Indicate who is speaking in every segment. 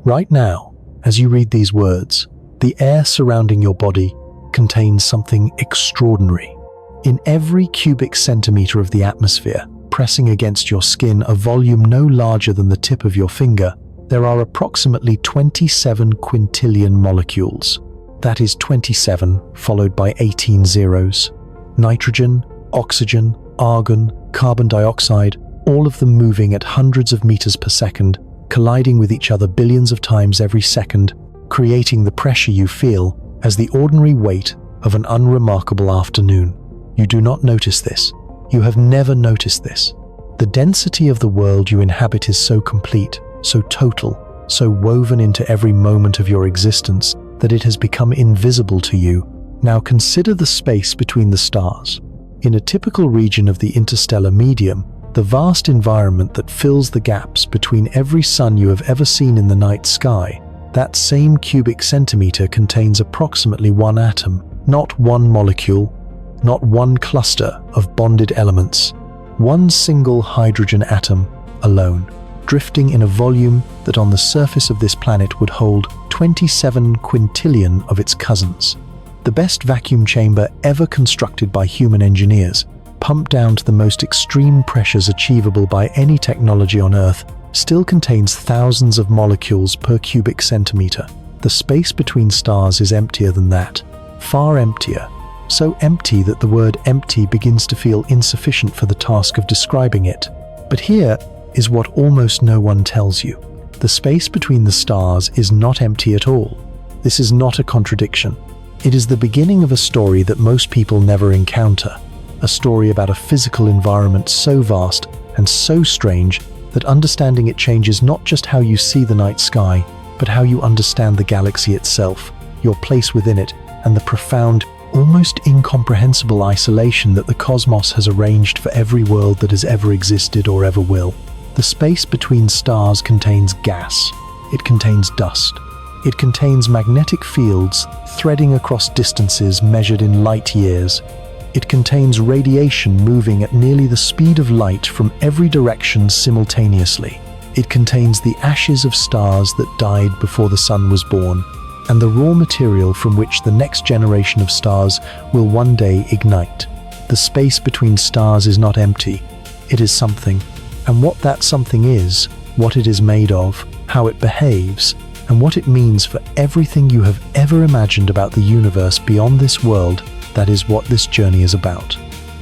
Speaker 1: Right now, as you read these words, the air surrounding your body contains something extraordinary. In every cubic centimeter of the atmosphere, pressing against your skin a volume no larger than the tip of your finger, there are approximately 27 quintillion molecules. That is 27 followed by 18 zeros. Nitrogen, oxygen, argon, carbon dioxide, all of them moving at hundreds of meters per second, colliding with each other billions of times every second, creating the pressure you feel as the ordinary weight of an unremarkable afternoon. You do not notice this. You have never noticed this. The density of the world you inhabit is so complete, so total, so woven into every moment of your existence that it has become invisible to you. Now consider the space between the stars. In a typical region of the interstellar medium, the vast environment that fills the gaps between every sun you have ever seen in the night sky, that same cubic centimeter contains approximately one atom, not one molecule, not one cluster of bonded elements, one single hydrogen atom alone, drifting in a volume that on the surface of this planet would hold 27 quintillion of its cousins. The best vacuum chamber ever constructed by human engineers, pumped down to the most extreme pressures achievable by any technology on Earth, still contains thousands of molecules per cubic centimeter. The space between stars is emptier than that, far emptier, so empty that the word empty begins to feel insufficient for the task of describing it. But here is what almost no one tells you. The space between the stars is not empty at all. This is not a contradiction. It is the beginning of a story that most people never encounter, a story about a physical environment so vast and so strange that understanding it changes not just how you see the night sky, but how you understand the galaxy itself, your place within it, and the profound, almost incomprehensible isolation that the cosmos has arranged for every world that has ever existed or ever will. The space between stars contains gas. It contains dust. It contains magnetic fields threading across distances measured in light years. It contains radiation moving at nearly the speed of light from every direction simultaneously. It contains the ashes of stars that died before the sun was born, and the raw material from which the next generation of stars will one day ignite. The space between stars is not empty. It is something. And what that something is, what it is made of, how it behaves, and what it means for everything you have ever imagined about the universe beyond this world, that is what this journey is about.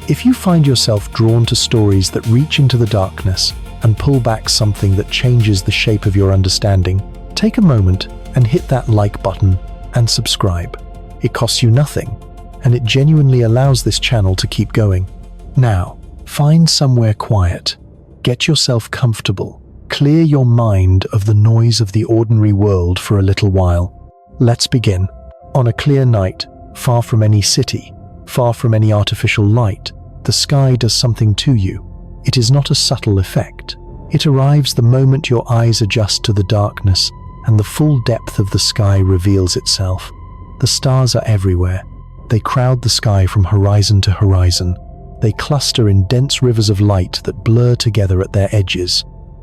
Speaker 1: If you find yourself drawn to stories that reach into the darkness and pull back something that changes the shape of your understanding, take a moment and hit that like button and subscribe. It costs you nothing, and it genuinely allows this channel to keep going. Now, find somewhere quiet. Get yourself comfortable. Clear your mind of the noise of the ordinary world for a little while. Let's begin. On a clear night, far from any city, far from any artificial light, the sky does something to you. It is not a subtle effect. It arrives the moment your eyes adjust to the darkness and the full depth of the sky reveals itself. The stars are everywhere. They crowd the sky from horizon to horizon. They cluster in dense rivers of light that blur together at their edges.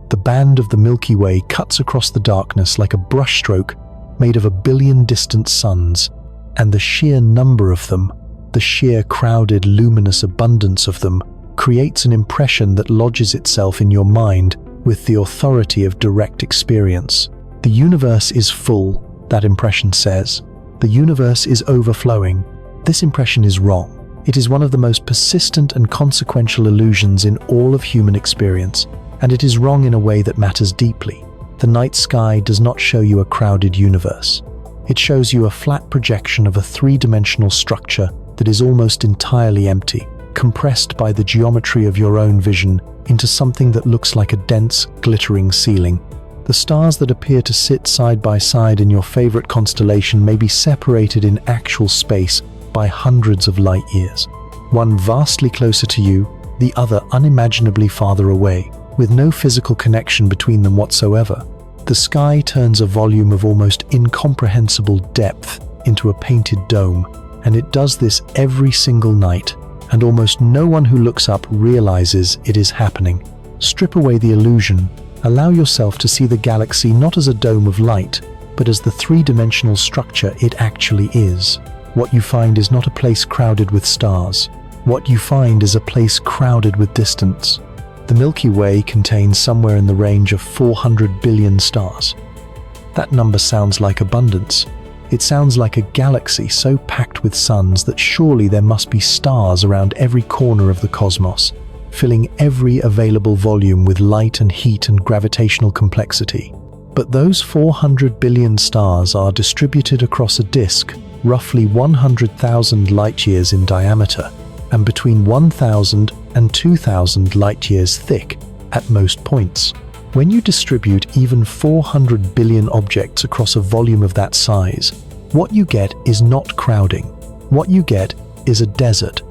Speaker 1: The band of the Milky Way cuts across the darkness like a brushstroke made of a billion distant suns, and the sheer number of them, the sheer crowded luminous abundance of them, creates an impression that lodges itself in your mind with the authority of direct experience. The universe is full, that impression says. The universe is overflowing. This impression is wrong. It is one of the most persistent and consequential illusions in all of human experience, and it is wrong in a way that matters deeply. The night sky does not show you a crowded universe. It shows you a flat projection of a three-dimensional structure that is almost entirely empty, compressed by the geometry of your own vision into something that looks like a dense, glittering ceiling. The stars that appear to sit side by side in your favorite constellation may be separated in actual space by hundreds of light years, one vastly closer to you, the other unimaginably farther away, with no physical connection between them whatsoever. The sky turns a volume of almost incomprehensible depth into a painted dome, and it does this every single night, and almost no one who looks up realizes it is happening. Strip away the illusion, Allow yourself to see the galaxy not as a dome of light, but as the three-dimensional structure it actually is. What you find is not a place crowded with stars. What you find is a place crowded with distance. The Milky Way contains somewhere in the range of 400 billion stars. That number sounds like abundance. It sounds like a galaxy so packed with suns that surely there must be stars around every corner of the cosmos, filling every available volume with light and heat and gravitational complexity. But those 400 billion stars are distributed across a disk, roughly 100,000 light-years in diameter, and between 1,000 and 2,000 light-years thick at most points. When you distribute even 400 billion objects across a volume of that size, what you get is not crowding. What you get is a desert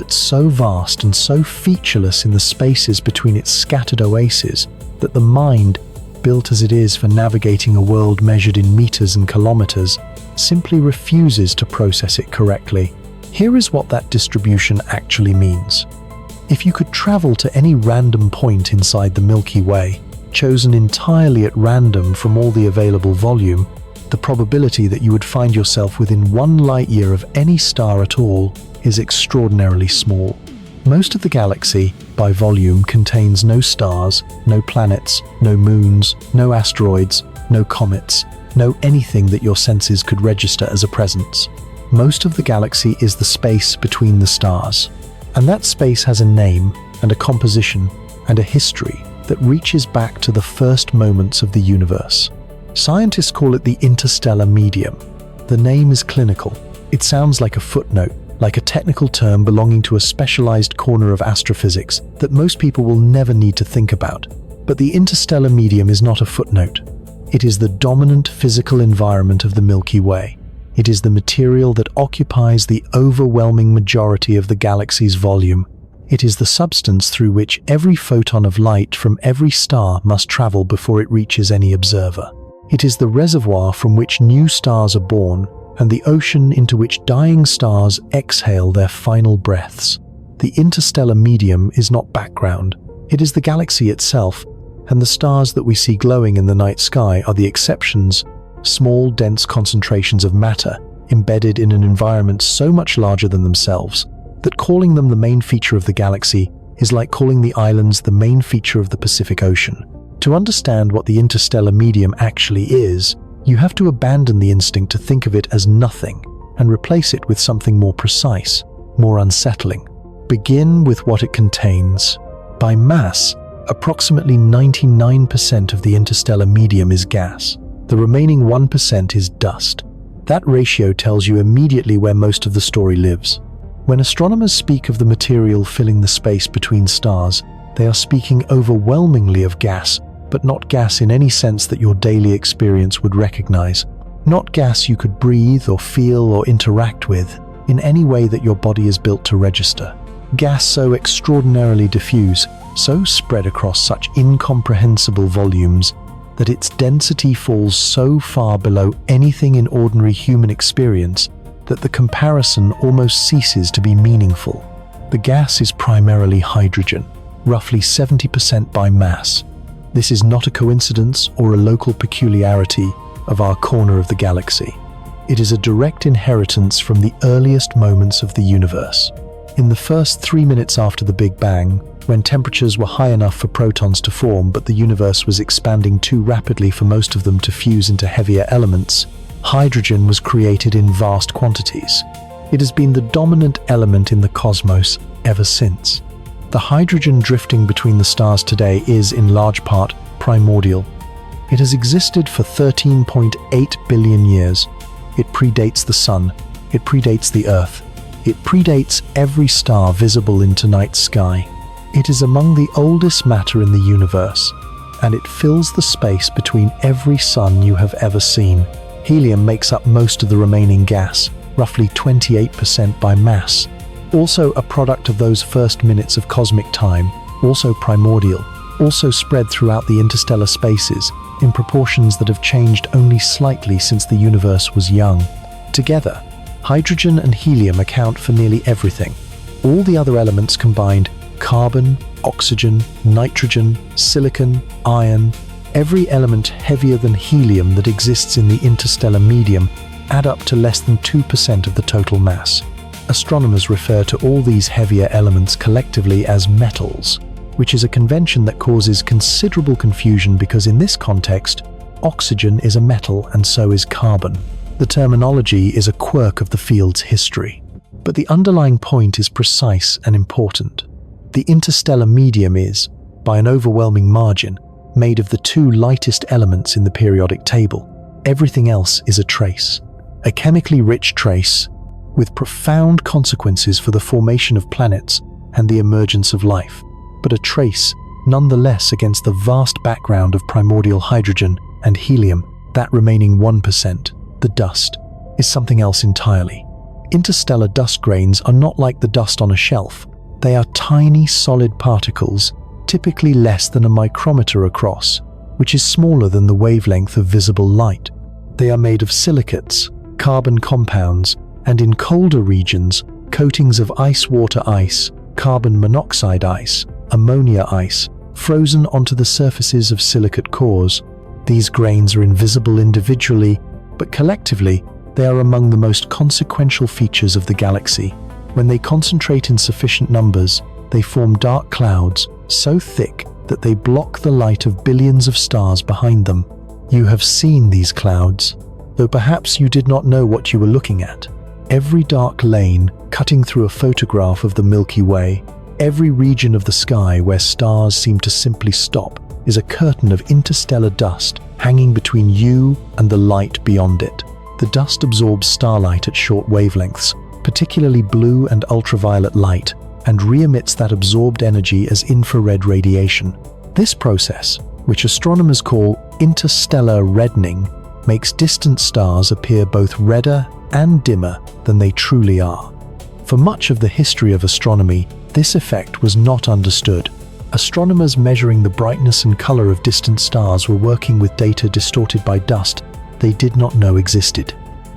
Speaker 1: so vast and so featureless in the spaces between its scattered oases that the mind, built as it is for navigating a world measured in meters and kilometers, simply refuses to process it correctly. Here is what that distribution actually means. If you could travel to any random point inside the Milky Way, chosen entirely at random from all the available volume, the probability that you would find yourself within 1 light-year of any star at all is extraordinarily small. Most of the galaxy, by volume, contains no stars, no planets, no moons, no asteroids, no comets, no anything that your senses could register as a presence. Most of the galaxy is the space between the stars. And that space has a name and a composition and a history that reaches back to the first moments of the universe. Scientists call it the interstellar medium. The name is clinical. It sounds like a footnote, like a technical term belonging to a specialized corner of astrophysics that most people will never need to think about. But the interstellar medium is not a footnote. It is the dominant physical environment of the Milky Way. It is the material that occupies the overwhelming majority of the galaxy's volume. It is the substance through which every photon of light from every star must travel before it reaches any observer. It is the reservoir from which new stars are born, and the ocean into which dying stars exhale their final breaths. The interstellar medium is not background. It is the galaxy itself, and the stars that we see glowing in the night sky are the exceptions, small, dense concentrations of matter embedded in an environment so much larger than themselves that calling them the main feature of the galaxy is like calling the islands the main feature of the Pacific Ocean. To understand what the interstellar medium actually is, you have to abandon the instinct to think of it as nothing and replace it with something more precise, more unsettling. Begin with what it contains. By mass, approximately 99% of the interstellar medium is gas. The remaining 1% is dust. That ratio tells you immediately where most of the story lives. When astronomers speak of the material filling the space between stars, they are speaking overwhelmingly of gas, but not gas in any sense that your daily experience would recognize. Not gas you could breathe or feel or interact with in any way that your body is built to register. Gas so extraordinarily diffuse, so spread across such incomprehensible volumes, that its density falls so far below anything in ordinary human experience that the comparison almost ceases to be meaningful. The gas is primarily hydrogen, roughly 70% by mass. This is not a coincidence or a local peculiarity of our corner of the galaxy. It is a direct inheritance from the earliest moments of the universe. In the first 3 minutes after the Big Bang, when temperatures were high enough for protons to form but the universe was expanding too rapidly for most of them to fuse into heavier elements, hydrogen was created in vast quantities. It has been the dominant element in the cosmos ever since. The hydrogen drifting between the stars today is, in large part, primordial. It has existed for 13.8 billion years. It predates the Sun. It predates the Earth. It predates every star visible in tonight's sky. It is among the oldest matter in the universe, and it fills the space between every sun you have ever seen. Helium makes up most of the remaining gas, roughly 28% by mass. Also a product of those first minutes of cosmic time, also primordial, also spread throughout the interstellar spaces in proportions that have changed only slightly since the universe was young. Together, hydrogen and helium account for nearly everything. All the other elements combined, carbon, Oxygen, nitrogen, silicon, iron, every element heavier than helium that exists in the interstellar medium add up to less than 2% of the total mass. Astronomers refer to all these heavier elements collectively as metals, which is a convention that causes considerable confusion because in this context, oxygen is a metal and so is carbon. The terminology is a quirk of the field's history. But the underlying point is precise and important. The interstellar medium is, by an overwhelming margin, made of the two lightest elements in the periodic table. Everything else is a trace. A chemically rich trace with profound consequences for the formation of planets and the emergence of life, but a trace nonetheless against the vast background of primordial hydrogen and helium. That remaining 1%, the dust, is something else entirely. Interstellar dust grains are not like the dust on a shelf. They are tiny solid particles, typically less than a micrometer across, which is smaller than the wavelength of visible light. They are made of silicates, carbon compounds, and in colder regions, coatings of ice-water ice, carbon monoxide ice, ammonia ice, frozen onto the surfaces of silicate cores. These grains are invisible individually, but collectively, they are among the most consequential features of the galaxy. When they concentrate in sufficient numbers, they form dark clouds so thick that they block the light of billions of stars behind them. You have seen these clouds, though perhaps you did not know what you were looking at. Every dark lane cutting through a photograph of the Milky Way, every region of the sky where stars seem to simply stop, is a curtain of interstellar dust hanging between you and the light beyond it. The dust absorbs starlight at short wavelengths, particularly blue and ultraviolet light, and re-emits that absorbed energy as infrared radiation. This process, which astronomers call interstellar reddening, makes distant stars appear both redder and dimmer than they truly are. For much of the history of astronomy, this effect was not understood. Astronomers measuring the brightness and color of distant stars were working with data distorted by dust they did not know existed.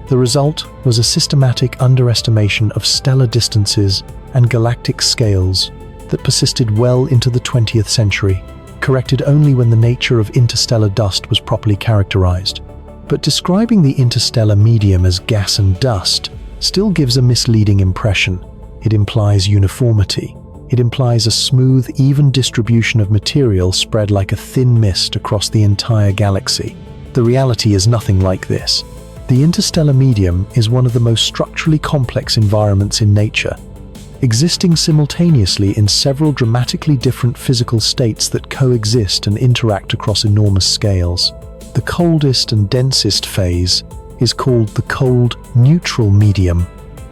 Speaker 1: The result was a systematic underestimation of stellar distances and galactic scales that persisted well into the 20th century, corrected only when the nature of interstellar dust was properly characterized. But describing the interstellar medium as gas and dust still gives a misleading impression. It implies uniformity. It implies a smooth, even distribution of material spread like a thin mist across the entire galaxy. The reality is nothing like this. The interstellar medium is one of the most structurally complex environments in nature, existing simultaneously in several dramatically different physical states that coexist and interact across enormous scales. The coldest and densest phase is called the cold neutral medium.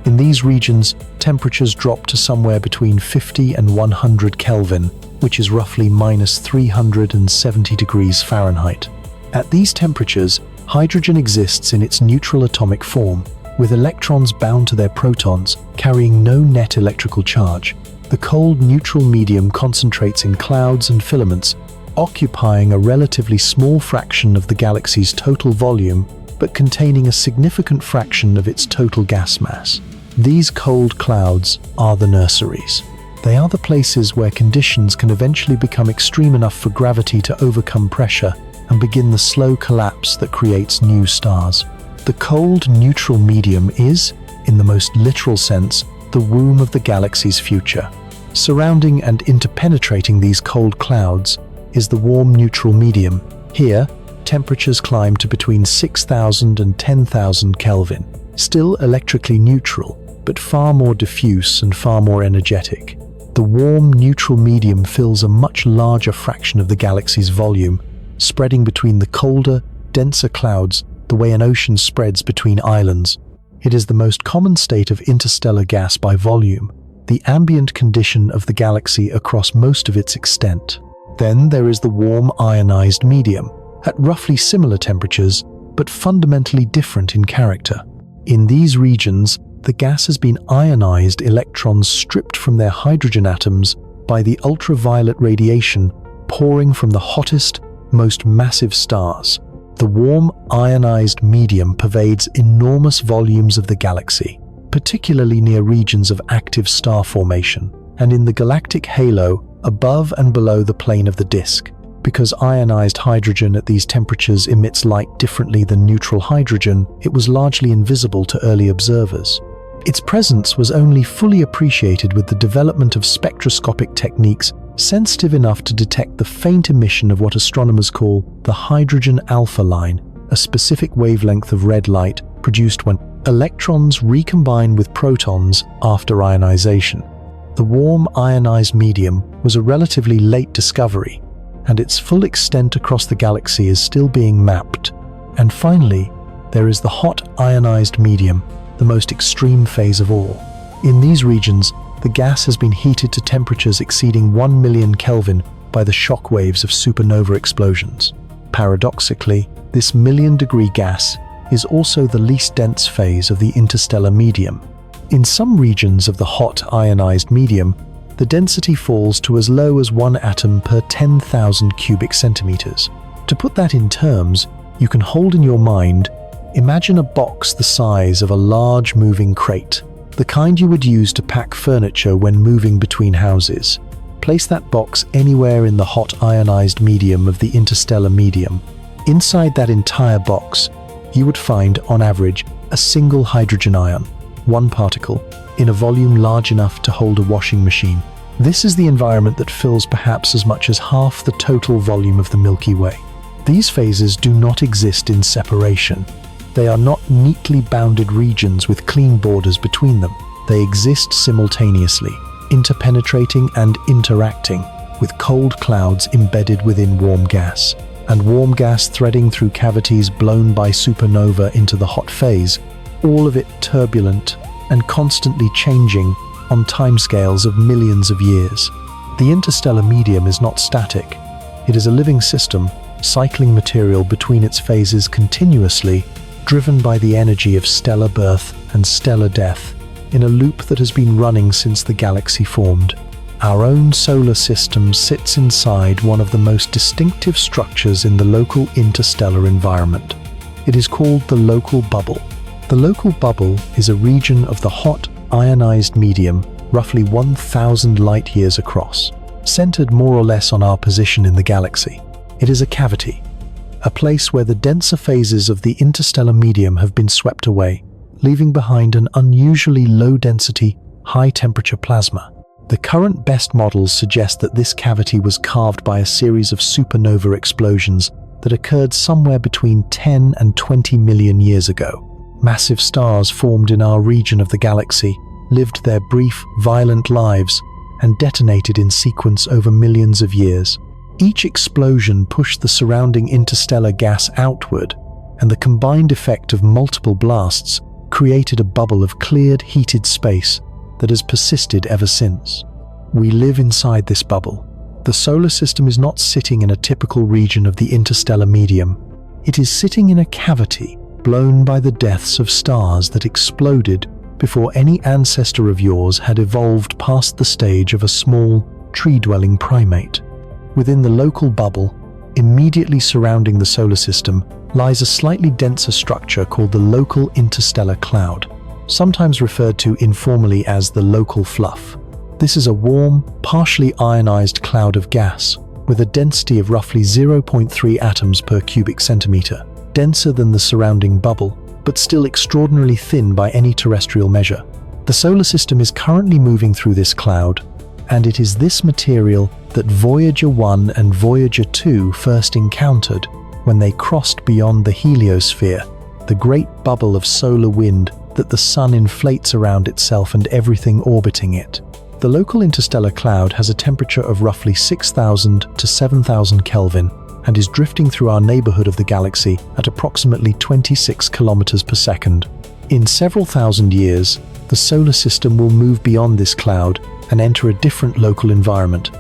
Speaker 1: In these regions, temperatures drop to somewhere between 50 and 100 Kelvin, which is roughly minus 370 degrees Fahrenheit. At these temperatures, hydrogen exists in its neutral atomic form, with electrons bound to their protons, carrying no net electrical charge. The cold neutral medium concentrates in clouds and filaments, occupying a relatively small fraction of the galaxy's total volume, but containing a significant fraction of its total gas mass. These cold clouds are the nurseries. They are the places where conditions can eventually become extreme enough for gravity to overcome pressure and begin the slow collapse that creates new stars. The cold neutral medium is, in the most literal sense, the womb of the galaxy's future. Surrounding and interpenetrating these cold clouds is the warm neutral medium. Here, temperatures climb to between 6,000 and 10,000 Kelvin, still electrically neutral, but far more diffuse and far more energetic. The warm neutral medium fills a much larger fraction of the galaxy's volume, spreading between the colder, denser clouds the way an ocean spreads between islands. It is the most common state of interstellar gas by volume, the ambient condition of the galaxy across most of its extent. Then there is the warm ionized medium, at roughly similar temperatures, but fundamentally different in character. In these regions, the gas has been ionized, electrons stripped from their hydrogen atoms by the ultraviolet radiation pouring from the hottest, most massive stars. The warm ionized medium pervades enormous volumes of the galaxy, particularly near regions of active star formation, and in the galactic halo above and below the plane of the disk. Because ionized hydrogen at these temperatures emits light differently than neutral hydrogen, it was largely invisible to early observers. Its presence was only fully appreciated with the development of spectroscopic techniques sensitive enough to detect the faint emission of what astronomers call the hydrogen alpha line, a specific wavelength of red light produced when electrons recombine with protons after ionization. The warm ionized medium was a relatively late discovery, and its full extent across the galaxy is still being mapped. And finally, there is the hot ionized medium, the most extreme phase of all. In these regions, the gas has been heated to temperatures exceeding 1 million Kelvin by the shockwaves of supernova explosions. Paradoxically, this million-degree gas is also the least dense phase of the interstellar medium. In some regions of the hot ionized medium, the density falls to as low as 1 atom per 10,000 cubic centimeters. To put that in terms, you can hold in your mind, imagine a box the size of a large moving crate, the kind you would use to pack furniture when moving between houses. Place that box anywhere in the hot ionized medium of the interstellar medium. Inside that entire box, you would find, on average, a single hydrogen ion, one particle, in a volume large enough to hold a washing machine. This is the environment that fills perhaps as much as half the total volume of the Milky Way. These phases do not exist in separation. They are not neatly bounded regions with clean borders between them. They exist simultaneously, interpenetrating and interacting, with cold clouds embedded within warm gas, and warm gas threading through cavities blown by supernova into the hot phase, all of it turbulent and constantly changing on timescales of millions of years. The interstellar medium is not static. It is a living system, cycling material between its phases continuously, driven by the energy of stellar birth and stellar death, in a loop that has been running since the galaxy formed. Our own solar system sits inside one of the most distinctive structures in the local interstellar environment. It is called the local bubble. The local bubble is a region of the hot, ionized medium, roughly 1,000 light-years across, centered more or less on our position in the galaxy. It is a cavity, a place where the denser phases of the interstellar medium have been swept away, leaving behind an unusually low-density, high-temperature plasma. The current best models suggest that this cavity was carved by a series of supernova explosions that occurred somewhere between 10 and 20 million years ago. Massive stars formed in our region of the galaxy, lived their brief, violent lives, and detonated in sequence over millions of years. Each explosion pushed the surrounding interstellar gas outward, and the combined effect of multiple blasts created a bubble of cleared, heated space that has persisted ever since. We live inside this bubble. The solar system is not sitting in a typical region of the interstellar medium. It is sitting in a cavity blown by the deaths of stars that exploded before any ancestor of yours had evolved past the stage of a small, tree-dwelling primate. Within the local bubble, immediately surrounding the solar system, lies a slightly denser structure called the local interstellar cloud, sometimes referred to informally as the local fluff. This is a warm, partially ionized cloud of gas, with a density of roughly 0.3 atoms per cubic centimeter, denser than the surrounding bubble, but still extraordinarily thin by any terrestrial measure. The solar system is currently moving through this cloud, and it is this material that Voyager 1 and Voyager 2 first encountered when they crossed beyond the heliosphere, the great bubble of solar wind that the sun inflates around itself and everything orbiting it. The local interstellar cloud has a temperature of roughly 6,000 to 7,000 Kelvin and is drifting through our neighborhood of the galaxy at approximately 26 kilometers per second. In several thousand years, the solar system will move beyond this cloud and enter a different local environment,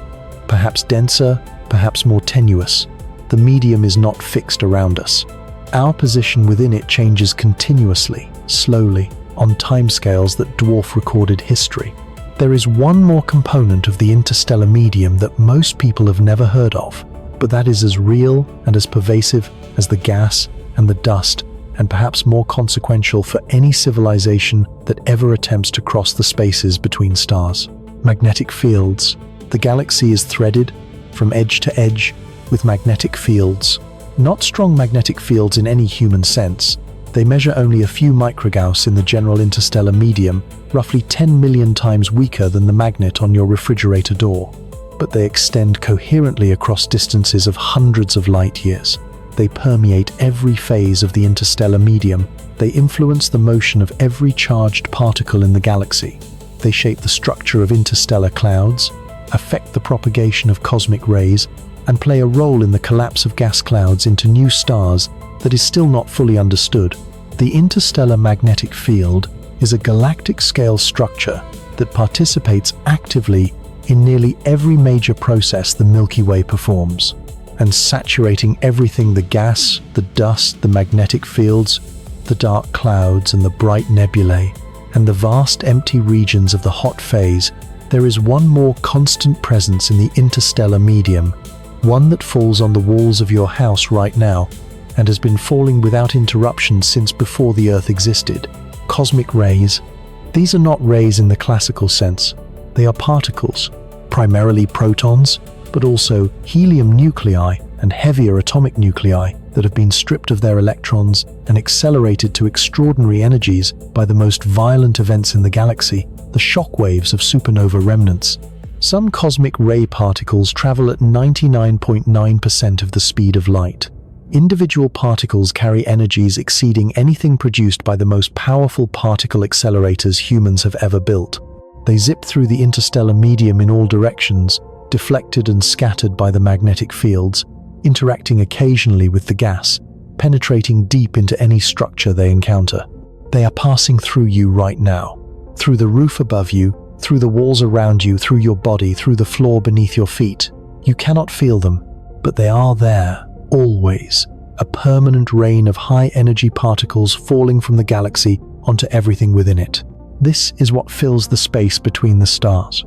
Speaker 1: perhaps denser, perhaps more tenuous. The medium is not fixed around us. Our position within it changes continuously, slowly, on timescales that dwarf recorded history. There is one more component of the interstellar medium that most people have never heard of, but that is as real and as pervasive as the gas and the dust, and perhaps more consequential for any civilization that ever attempts to cross the spaces between stars. Magnetic fields. The galaxy is threaded from edge to edge with magnetic fields. Not strong magnetic fields in any human sense. They measure only a few microgauss in the general interstellar medium, roughly 10 million times weaker than the magnet on your refrigerator door. But they extend coherently across distances of hundreds of light years. They permeate every phase of the interstellar medium. They influence the motion of every charged particle in the galaxy. They shape the structure of interstellar clouds, affect the propagation of cosmic rays, and play a role in the collapse of gas clouds into new stars that is still not fully understood. The interstellar magnetic field is a galactic-scale structure that participates actively in nearly every major process the Milky Way performs, and saturating everything: the gas, the dust, the magnetic fields, the dark clouds and the bright nebulae, and the vast empty regions of the hot phase. There is one more constant presence in the interstellar medium, one that falls on the walls of your house right now, and has been falling without interruption since before the Earth existed. Cosmic rays. These are not rays in the classical sense. They are particles, primarily protons, but also helium nuclei and heavier atomic nuclei that have been stripped of their electrons and accelerated to extraordinary energies by the most violent events in the galaxy, the shockwaves of supernova remnants. Some cosmic ray particles travel at 99.9% of the speed of light. Individual particles carry energies exceeding anything produced by the most powerful particle accelerators humans have ever built. They zip through the interstellar medium in all directions, deflected and scattered by the magnetic fields, interacting occasionally with the gas, penetrating deep into any structure they encounter. They are passing through you right now, through the roof above you, through the walls around you, through your body, through the floor beneath your feet. You cannot feel them, but they are there, always, a permanent rain of high-energy particles falling from the galaxy onto everything within it. This is what fills the space between the stars.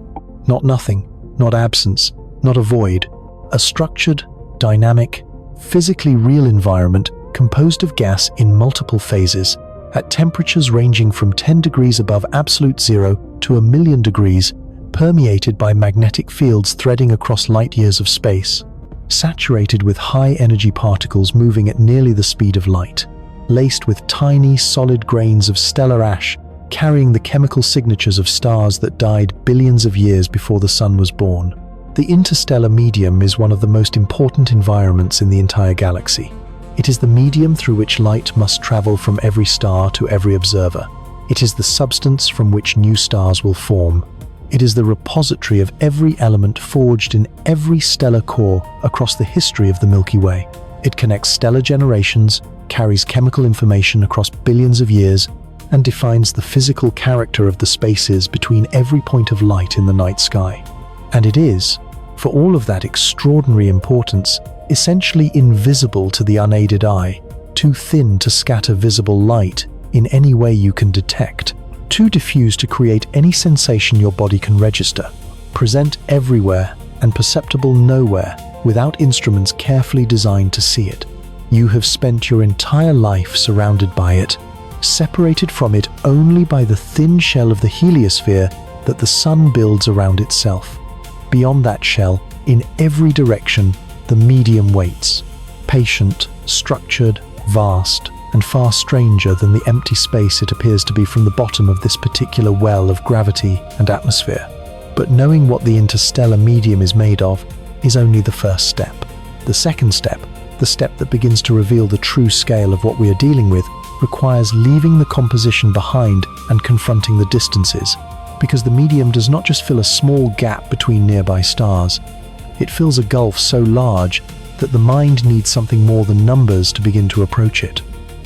Speaker 1: Not nothing, not absence, not a void. A structured, dynamic, physically real environment composed of gas in multiple phases, at temperatures ranging from 10 degrees above absolute zero to 1,000,000 degrees, permeated by magnetic fields threading across light years of space, saturated with high-energy particles moving at nearly the speed of light, laced with tiny, solid grains of stellar ash carrying the chemical signatures of stars that died billions of years before the sun was born. The interstellar medium is one of the most important environments in the entire galaxy. It is the medium through which light must travel from every star to every observer. It is the substance from which new stars will form. It is the repository of every element forged in every stellar core across the history of the Milky Way. It connects stellar generations, carries chemical information across billions of years, and defines the physical character of the spaces between every point of light in the night sky. And it is, for all of that extraordinary importance, essentially invisible to the unaided eye, too thin to scatter visible light in any way you can detect, too diffuse to create any sensation your body can register, present everywhere and perceptible nowhere without instruments carefully designed to see it. You have spent your entire life surrounded by it, separated from it only by the thin shell of the heliosphere that the sun builds around itself. Beyond that shell, in every direction, the medium waits, patient, structured, vast, and far stranger than the empty space it appears to be from the bottom of this particular well of gravity and atmosphere. But knowing what the interstellar medium is made of is only the first step. The second step, the step that begins to reveal the true scale of what we are dealing with, requires leaving the composition behind and confronting the distances, because the medium does not just fill a small gap between nearby stars. It fills a gulf so large that the mind needs something more than numbers to begin to approach it.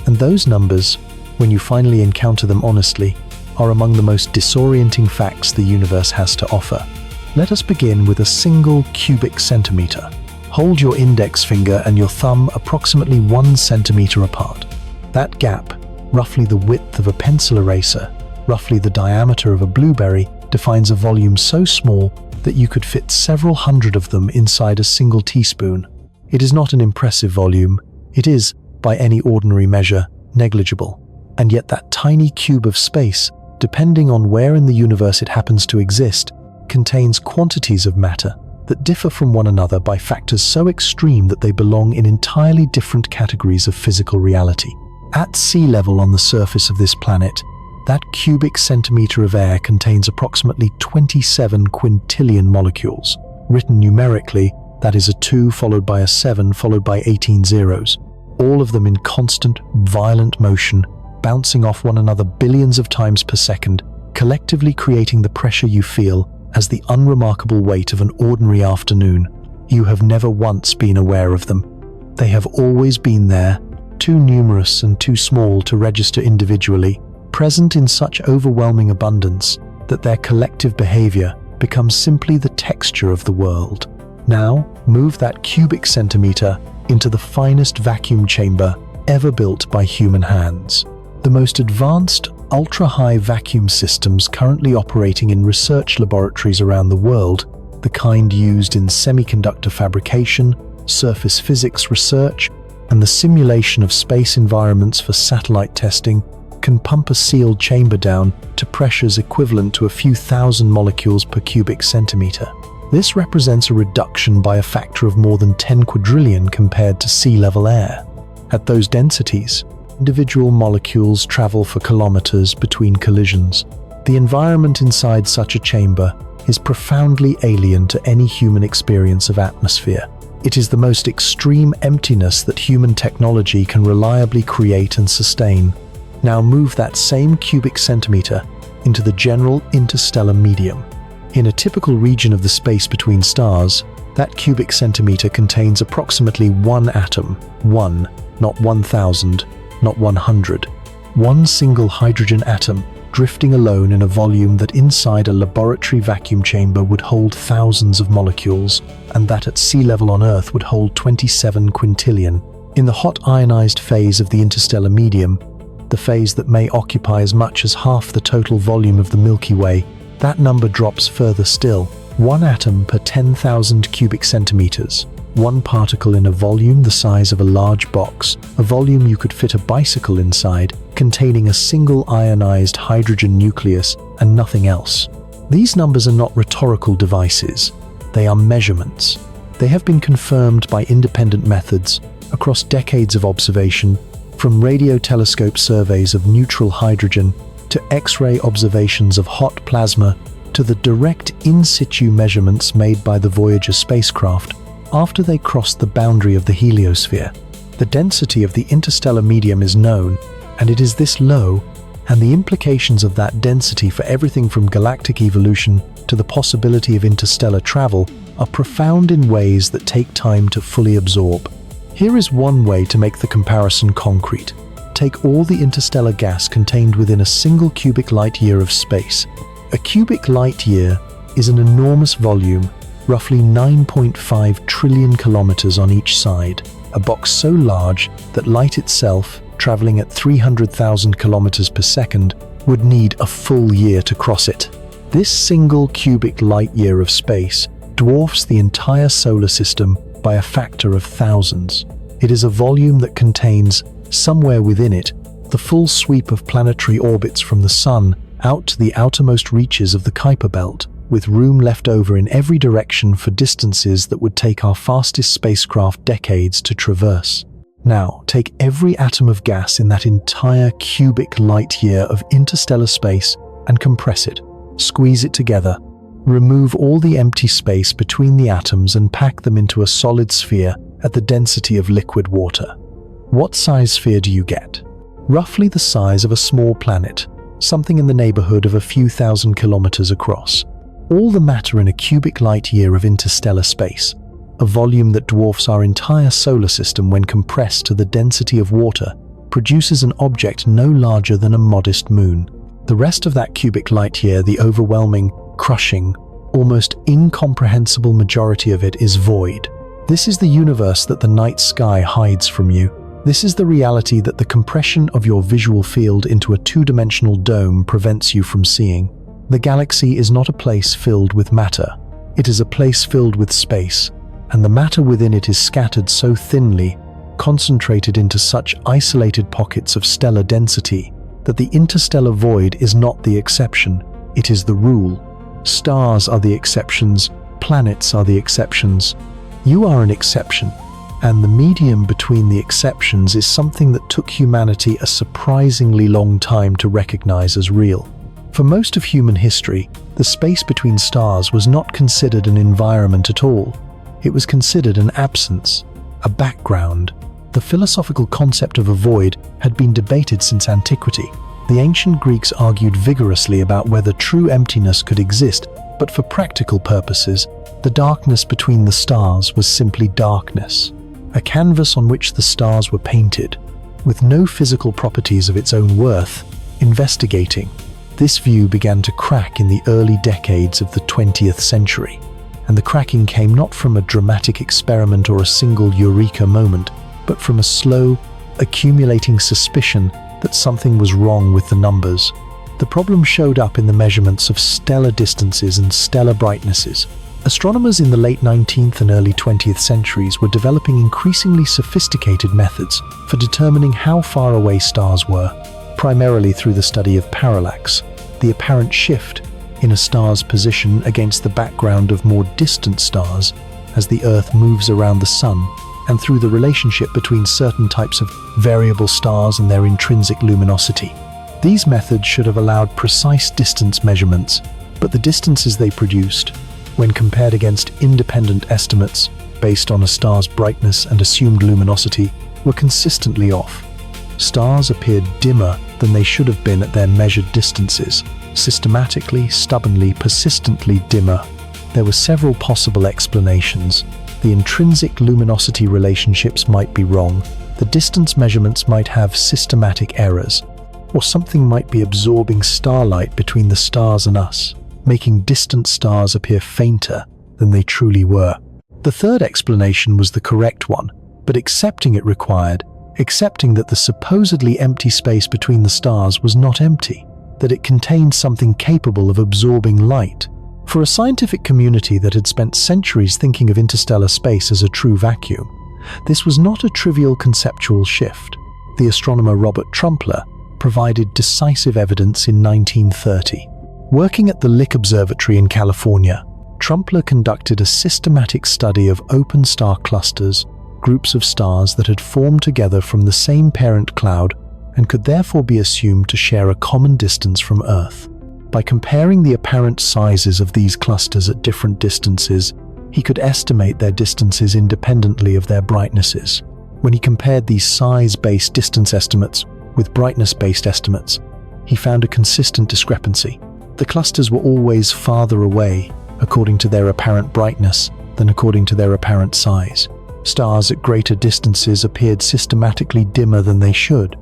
Speaker 1: And those numbers, when you finally encounter them honestly, are among the most disorienting facts the universe has to offer. Let us begin with a single cubic centimeter. Hold your index finger and your thumb approximately 1 centimeter apart. That gap, roughly the width of a pencil eraser, roughly the diameter of a blueberry, defines a volume so small that you could fit several hundred of them inside a single teaspoon. It is not an impressive volume. It is, by any ordinary measure, negligible. And yet that tiny cube of space, depending on where in the universe it happens to exist, contains quantities of matter that differ from one another by factors so extreme that they belong in entirely different categories of physical reality. At sea level on the surface of this planet, that cubic centimeter of air contains approximately 27 quintillion molecules. Written numerically, that is a 2 followed by a 7 followed by 18 zeros, all of them in constant, violent motion, bouncing off one another billions of times per second, collectively creating the pressure you feel as the unremarkable weight of an ordinary afternoon. You have never once been aware of them. They have always been there, too numerous and too small to register individually, present in such overwhelming abundance that their collective behavior becomes simply the texture of the world. Now, move that cubic centimeter into the finest vacuum chamber ever built by human hands. The most advanced, ultra-high vacuum systems currently operating in research laboratories around the world, the kind used in semiconductor fabrication, surface physics research, and the simulation of space environments for satellite testing, can pump a sealed chamber down to pressures equivalent to a few thousand molecules per cubic centimeter. This represents a reduction by a factor of more than 10 quadrillion compared to sea-level air. At those densities, individual molecules travel for kilometers between collisions. The environment inside such a chamber is profoundly alien to any human experience of atmosphere. It is the most extreme emptiness that human technology can reliably create and sustain. Now move that same cubic centimeter into the general interstellar medium. In a typical region of the space between stars, that cubic centimeter contains approximately one atom, one, not 1,000, not 100, one single hydrogen atom drifting alone in a volume that inside a laboratory vacuum chamber would hold thousands of molecules, and that at sea level on Earth would hold 27 quintillion. In the hot ionized phase of the interstellar medium, the phase that may occupy as much as half the total volume of the Milky Way, that number drops further still. One atom per 10,000 cubic centimeters. One particle in a volume the size of a large box, a volume you could fit a bicycle inside, containing a single ionized hydrogen nucleus and nothing else. These numbers are not rhetorical devices. They are measurements. They have been confirmed by independent methods across decades of observation, from radio telescope surveys of neutral hydrogen to X-ray observations of hot plasma to the direct in-situ measurements made by the Voyager spacecraft after they crossed the boundary of the heliosphere. The density of the interstellar medium is known, and it is this low, and the implications of that density for everything from galactic evolution to the possibility of interstellar travel are profound in ways that take time to fully absorb. Here is one way to make the comparison concrete. Take all the interstellar gas contained within a single cubic light year of space. A cubic light year is an enormous volume, roughly 9.5 trillion kilometers on each side, a box so large that light itself, traveling at 300,000 kilometers per second, would need a full year to cross it. This single cubic light year of space dwarfs the entire solar system by a factor of thousands. It is a volume that contains, somewhere within it, the full sweep of planetary orbits from the Sun out to the outermost reaches of the Kuiper Belt, with room left over in every direction for distances that would take our fastest spacecraft decades to traverse. Now, take every atom of gas in that entire cubic light year of interstellar space and compress it. Squeeze it together. Remove all the empty space between the atoms and pack them into a solid sphere at the density of liquid water. What size sphere do you get? Roughly the size of a small planet, something in the neighborhood of a few thousand kilometers across. All the matter in a cubic light year of interstellar space, a volume that dwarfs our entire solar system when compressed to the density of water, produces an object no larger than a modest moon. The rest of that cubic light year, the overwhelming, crushing, almost incomprehensible majority of it is void. This is the universe that the night sky hides from you. This is the reality that the compression of your visual field into a two-dimensional dome prevents you from seeing. The galaxy is not a place filled with matter. It is a place filled with space, and the matter within it is scattered so thinly, concentrated into such isolated pockets of stellar density, that the interstellar void is not the exception, it is the rule. Stars are the exceptions, planets are the exceptions. You are an exception, and the medium between the exceptions is something that took humanity a surprisingly long time to recognize as real. For most of human history, the space between stars was not considered an environment at all. It was considered an absence, a background. The philosophical concept of a void had been debated since antiquity. The ancient Greeks argued vigorously about whether true emptiness could exist, but for practical purposes, the darkness between the stars was simply darkness, a canvas on which the stars were painted, with no physical properties of its own worth. Investigating this view began to crack in the early decades of the 20th century, and the cracking came not from a dramatic experiment or a single eureka moment, but from a slow, accumulating suspicion that something was wrong with the numbers. The problem showed up in the measurements of stellar distances and stellar brightnesses. Astronomers in the late 19th and early 20th centuries were developing increasingly sophisticated methods for determining how far away stars were, primarily through the study of parallax, the apparent shift in a star's position against the background of more distant stars as the Earth moves around the Sun, and through the relationship between certain types of variable stars and their intrinsic luminosity. These methods should have allowed precise distance measurements, but the distances they produced, when compared against independent estimates based on a star's brightness and assumed luminosity, were consistently off. Stars appeared dimmer than they should have been at their measured distances, systematically, stubbornly, persistently dimmer. There were several possible explanations. The intrinsic luminosity relationships might be wrong, the distance measurements might have systematic errors, or something might be absorbing starlight between the stars and us, making distant stars appear fainter than they truly were. The third explanation was the correct one, but accepting it required accepting that the supposedly empty space between the stars was not empty, that it contained something capable of absorbing light. For a scientific community that had spent centuries thinking of interstellar space as a true vacuum, this was not a trivial conceptual shift. The astronomer Robert Trumpler provided decisive evidence in 1930. Working at the Lick Observatory in California, Trumpler conducted a systematic study of open star clusters, groups of stars that had formed together from the same parent cloud and could therefore be assumed to share a common distance from Earth. By comparing the apparent sizes of these clusters at different distances, he could estimate their distances independently of their brightnesses. When he compared these size-based distance estimates with brightness-based estimates, he found a consistent discrepancy. The clusters were always farther away, according to their apparent brightness, than according to their apparent size. Stars at greater distances appeared systematically dimmer than they should.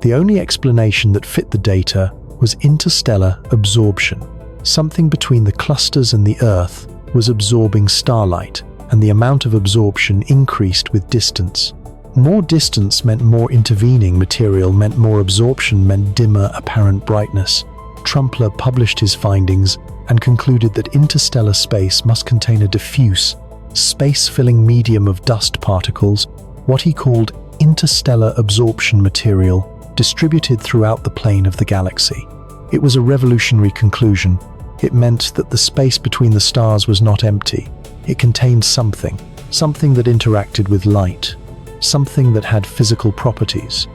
Speaker 1: The only explanation that fit the data was interstellar absorption. Something between the clusters and the Earth was absorbing starlight, and the amount of absorption increased with distance. More distance meant more intervening material, meant more absorption, meant dimmer apparent brightness. Trumpler published his findings and concluded that interstellar space must contain a diffuse, space-filling medium of dust particles, what he called interstellar absorption material, distributed throughout the plane of the galaxy. It was a revolutionary conclusion. It meant that the space between the stars was not empty. It contained something that interacted with light, something that had physical properties,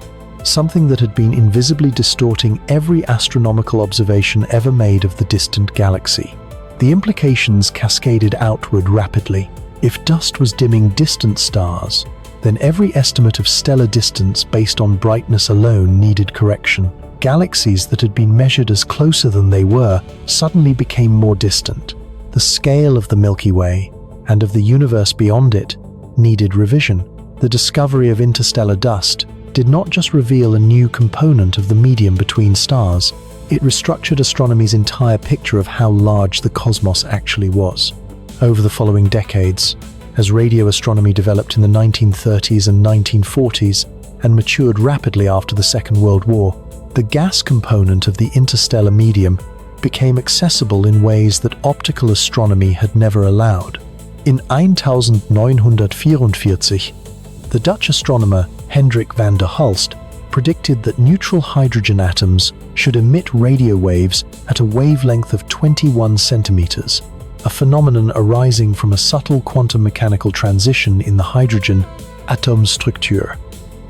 Speaker 1: something that had been invisibly distorting every astronomical observation ever made of the distant galaxy. The implications cascaded outward rapidly. If dust was dimming distant stars, then every estimate of stellar distance based on brightness alone needed correction. Galaxies that had been measured as closer than they were suddenly became more distant. The scale of the Milky Way and of the universe beyond it needed revision. The discovery of interstellar dust did not just reveal a new component of the medium between stars, it restructured astronomy's entire picture of how large the cosmos actually was. Over the following decades, as radio astronomy developed in the 1930s and 1940s and matured rapidly after the Second World War, the gas component of the interstellar medium became accessible in ways that optical astronomy had never allowed. In 1944, the Dutch astronomer Hendrik van der Hulst predicted that neutral hydrogen atoms should emit radio waves at a wavelength of 21 centimeters, a phenomenon arising from a subtle quantum mechanical transition in the hydrogen atom structure.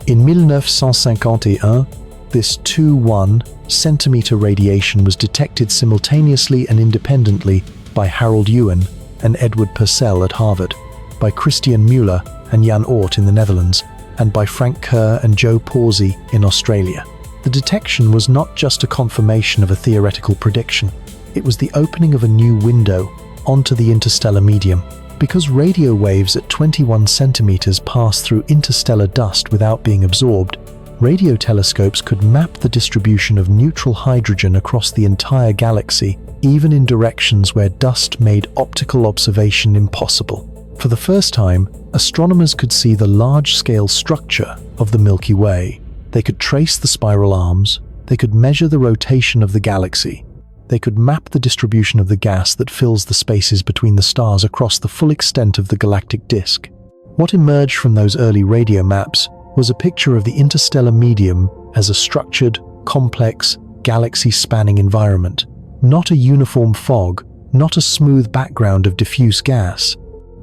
Speaker 1: In 1951, this 21 centimeter radiation was detected simultaneously and independently by Harold Ewan and Edward Purcell at Harvard, by Christian Müller and Jan Oort in the Netherlands, and by Frank Kerr and Joe Pawsey in Australia. The detection was not just a confirmation of a theoretical prediction, it was the opening of a new window onto the interstellar medium. Because radio waves at 21 centimeters pass through interstellar dust without being absorbed, radio telescopes could map the distribution of neutral hydrogen across the entire galaxy, even in directions where dust made optical observation impossible. For the first time, astronomers could see the large-scale structure of the Milky Way. They could trace the spiral arms, they could measure the rotation of the galaxy, they could map the distribution of the gas that fills the spaces between the stars across the full extent of the galactic disk. What emerged from those early radio maps was a picture of the interstellar medium as a structured, complex, galaxy-spanning environment. Not a uniform fog, not a smooth background of diffuse gas,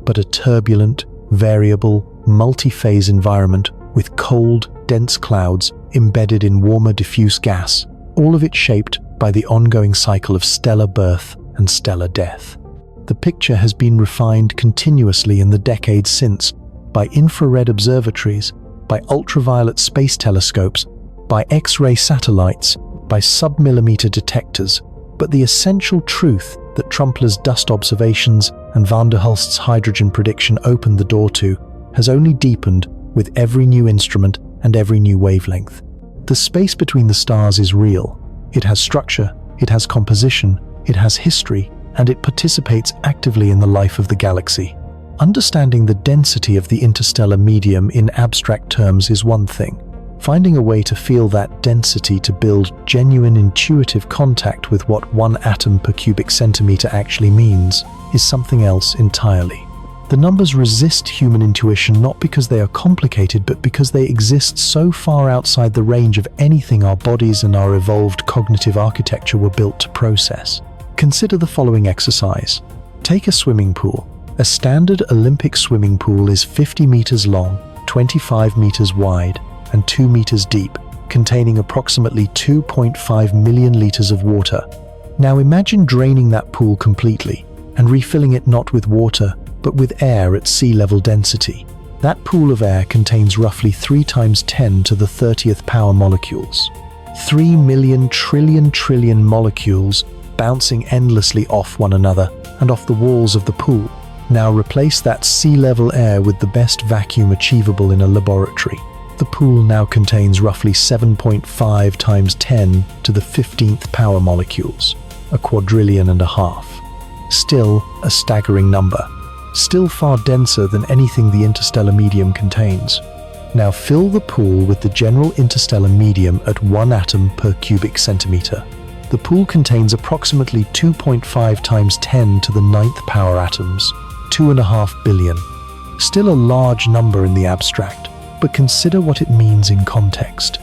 Speaker 1: but a turbulent, variable, multi-phase environment with cold, dense clouds embedded in warmer diffuse gas, all of it shaped by the ongoing cycle of stellar birth and stellar death. The picture has been refined continuously in the decades since by infrared observatories, by ultraviolet space telescopes, by X-ray satellites, by sub-millimeter detectors, but the essential truth that Trumpler's dust observations and van der Hulst's hydrogen prediction opened the door to has only deepened with every new instrument and every new wavelength. The space between the stars is real. It has structure, it has composition, it has history, and it participates actively in the life of the galaxy. Understanding the density of the interstellar medium in abstract terms is one thing. Finding a way to feel that density to build genuine intuitive contact with what one atom per cubic centimeter actually means is something else entirely. The numbers resist human intuition not because they are complicated, but because they exist so far outside the range of anything our bodies and our evolved cognitive architecture were built to process. Consider the following exercise. Take a swimming pool. A standard Olympic swimming pool is 50 meters long, 25 meters wide, and 2 meters deep, containing approximately 2.5 million liters of water. Now imagine draining that pool completely and refilling it not with water, but with air at sea level density. That pool of air contains roughly 3 times 10 to the 30th power molecules. 3 million trillion molecules bouncing endlessly off one another and off the walls of the pool. Now replace that sea level air with the best vacuum achievable in a laboratory. The pool now contains roughly 7.5 times 10 to the 15th power molecules, a quadrillion and a half. Still a staggering number. Still far denser than anything the interstellar medium contains. Now fill the pool with the general interstellar medium at 1 atom per cubic centimeter. The pool contains approximately 2.5 times 10 to the 9th power atoms, 2.5 billion. Still a large number in the abstract, but consider what it means in context.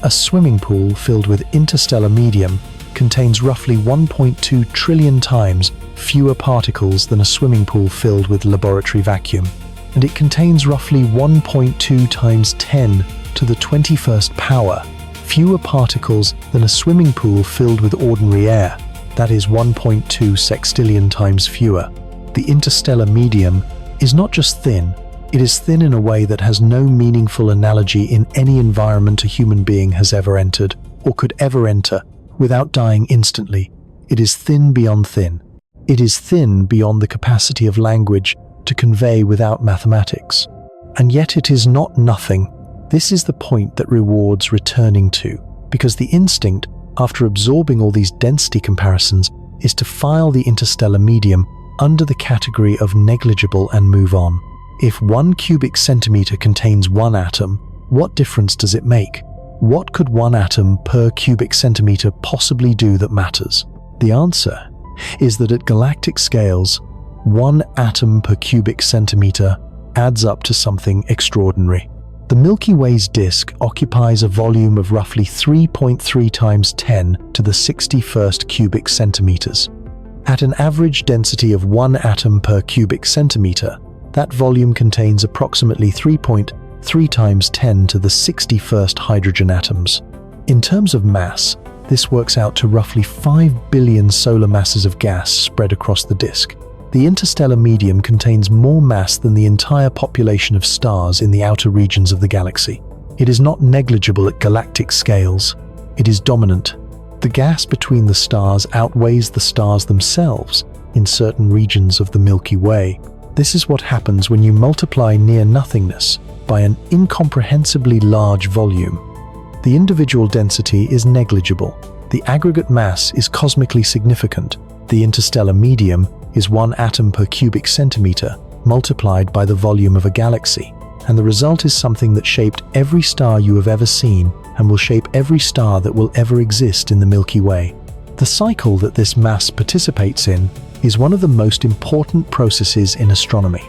Speaker 1: A swimming pool filled with interstellar medium contains roughly 1.2 trillion times fewer particles than a swimming pool filled with laboratory vacuum, and it contains roughly 1.2 times 10 to the 21st power fewer particles than a swimming pool filled with ordinary air, that is 1.2 sextillion times fewer. The interstellar medium is not just thin, it is thin in a way that has no meaningful analogy in any environment a human being has ever entered, or could ever enter, without dying instantly. It is thin beyond thin. It is thin beyond the capacity of language to convey without mathematics. And yet it is not nothing. This is the point that rewards returning to, because the instinct, after absorbing all these density comparisons, is to file the interstellar medium under the category of negligible and move on. If 1 cubic centimeter contains 1 atom, what difference does it make? What could 1 atom per cubic centimeter possibly do that matters? The answer is that at galactic scales, 1 atom per cubic centimeter adds up to something extraordinary. The Milky Way's disk occupies a volume of roughly 3.3 times 10 to the 61st cubic centimeters. At an average density of 1 atom per cubic centimeter, that volume contains approximately 3.3 times 10 to the 61st hydrogen atoms. In terms of mass, this works out to roughly 5 billion solar masses of gas spread across the disk. The interstellar medium contains more mass than the entire population of stars in the outer regions of the galaxy. It is not negligible at galactic scales. It is dominant. The gas between the stars outweighs the stars themselves in certain regions of the Milky Way. This is what happens when you multiply near-nothingness by an incomprehensibly large volume. The individual density is negligible. The aggregate mass is cosmically significant. The interstellar medium is 1 atom per cubic centimeter multiplied by the volume of a galaxy, and the result is something that shaped every star you have ever seen and will shape every star that will ever exist in the Milky Way. The cycle that this mass participates in is one of the most important processes in astronomy.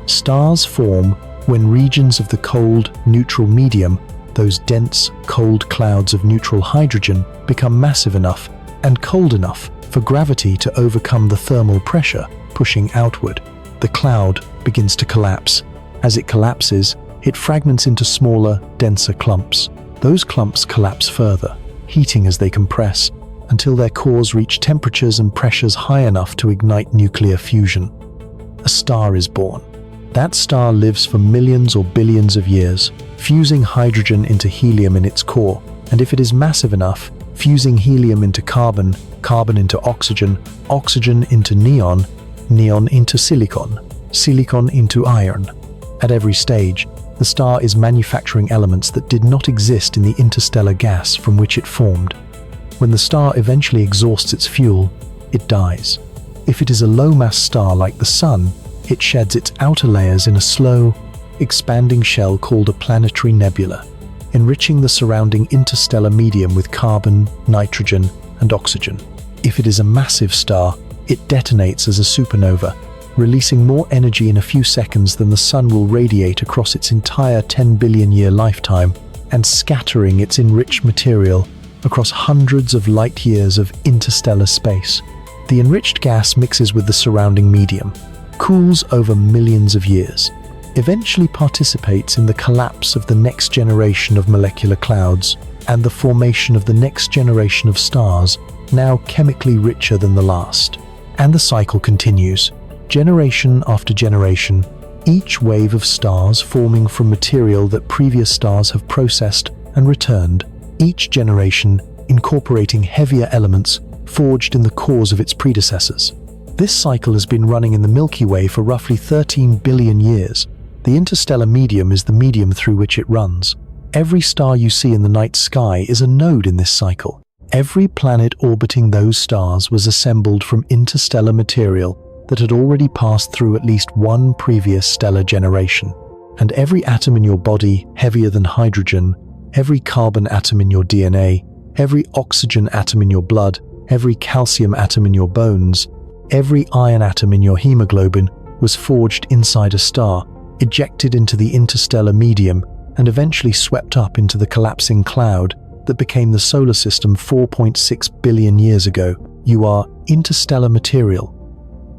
Speaker 1: Stars form when regions of the cold, neutral medium, those dense, cold clouds of neutral hydrogen, become massive enough and cold enough for gravity to overcome the thermal pressure pushing outward. The cloud begins to collapse. As it collapses, it fragments into smaller, denser clumps. Those clumps collapse further, heating as they compress, until their cores reach temperatures and pressures high enough to ignite nuclear fusion. A star is born. That star lives for millions or billions of years, fusing hydrogen into helium in its core, and if it is massive enough, fusing helium into carbon, carbon into oxygen, oxygen into neon, neon into silicon, silicon into iron. At every stage, the star is manufacturing elements that did not exist in the interstellar gas from which it formed. When the star eventually exhausts its fuel, it dies. If it is a low-mass star like the Sun, it sheds its outer layers in a slow, expanding shell called a planetary nebula, enriching the surrounding interstellar medium with carbon, nitrogen, and oxygen. If it is a massive star, it detonates as a supernova, releasing more energy in a few seconds than the Sun will radiate across its entire 10 billion-year lifetime, and scattering its enriched material across hundreds of light-years of interstellar space. The enriched gas mixes with the surrounding medium, cools over millions of years, eventually participates in the collapse of the next generation of molecular clouds and the formation of the next generation of stars, now chemically richer than the last. And the cycle continues, generation after generation, each wave of stars forming from material that previous stars have processed and returned, each generation incorporating heavier elements forged in the cores of its predecessors. This cycle has been running in the Milky Way for roughly 13 billion years. The interstellar medium is the medium through which it runs. Every star you see in the night sky is a node in this cycle. Every planet orbiting those stars was assembled from interstellar material that had already passed through at least one previous stellar generation. And every atom in your body, heavier than hydrogen, every carbon atom in your DNA, every oxygen atom in your blood, every calcium atom in your bones, every iron atom in your hemoglobin was forged inside a star, ejected into the interstellar medium, and eventually swept up into the collapsing cloud that became the solar system 4.6 billion years ago. You are interstellar material.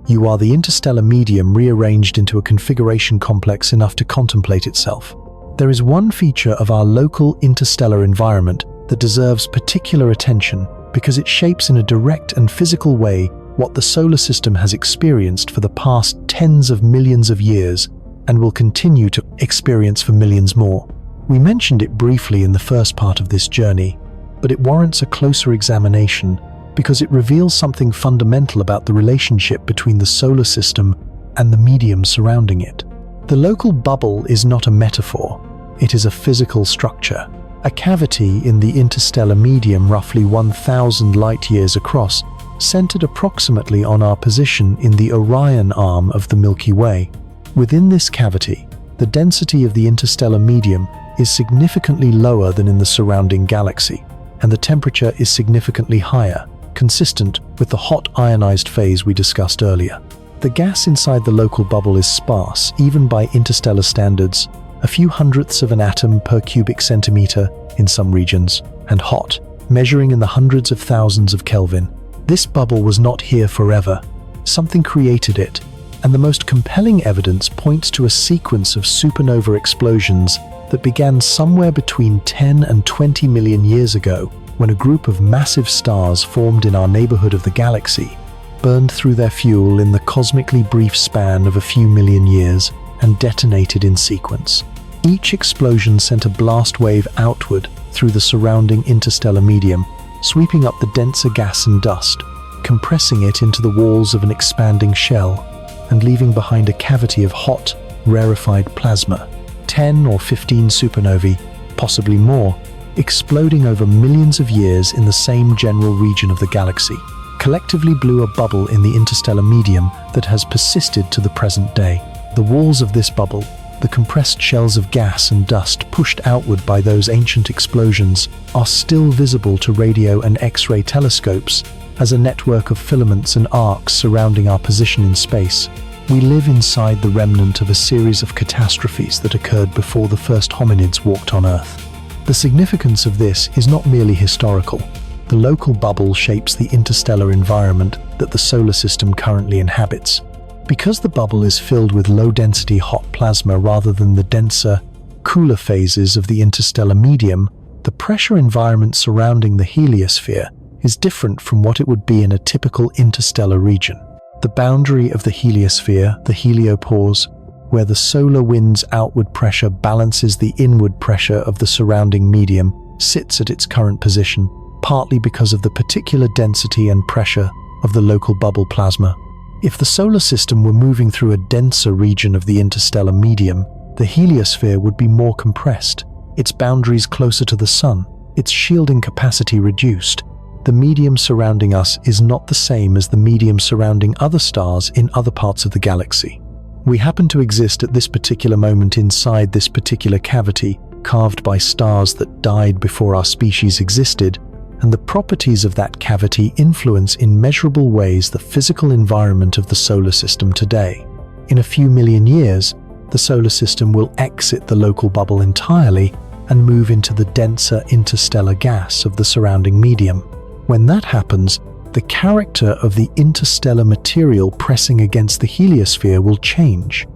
Speaker 1: You are the interstellar medium rearranged into a configuration complex enough to contemplate itself. There is one feature of our local interstellar environment that deserves particular attention because it shapes in a direct and physical way what the solar system has experienced for the past tens of millions of years and will continue to experience for millions more. We mentioned it briefly in the first part of this journey, but it warrants a closer examination because it reveals something fundamental about the relationship between the solar system and the medium surrounding it. The local bubble is not a metaphor, it is a physical structure, a cavity in the interstellar medium roughly 1,000 light-years across, centered approximately on our position in the Orion arm of the Milky Way. Within this cavity, the density of the interstellar medium is significantly lower than in the surrounding galaxy, and the temperature is significantly higher, consistent with the hot ionized phase we discussed earlier. The gas inside the local bubble is sparse, even by interstellar standards, a few hundredths of an atom per cubic centimeter in some regions, and hot, measuring in the hundreds of thousands of Kelvin. This bubble was not here forever. Something created it, and the most compelling evidence points to a sequence of supernova explosions that began somewhere between 10 and 20 million years ago, when a group of massive stars formed in our neighborhood of the galaxy, burned through their fuel in the cosmically brief span of a few million years, and detonated in sequence. Each explosion sent a blast wave outward through the surrounding interstellar medium, sweeping up the denser gas and dust, compressing it into the walls of an expanding shell, and leaving behind a cavity of hot, rarefied plasma. 10 or 15 supernovae, possibly more, exploding over millions of years in the same general region of the galaxy, collectively blew a bubble in the interstellar medium that has persisted to the present day. The walls of this bubble, the compressed shells of gas and dust pushed outward by those ancient explosions, are still visible to radio and X-ray telescopes as a network of filaments and arcs surrounding our position in space. We live inside the remnant of a series of catastrophes that occurred before the first hominids walked on Earth. The significance of this is not merely historical. The local bubble shapes the interstellar environment that the solar system currently inhabits. Because the bubble is filled with low-density hot plasma rather than the denser, cooler phases of the interstellar medium, the pressure environment surrounding the heliosphere is different from what it would be in a typical interstellar region. The boundary of the heliosphere, the heliopause, where the solar wind's outward pressure balances the inward pressure of the surrounding medium, sits at its current position, partly because of the particular density and pressure of the local bubble plasma. If the solar system were moving through a denser region of the interstellar medium, the heliosphere would be more compressed, its boundaries closer to the Sun, its shielding capacity reduced. The medium surrounding us is not the same as the medium surrounding other stars in other parts of the galaxy. We happen to exist at this particular moment inside this particular cavity, carved by stars that died before our species existed, and the properties of that cavity influence in measurable ways the physical environment of the solar system today. In a few million years, the solar system will exit the local bubble entirely and move into the denser interstellar gas of the surrounding medium. When that happens, the character of the interstellar material pressing against the heliosphere will change.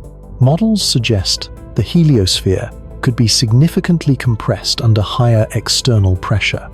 Speaker 1: Models suggest the heliosphere could be significantly compressed under higher external pressure,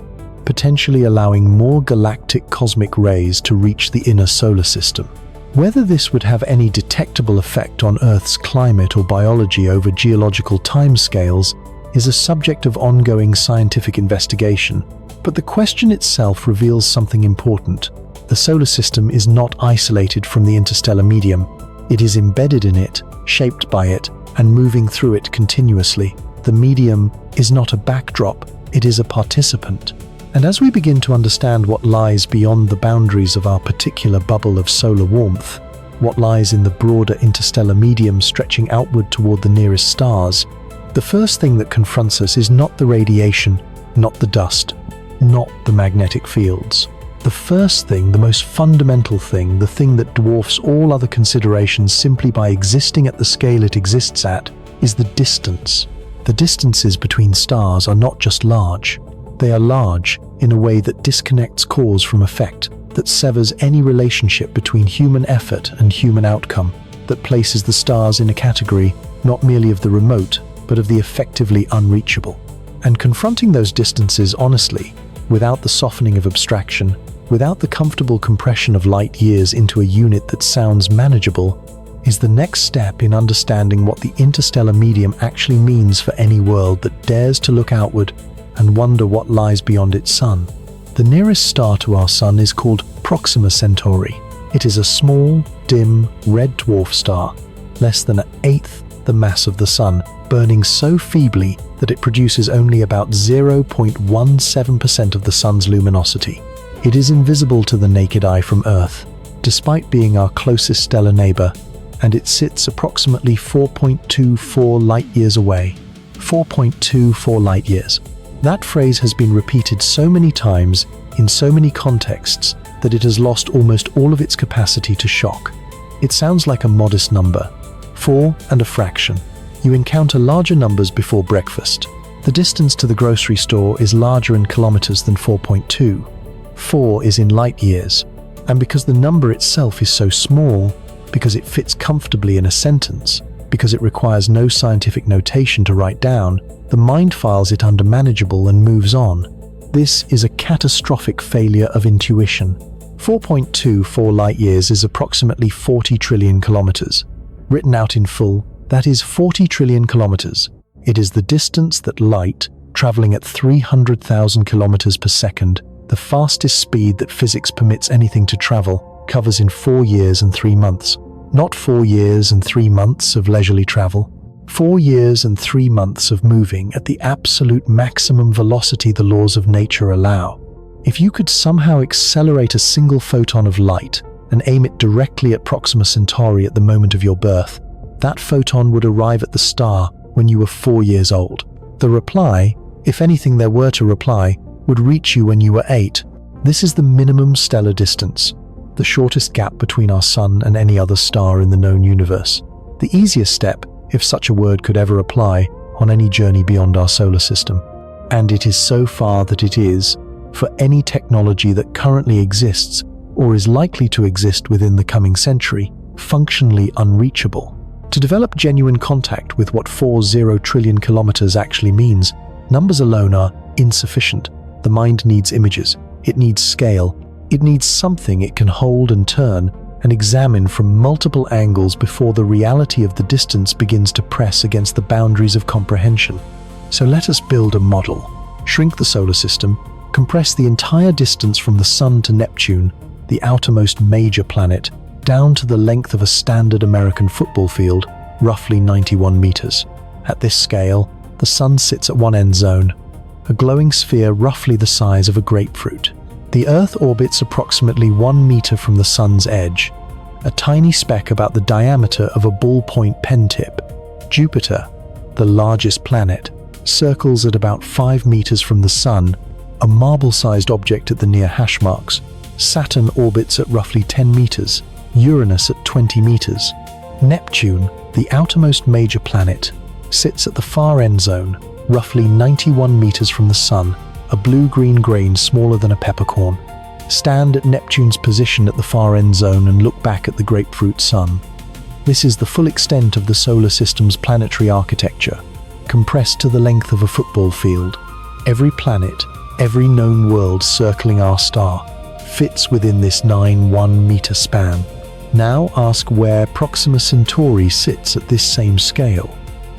Speaker 1: potentially allowing more galactic cosmic rays to reach the inner solar system. Whether this would have any detectable effect on Earth's climate or biology over geological timescales is a subject of ongoing scientific investigation, but the question itself reveals something important. The solar system is not isolated from the interstellar medium. It is embedded in it, shaped by it, and moving through it continuously. The medium is not a backdrop, it is a participant. And as we begin to understand what lies beyond the boundaries of our particular bubble of solar warmth, what lies in the broader interstellar medium stretching outward toward the nearest stars, the first thing that confronts us is not the radiation, not the dust, not the magnetic fields. The first thing, the most fundamental thing, the thing that dwarfs all other considerations simply by existing at the scale it exists at, is the distance. The distances between stars are not just large. They are large in a way that disconnects cause from effect, that severs any relationship between human effort and human outcome, that places the stars in a category not merely of the remote, but of the effectively unreachable. And confronting those distances honestly, without the softening of abstraction, without the comfortable compression of light years into a unit that sounds manageable, is the next step in understanding what the interstellar medium actually means for any world that dares to look outward and wonder what lies beyond its sun. The nearest star to our sun is called Proxima Centauri. It is a small, dim, red dwarf star, less than an eighth the mass of the sun, burning so feebly that it produces only about 0.17% of the sun's luminosity. It is invisible to the naked eye from Earth, despite being our closest stellar neighbor, and it sits approximately 4.24 light-years away. 4.24 light-years. That phrase has been repeated so many times in so many contexts that it has lost almost all of its capacity to shock. It sounds like a modest number, 4 and a fraction. you encounter larger numbers before breakfast. The distance to the grocery store is larger in kilometers than 4.2. 4 is in light years. And because the number itself is so small, because it fits comfortably in a sentence, because it requires no scientific notation to write down, the mind files it under manageable and moves on. This is a catastrophic failure of intuition. 4.24 light-years is approximately 40 trillion kilometers. Written out in full, that is 40 trillion kilometers. It is the distance that light, traveling at 300,000 kilometers per second, the fastest speed that physics permits anything to travel, covers in 4 years and 3 months. Not 4 years and 3 months of leisurely travel. 4 years and 3 months of moving at the absolute maximum velocity the laws of nature allow. If you could somehow accelerate a single photon of light and aim it directly at Proxima Centauri at the moment of your birth, that photon would arrive at the star when you were 4 years old. The reply, if anything there were to reply, would reach you when you were 8. This is the minimum stellar distance, the shortest gap between our sun and any other star in the known universe. The easiest step, if such a word could ever apply, on any journey beyond our solar system. And it is so far that it is, for any technology that currently exists or is likely to exist within the coming century, functionally unreachable. To develop genuine contact with what 40 trillion kilometers actually means, numbers alone are insufficient. The mind needs images, it needs scale, it needs something it can hold and turn and examine from multiple angles before the reality of the distance begins to press against the boundaries of comprehension. So let us build a model, shrink the solar system, compress the entire distance from the Sun to Neptune, the outermost major planet, down to the length of a standard American football field, roughly 91 meters. At this scale, the Sun sits at one end zone, a glowing sphere roughly the size of a grapefruit. The Earth orbits approximately 1 meter from the Sun's edge, a tiny speck about the diameter of a ballpoint pen tip. Jupiter, the largest planet, circles at about 5 meters from the Sun, a marble-sized object at the near hash marks. Saturn orbits at roughly 10 meters, Uranus at 20 meters. Neptune, the outermost major planet, sits at the far end zone, roughly 91 meters from the Sun, a blue-green grain smaller than a peppercorn. Stand at Neptune's position at the far end zone and look back at the grapefruit Sun. This is the full extent of the solar system's planetary architecture, compressed to the length of a football field. Every planet, every known world circling our star, fits within this 1-meter span. Now ask where Proxima Centauri sits at this same scale.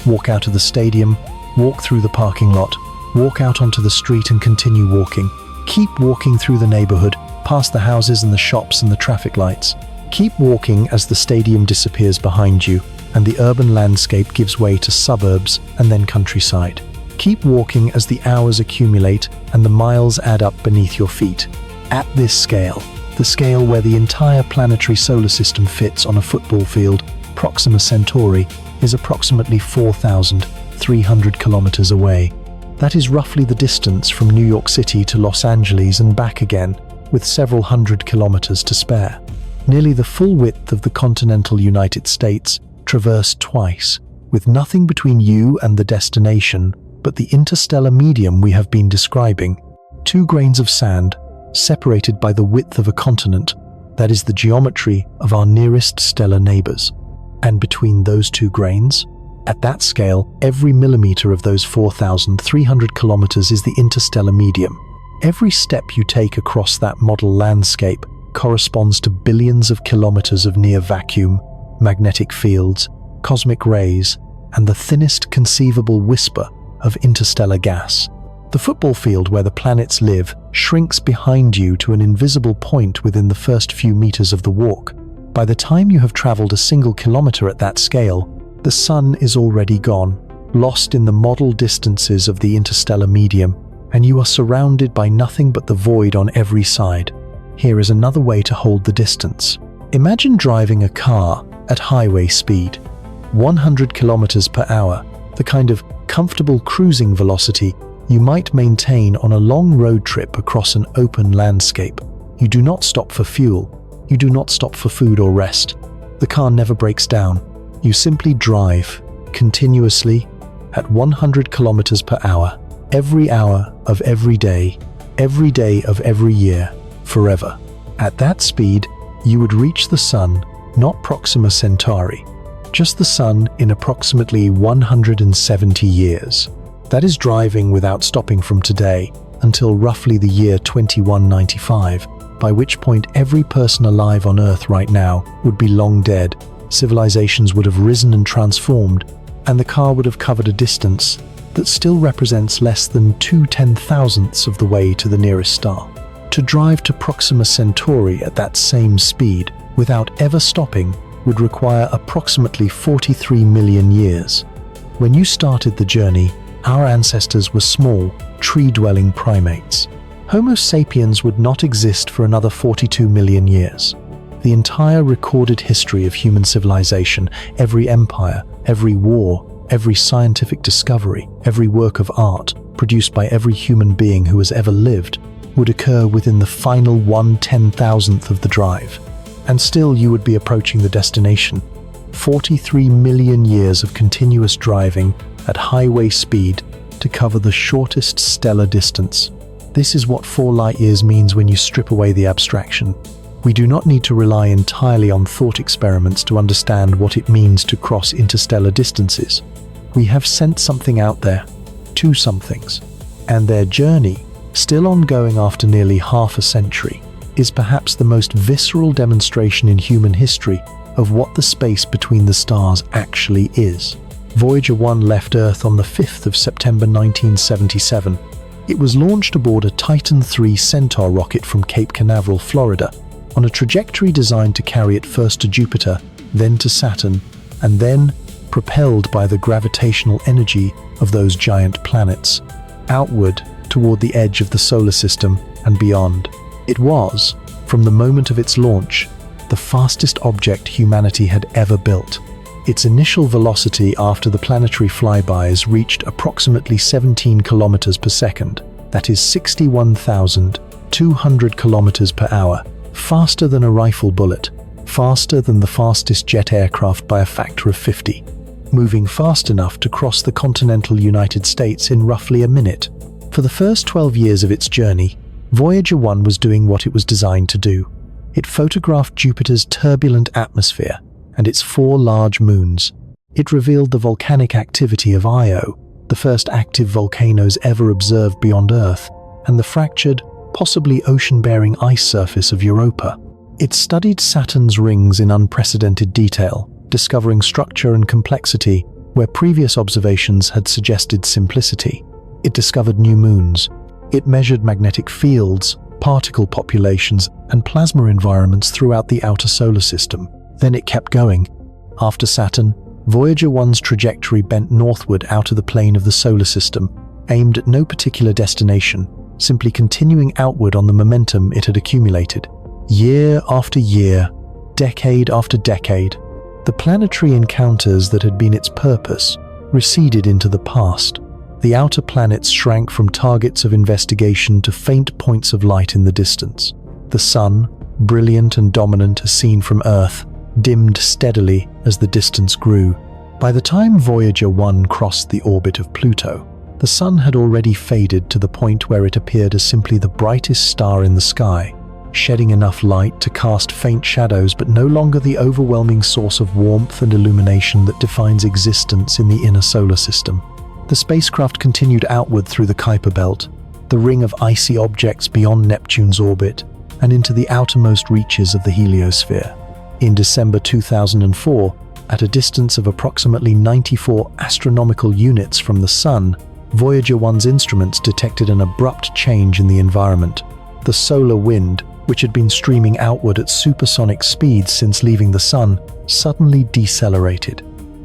Speaker 1: Walk out of the stadium, walk through the parking lot, walk out onto the street and continue walking. Keep walking through the neighborhood, past the houses and the shops and the traffic lights. Keep walking as the stadium disappears behind you and the urban landscape gives way to suburbs and then countryside. Keep walking as the hours accumulate and the miles add up beneath your feet. At this scale, the scale where the entire planetary solar system fits on a football field, Proxima Centauri is approximately 4,300 kilometers away. That is roughly the distance from New York City to Los Angeles and back again, with several hundred kilometers to spare. Nearly the full width of the continental United States, traversed twice, with nothing between you and the destination but the interstellar medium we have been describing. 2 grains of sand, separated by the width of a continent, that is the geometry of our nearest stellar neighbors. And between those 2 grains, at that scale, every millimeter of those 4,300 kilometers is the interstellar medium. Every step you take across that model landscape corresponds to billions of kilometers of near vacuum, magnetic fields, cosmic rays, and the thinnest conceivable whisper of interstellar gas. The football field where the planets live shrinks behind you to an invisible point within the first few meters of the walk. By the time you have traveled a single kilometer at that scale, the Sun is already gone, lost in the model distances of the interstellar medium, and you are surrounded by nothing but the void on every side. Here is another way to hold the distance. Imagine driving a car at highway speed, 100 kilometers per hour, the kind of comfortable cruising velocity you might maintain on a long road trip across an open landscape. You do not stop for fuel. You do not stop for food or rest. The car never breaks down. You simply drive. continuously at 100 kilometers per hour, every hour of every day of every year, forever. At that speed, you would reach the Sun, not Proxima Centauri, just the Sun in approximately 170 years. That is driving without stopping from today until roughly the year 2195, by which point every person alive on Earth right now would be long dead, civilizations would have risen and transformed, and the car would have covered a distance that still represents less than 2/10,000ths of the way to the nearest star. To drive to Proxima Centauri at that same speed without ever stopping would require approximately 43 million years. When you started the journey, our ancestors were small, tree-dwelling primates. Homo sapiens would not exist for another 42 million years. The entire recorded history of human civilization, every empire, every war, every scientific discovery, every work of art produced by every human being who has ever lived, would occur within the final 1/10,000th of the drive. And still you would be approaching the destination. 43 million years of continuous driving at highway speed to cover the shortest stellar distance. This is what 4 light years means when you strip away the abstraction. We do not need to rely entirely on thought experiments to understand what it means to cross interstellar distances. We have sent something out there, 2 somethings, and their journey, still ongoing after nearly half a century, is perhaps the most visceral demonstration in human history of what the space between the stars actually is. Voyager 1 left Earth on the 5th of September 1977. It was launched aboard a Titan III Centaur rocket from Cape Canaveral, Florida, on a trajectory designed to carry it first to Jupiter, then to Saturn, and then, propelled by the gravitational energy of those giant planets, outward toward the edge of the solar system and beyond. It was, from the moment of its launch, the fastest object humanity had ever built. Its initial velocity after the planetary flybys reached approximately 17 kilometers per second, that is 61,200 kilometers per hour, faster than a rifle bullet, faster than the fastest jet aircraft by a factor of 50, moving fast enough to cross the continental United States in roughly a minute. For the first 12 years of its journey, Voyager 1 was doing what it was designed to do. It photographed Jupiter's turbulent atmosphere and its 4 large moons. It revealed the volcanic activity of Io, the first active volcanoes ever observed beyond Earth, and the fractured, possibly ocean-bearing ice surface of Europa. It studied Saturn's rings in unprecedented detail, discovering structure and complexity where previous observations had suggested simplicity. It discovered new moons. It measured magnetic fields, particle populations, and plasma environments throughout the outer solar system. Then it kept going. After Saturn, Voyager 1's trajectory bent northward out of the plane of the solar system, aimed at no particular destination, simply continuing outward on the momentum it had accumulated. Year after year, decade after decade, the planetary encounters that had been its purpose receded into the past. The outer planets shrank from targets of investigation to faint points of light in the distance. The Sun, brilliant and dominant as seen from Earth, dimmed steadily as the distance grew. By the time Voyager 1 crossed the orbit of Pluto, the Sun had already faded to the point where it appeared as simply the brightest star in the sky, shedding enough light to cast faint shadows but no longer the overwhelming source of warmth and illumination that defines existence in the inner solar system. The spacecraft continued outward through the Kuiper Belt, the ring of icy objects beyond Neptune's orbit, and into the outermost reaches of the heliosphere. In December 2004, at a distance of approximately 94 astronomical units from the Sun, Voyager 1's instruments detected an abrupt change in the environment. The solar wind, which had been streaming outward at supersonic speeds since leaving the Sun, suddenly decelerated.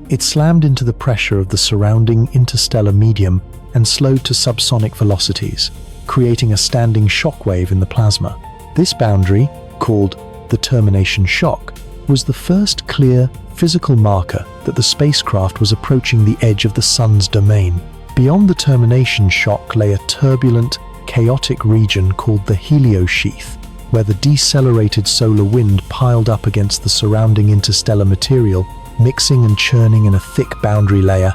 Speaker 1: It slammed into the pressure of the surrounding interstellar medium and slowed to subsonic velocities, creating a standing shockwave in the plasma. This boundary, called the termination shock, was the first clear, physical marker that the spacecraft was approaching the edge of the Sun's domain. Beyond the termination shock lay a turbulent, chaotic region called the heliosheath, where the decelerated solar wind piled up against the surrounding interstellar material mixing and churning in a thick boundary layer.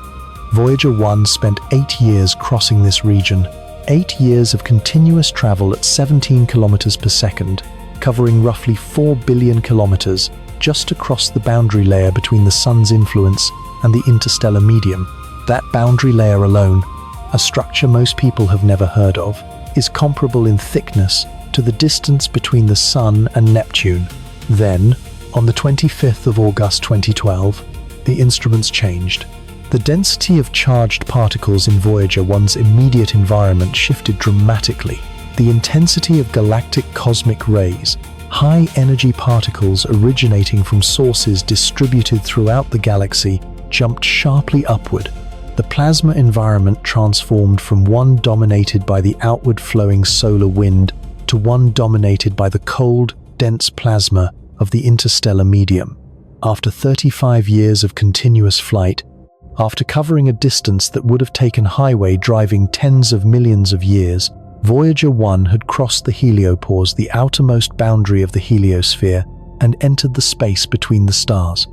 Speaker 1: Voyager 1 spent 8 years crossing this region, 8 years of continuous travel at 17 kilometers per second, covering roughly 4 billion kilometers just to cross the boundary layer between the Sun's influence and the interstellar medium. That boundary layer alone, a structure most people have never heard of, is comparable in thickness to the distance between the Sun and Neptune. Then, on the 25th of August 2012, the instruments changed. The density of charged particles in Voyager 1's immediate environment shifted dramatically. The intensity of galactic cosmic rays, high-energy particles originating from sources distributed throughout the galaxy, jumped sharply upward. The plasma environment transformed from one dominated by the outward-flowing solar wind to one dominated by the cold, dense plasma of the interstellar medium. After 35 years of continuous flight, after covering a distance that would have taken highway driving tens of millions of years, Voyager 1 had crossed the heliopause, the outermost boundary of the heliosphere, and entered the space between the stars.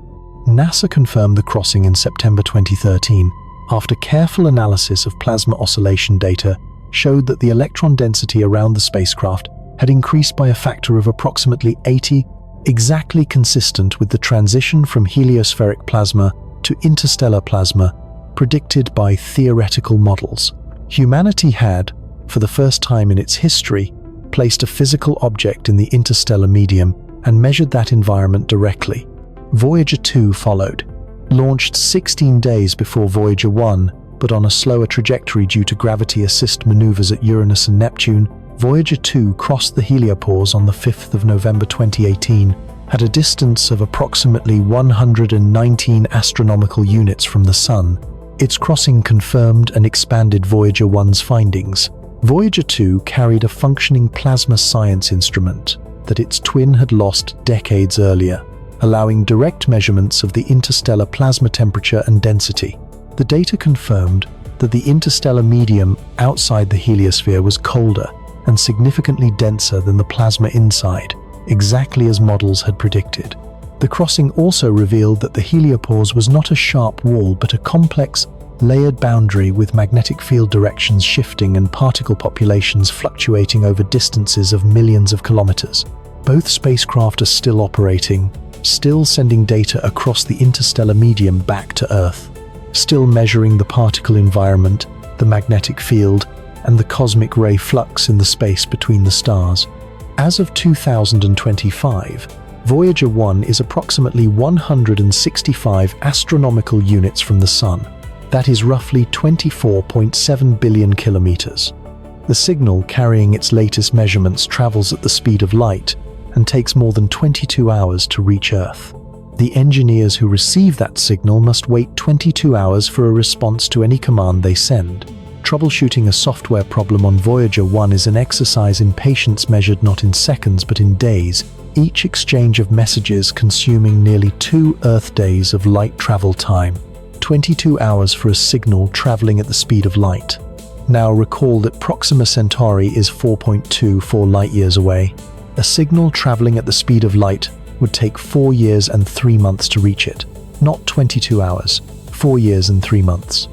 Speaker 1: NASA confirmed the crossing in September 2013, after careful analysis of plasma oscillation data showed that the electron density around the spacecraft had increased by a factor of approximately 80, exactly consistent with the transition from heliospheric plasma to interstellar plasma predicted by theoretical models. Humanity had, for the first time in its history, placed a physical object in the interstellar medium and measured that environment directly. Voyager 2 followed, launched 16 days before Voyager 1, but on a slower trajectory due to gravity assist maneuvers at Uranus and Neptune. Voyager 2 crossed the heliopause on the 5th of November 2018 at a distance of approximately 119 astronomical units from the Sun. Its crossing confirmed and expanded Voyager 1's findings. Voyager 2 carried a functioning plasma science instrument that its twin had lost decades earlier, allowing direct measurements of the interstellar plasma temperature and density. The data confirmed that the interstellar medium outside the heliosphere was colder and significantly denser than the plasma inside, exactly as models had predicted. The crossing also revealed that the heliopause was not a sharp wall but a complex, layered boundary with magnetic field directions shifting and particle populations fluctuating over distances of millions of kilometers. Both spacecraft are still operating, still sending data across the interstellar medium back to Earth, still measuring the particle environment, the magnetic field, and the cosmic ray flux in the space between the stars. As of 2025, Voyager 1 is approximately 165 astronomical units from the Sun. That is roughly 24.7 billion kilometers. The signal carrying its latest measurements travels at the speed of light and takes more than 22 hours to reach Earth. The engineers who receive that signal must wait 22 hours for a response to any command they send. Troubleshooting a software problem on Voyager 1 is an exercise in patience measured not in seconds but in days, each exchange of messages consuming nearly 2 Earth days of light travel time. 22 hours for a signal traveling at the speed of light. Now recall that Proxima Centauri is 4.24 light-years away. A signal traveling at the speed of light would take 4 years and 3 months to reach it, not 22 hours, 4 years and 3 months.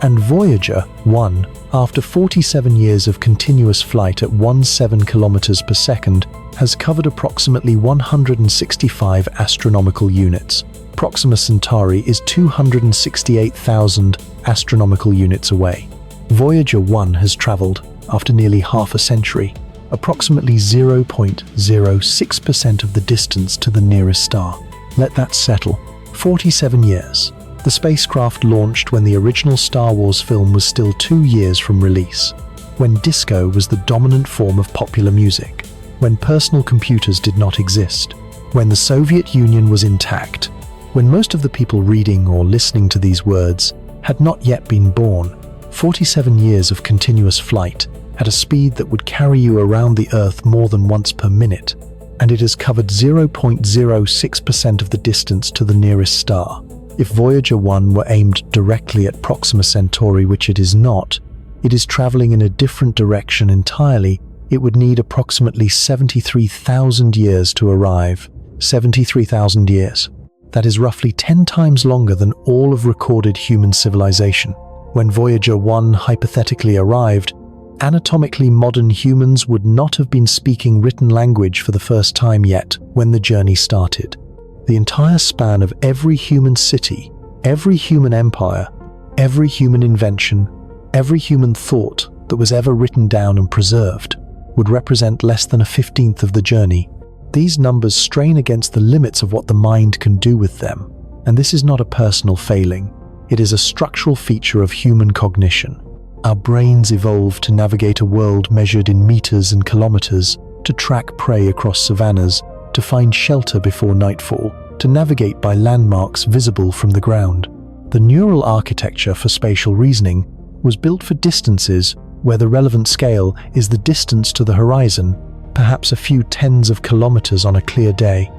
Speaker 1: And Voyager 1, after 47 years of continuous flight at 17 kilometers per second, has covered approximately 165 astronomical units. Proxima Centauri is 268,000 astronomical units away. Voyager 1 has traveled, after nearly half a century, approximately 0.06% of the distance to the nearest star. Let that settle. 47 years. The spacecraft launched when the original Star Wars film was still 2 years from release, when disco was the dominant form of popular music, when personal computers did not exist, when the Soviet Union was intact, when most of the people reading or listening to these words had not yet been born. 47 years of continuous flight at a speed that would carry you around the Earth more than once per minute, and it has covered 0.06% of the distance to the nearest star. If Voyager 1 were aimed directly at Proxima Centauri, which it is not, it is traveling in a different direction entirely. It would need approximately 73,000 years to arrive. 73,000 years. That is roughly 10 times longer than all of recorded human civilization. When Voyager 1 hypothetically arrived, anatomically modern humans would not have been speaking written language for the first time yet when the journey started. The entire span of every human city, every human empire, every human invention, every human thought that was ever written down and preserved would represent less than a 15th of the journey. These numbers strain against the limits of what the mind can do with them, and this is not a personal failing. It is a structural feature of human cognition. Our brains evolved to navigate a world measured in meters and kilometers, to track prey across savannas, to find shelter before nightfall, to navigate by landmarks visible from the ground. The neural architecture for spatial reasoning was built for distances where the relevant scale is the distance to the horizon, perhaps a few tens of kilometers on a clear day.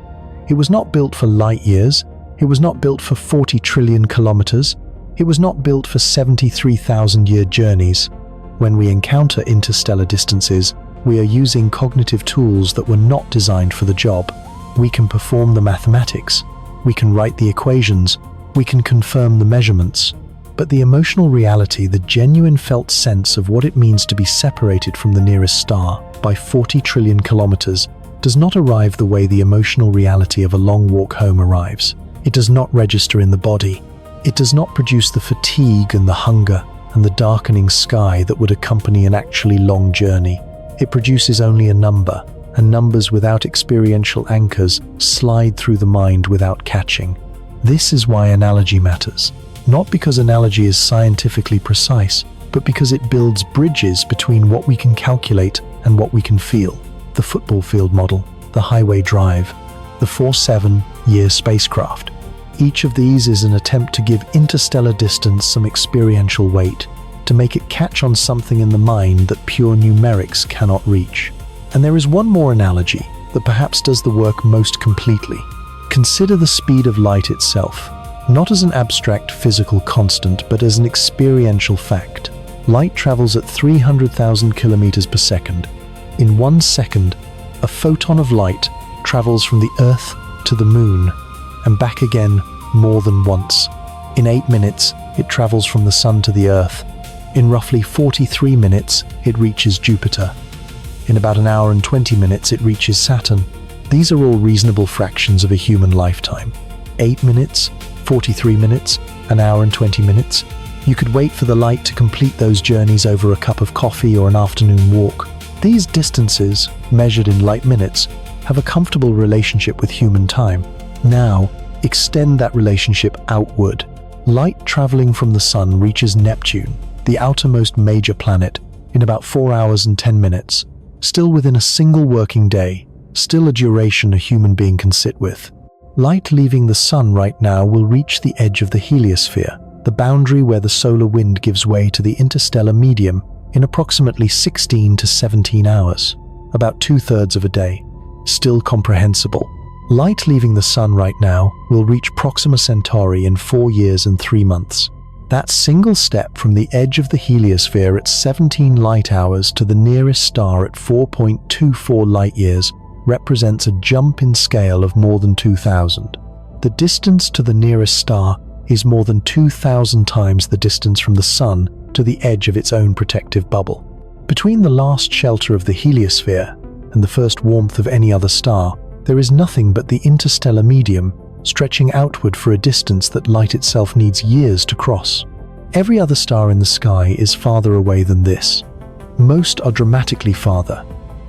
Speaker 1: It was not built for light years. It was not built for 40 trillion kilometers. It was not built for 73,000-year journeys. When we encounter interstellar distances, we are using cognitive tools that were not designed for the job. We can perform the mathematics. We can write the equations. We can confirm the measurements. But the emotional reality, the genuine felt sense of what it means to be separated from the nearest star by 40 trillion kilometers, does not arrive the way the emotional reality of a long walk home arrives. It does not register in the body. It does not produce the fatigue and the hunger and the darkening sky that would accompany an actually long journey. It produces only a number, and numbers without experiential anchors slide through the mind without catching. This is why analogy matters. Not because analogy is scientifically precise, but because it builds bridges between what we can calculate and what we can feel. The football field model, the highway drive, the 4-7-year spacecraft. Each of these is an attempt to give interstellar distance some experiential weight, to make it catch on something in the mind that pure numerics cannot reach. And there is one more analogy that perhaps does the work most completely. Consider the speed of light itself, not as an abstract physical constant, but as an experiential fact. Light travels at 300,000 kilometers per second. In 1 second, a photon of light travels from the Earth to the Moon and back again more than once. In 8 minutes, it travels from the Sun to the Earth. In roughly 43 minutes, it reaches Jupiter. In about an hour and 20 minutes, it reaches Saturn. These are all reasonable fractions of a human lifetime. 8 minutes, 43 minutes, an hour and 20 minutes. You could wait for the light to complete those journeys over a cup of coffee or an afternoon walk. These distances, measured in light minutes, have a comfortable relationship with human time. Now, extend that relationship outward. Light traveling from the Sun reaches Neptune, the outermost major planet, in about 4 hours and 10 minutes, still within a single working day, still a duration a human being can sit with. Light leaving the Sun right now will reach the edge of the heliosphere, the boundary where the solar wind gives way to the interstellar medium, in approximately 16 to 17 hours, about 2/3 of a day. Still comprehensible. Light leaving the Sun right now will reach Proxima Centauri in 4 years and 3 months. That single step from the edge of the heliosphere at 17 light hours to the nearest star at 4.24 light years represents a jump in scale of more than 2,000. The distance to the nearest star is more than 2,000 times the distance from the Sun to the edge of its own protective bubble. Between the last shelter of the heliosphere and the first warmth of any other star, there is nothing but the interstellar medium, stretching outward for a distance that light itself needs years to cross. Every other star in the sky is farther away than this. Most are dramatically farther.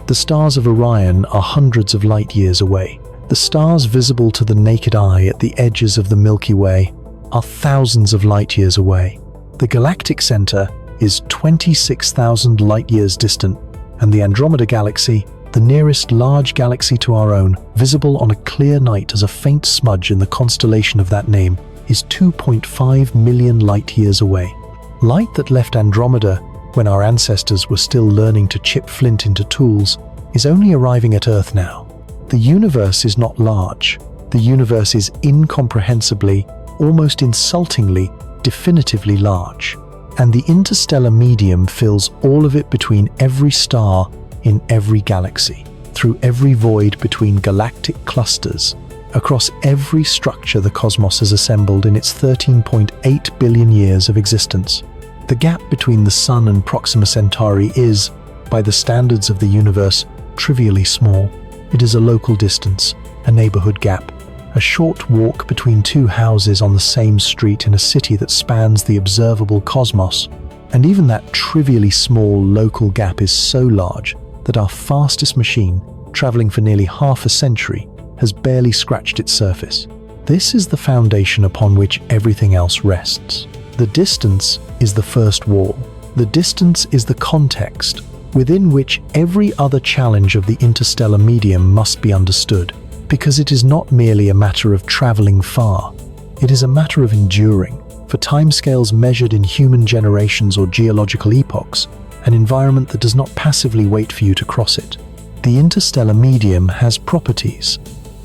Speaker 1: The stars of Orion are hundreds of light years away. The stars visible to the naked eye at the edges of the Milky Way are thousands of light years away. The galactic center is 26,000 light years distant, and the Andromeda galaxy, the nearest large galaxy to our own, visible on a clear night as a faint smudge in the constellation of that name, is 2.5 million light years away. Light that left Andromeda when our ancestors were still learning to chip flint into tools is only arriving at Earth now. The universe is not large. The universe is incomprehensibly, almost insultingly, definitively large. And the interstellar medium fills all of it between every star in every galaxy, through every void between galactic clusters, across every structure the cosmos has assembled in its 13.8 billion years of existence. The gap between the Sun and Proxima Centauri is, by the standards of the universe, trivially small. It is a local distance, a neighborhood gap, a short walk between two houses on the same street in a city that spans the observable cosmos. And even that trivially small local gap is so large that our fastest machine, traveling for nearly half a century, has barely scratched its surface. This is the foundation upon which everything else rests. The distance is the first wall. The distance is the context within which every other challenge of the interstellar medium must be understood, because it is not merely a matter of traveling far. It is a matter of enduring, for timescales measured in human generations or geological epochs, an environment that does not passively wait for you to cross it. The interstellar medium has properties,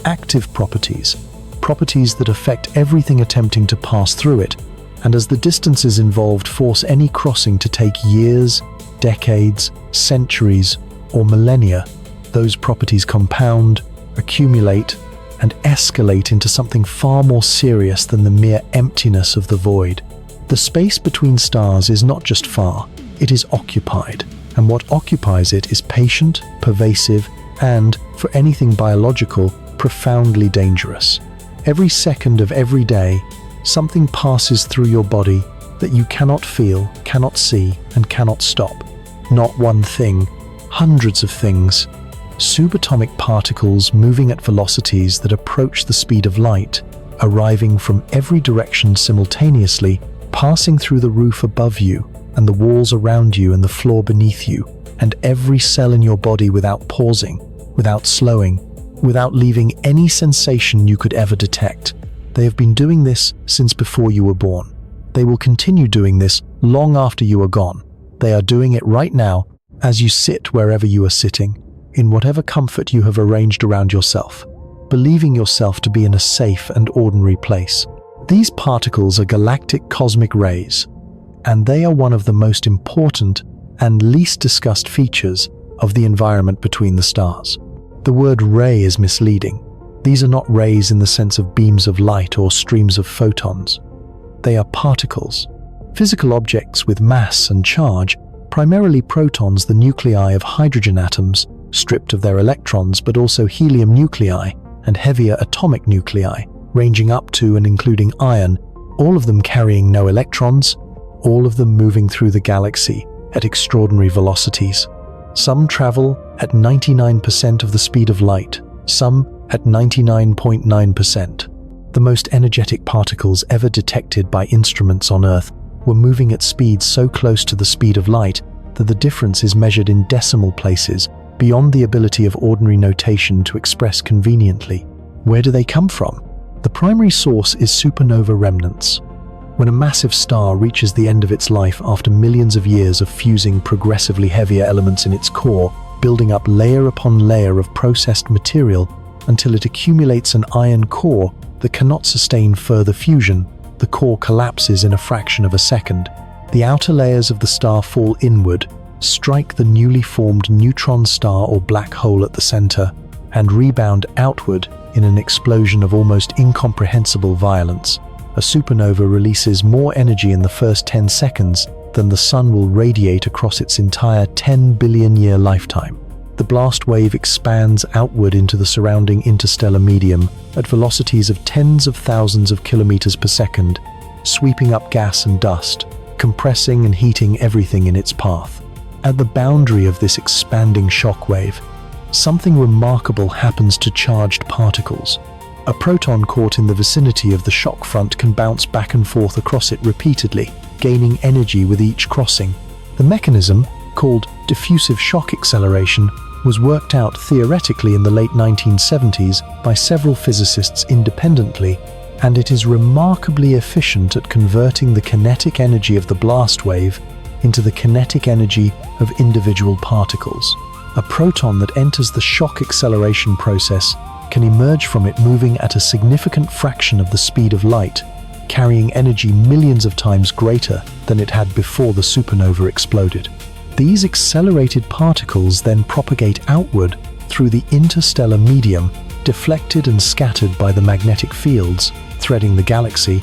Speaker 1: active properties, properties that affect everything attempting to pass through it, and as the distances involved force any crossing to take years, decades, centuries, or millennia, those properties compound, accumulate, and escalate into something far more serious than the mere emptiness of the void. The space between stars is not just far, it is occupied, and what occupies it is patient, pervasive, and, for anything biological, profoundly dangerous. Every second of every day, something passes through your body that you cannot feel, cannot see, and cannot stop. Not one thing, hundreds of things. Subatomic particles moving at velocities that approach the speed of light, arriving from every direction simultaneously, passing through the roof above you, and the walls around you and the floor beneath you, and every cell in your body without pausing, without slowing, without leaving any sensation you could ever detect. They have been doing this since before you were born. They will continue doing this long after you are gone. They are doing it right now, as you sit wherever you are sitting, in whatever comfort you have arranged around yourself, believing yourself to be in a safe and ordinary place. These particles are galactic cosmic rays, and they are one of the most important and least discussed features of the environment between the stars. The word ray is misleading. These are not rays in the sense of beams of light or streams of photons. They are particles, physical objects with mass and charge, primarily protons, the nuclei of hydrogen atoms, stripped of their electrons, but also helium nuclei and heavier atomic nuclei, ranging up to and including iron, all of them carrying no electrons, all of them moving through the galaxy at extraordinary velocities. Some travel at 99% of the speed of light, some at 99.9%. The most energetic particles ever detected by instruments on Earth were moving at speeds so close to the speed of light that the difference is measured in decimal places, beyond the ability of ordinary notation to express conveniently. Where do they come from? The primary source is supernova remnants. When a massive star reaches the end of its life after millions of years of fusing progressively heavier elements in its core, building up layer upon layer of processed material until it accumulates an iron core that cannot sustain further fusion, the core collapses in a fraction of a second. The outer layers of the star fall inward, strike the newly formed neutron star or black hole at the center, and rebound outward in an explosion of almost incomprehensible violence. A supernova releases more energy in the first 10 seconds than the sun will radiate across its entire 10 billion year lifetime. The blast wave expands outward into the surrounding interstellar medium at velocities of tens of thousands of kilometers per second, sweeping up gas and dust, compressing and heating everything in its path. At the boundary of this expanding shockwave, something remarkable happens to charged particles. A proton caught in the vicinity of the shock front can bounce back and forth across it repeatedly, gaining energy with each crossing. The mechanism, called diffusive shock acceleration, was worked out theoretically in the late 1970s by several physicists independently, and it is remarkably efficient at converting the kinetic energy of the blast wave into the kinetic energy of individual particles. A proton that enters the shock acceleration process can emerge from it moving at a significant fraction of the speed of light, carrying energy millions of times greater than it had before the supernova exploded. These accelerated particles then propagate outward through the interstellar medium, deflected and scattered by the magnetic fields threading the galaxy,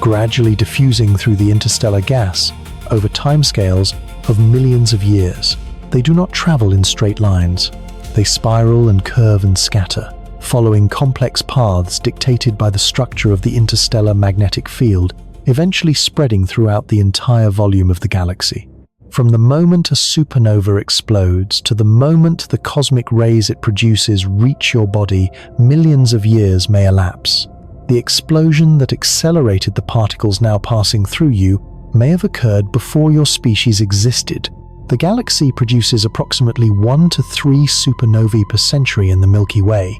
Speaker 1: gradually diffusing through the interstellar gas over timescales of millions of years. They do not travel in straight lines. They spiral and curve and scatter, following complex paths dictated by the structure of the interstellar magnetic field, eventually spreading throughout the entire volume of the galaxy. From the moment a supernova explodes to the moment the cosmic rays it produces reach your body, millions of years may elapse. The explosion that accelerated the particles now passing through you may have occurred before your species existed. The galaxy produces approximately 1 to 3 supernovae per century in the Milky Way,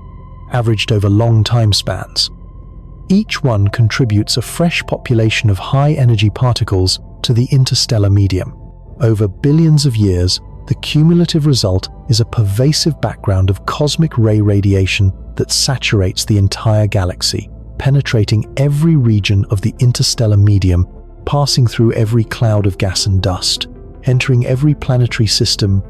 Speaker 1: averaged over long time spans. Each one contributes a fresh population of high-energy particles to the interstellar medium. Over billions of years, the cumulative result is a pervasive background of cosmic ray radiation that saturates the entire galaxy, penetrating every region of the interstellar medium, passing through every cloud of gas and dust, entering every planetary system,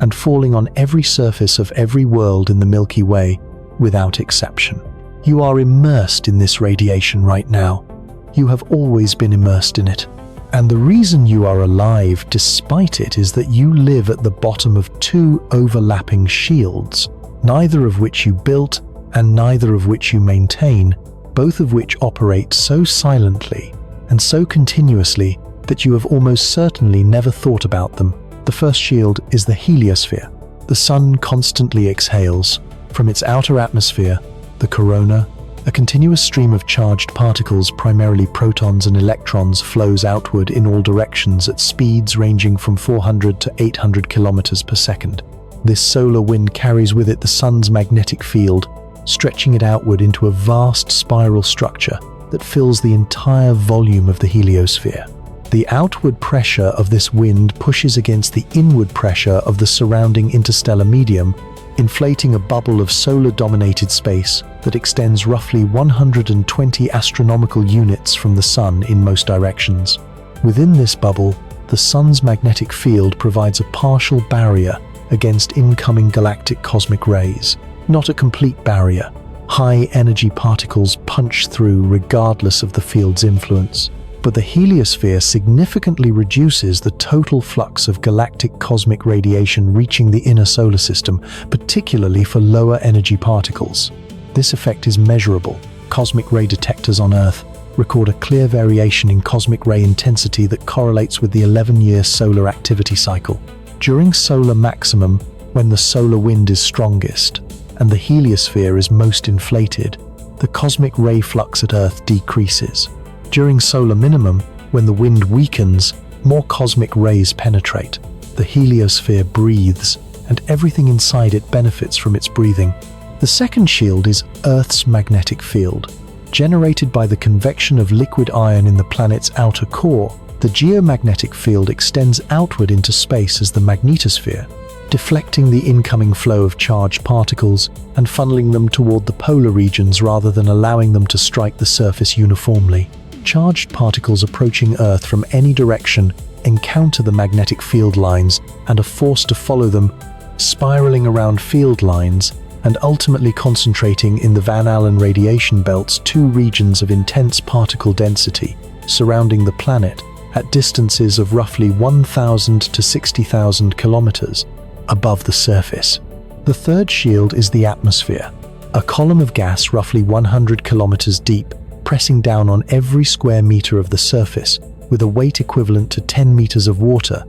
Speaker 1: and falling on every surface of every world in the Milky Way, without exception. You are immersed in this radiation right now. You have always been immersed in it. And the reason you are alive despite it is that you live at the bottom of 2 overlapping shields, neither of which you built and neither of which you maintain, both of which operate so silently and so continuously that you have almost certainly never thought about them. The first shield is the heliosphere. The sun constantly exhales. From its outer atmosphere, the corona, a continuous stream of charged particles, primarily protons and electrons, flows outward in all directions at speeds ranging from 400 to 800 kilometers per second. This solar wind carries with it the sun's magnetic field, stretching it outward into a vast spiral structure that fills the entire volume of the heliosphere. The outward pressure of this wind pushes against the inward pressure of the surrounding interstellar medium, inflating a bubble of solar-dominated space that extends roughly 120 astronomical units from the sun in most directions. Within this bubble, the sun's magnetic field provides a partial barrier against incoming galactic cosmic rays. Not a complete barrier. High-energy particles punch through regardless of the field's influence. But the heliosphere significantly reduces the total flux of galactic cosmic radiation reaching the inner solar system, particularly for lower-energy particles. This effect is measurable. Cosmic ray detectors on Earth record a clear variation in cosmic ray intensity that correlates with the 11-year solar activity cycle. During solar maximum, when the solar wind is strongest and the heliosphere is most inflated, the cosmic ray flux at Earth decreases. During solar minimum, when the wind weakens, more cosmic rays penetrate. The heliosphere breathes, and everything inside it benefits from its breathing. The second shield is Earth's magnetic field. Generated by the convection of liquid iron in the planet's outer core, the geomagnetic field extends outward into space as the magnetosphere, deflecting the incoming flow of charged particles and funneling them toward the polar regions rather than allowing them to strike the surface uniformly. Charged particles approaching Earth from any direction encounter the magnetic field lines and are forced to follow them, spiraling around field lines and ultimately concentrating in the Van Allen radiation belt's 2 regions of intense particle density surrounding the planet at distances of roughly 1,000 to 60,000 kilometers above the surface. The third shield is the atmosphere, a column of gas roughly 100 kilometers deep, pressing down on every square meter of the surface with a weight equivalent to 10 meters of water,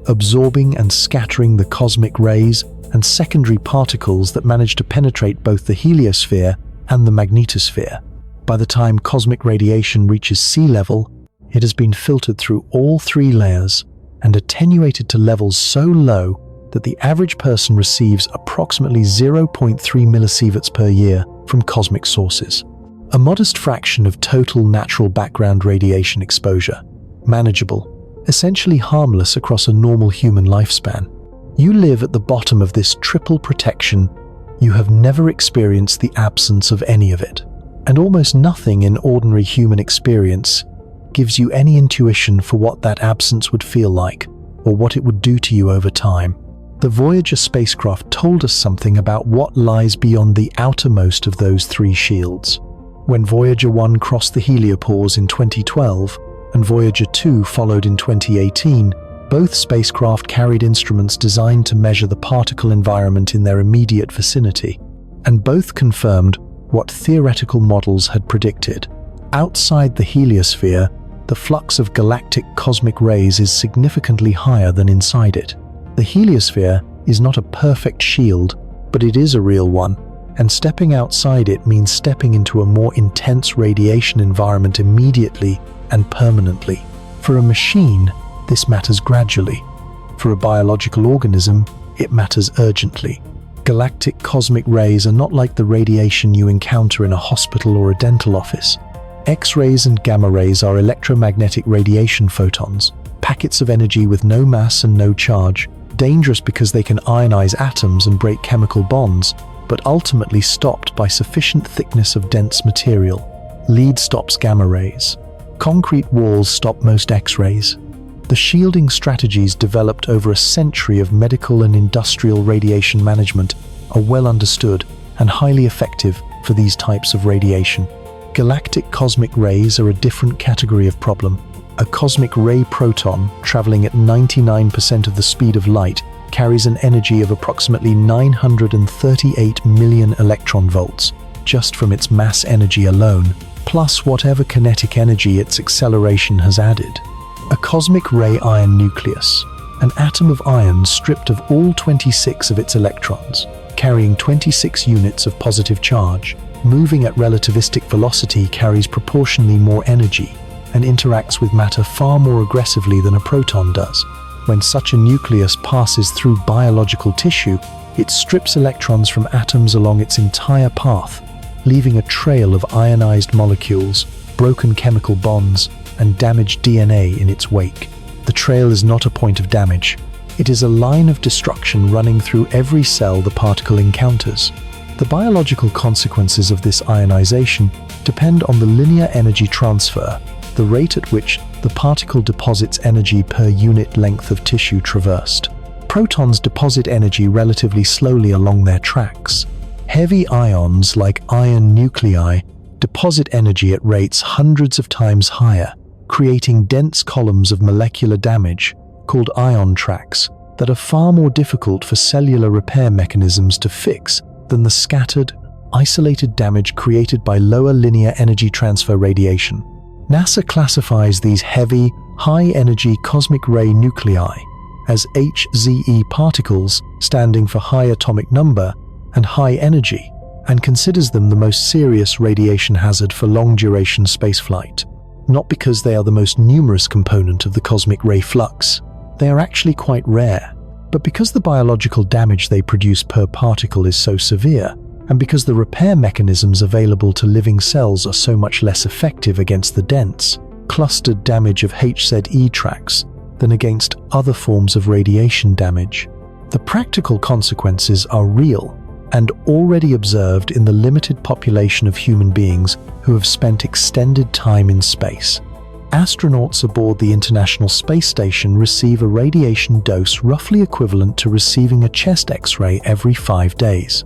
Speaker 1: absorbing and scattering the cosmic rays and secondary particles that manage to penetrate both the heliosphere and the magnetosphere. By the time cosmic radiation reaches sea level, it has been filtered through all 3 layers and attenuated to levels so low that the average person receives approximately 0.3 millisieverts per year from cosmic sources. A modest fraction of total natural background radiation exposure, manageable, essentially harmless across a normal human lifespan. You live at the bottom of this triple protection. You have never experienced the absence of any of it, and almost nothing in ordinary human experience gives you any intuition for what that absence would feel like or what it would do to you over time. The Voyager spacecraft told us something about what lies beyond the outermost of those three shields. When Voyager 1 crossed the heliopause in 2012 and Voyager 2 followed in 2018, both spacecraft carried instruments designed to measure the particle environment in their immediate vicinity, and both confirmed what theoretical models had predicted. Outside the heliosphere, the flux of galactic cosmic rays is significantly higher than inside it. The heliosphere is not a perfect shield, but it is a real one, and stepping outside it means stepping into a more intense radiation environment immediately and permanently. For a machine, this matters gradually. For a biological organism, it matters urgently. Galactic cosmic rays are not like the radiation you encounter in a hospital or a dental office. X-rays and gamma rays are electromagnetic radiation photons, packets of energy with no mass and no charge, dangerous because they can ionize atoms and break chemical bonds, but ultimately stopped by sufficient thickness of dense material. Lead stops gamma rays. Concrete walls stop most X-rays. The shielding strategies developed over a century of medical and industrial radiation management are well understood and highly effective for these types of radiation. Galactic cosmic rays are a different category of problem. A cosmic ray proton, traveling at 99% of the speed of light, carries an energy of approximately 938 million electron volts, just from its mass energy alone, plus whatever kinetic energy its acceleration has added. A cosmic ray ion nucleus, an atom of iron stripped of all 26 of its electrons, carrying 26 units of positive charge, moving at relativistic velocity, carries proportionally more energy and interacts with matter far more aggressively than a proton does. When such a nucleus passes through biological tissue, it strips electrons from atoms along its entire path, leaving a trail of ionized molecules, broken chemical bonds, and damaged DNA in its wake. The trail is not a point of damage. It is a line of destruction running through every cell the particle encounters. The biological consequences of this ionization depend on the linear energy transfer, the rate at which the particle deposits energy per unit length of tissue traversed. Protons deposit energy relatively slowly along their tracks. Heavy ions like iron nuclei deposit energy at rates hundreds of times higher, creating dense columns of molecular damage called ion tracks that are far more difficult for cellular repair mechanisms to fix than the scattered, isolated damage created by lower linear energy transfer radiation. NASA classifies these heavy, high-energy cosmic ray nuclei as HZE particles, standing for high atomic number and high energy, and considers them the most serious radiation hazard for long-duration spaceflight. Not because they are the most numerous component of the cosmic ray flux. They are actually quite rare, but because the biological damage they produce per particle is so severe, and because the repair mechanisms available to living cells are so much less effective against the dense, clustered damage of HZE tracks than against other forms of radiation damage. The practical consequences are real and already observed in the limited population of human beings who have spent extended time in space. Astronauts aboard the International Space Station receive a radiation dose roughly equivalent to receiving a chest X-ray every 5 days.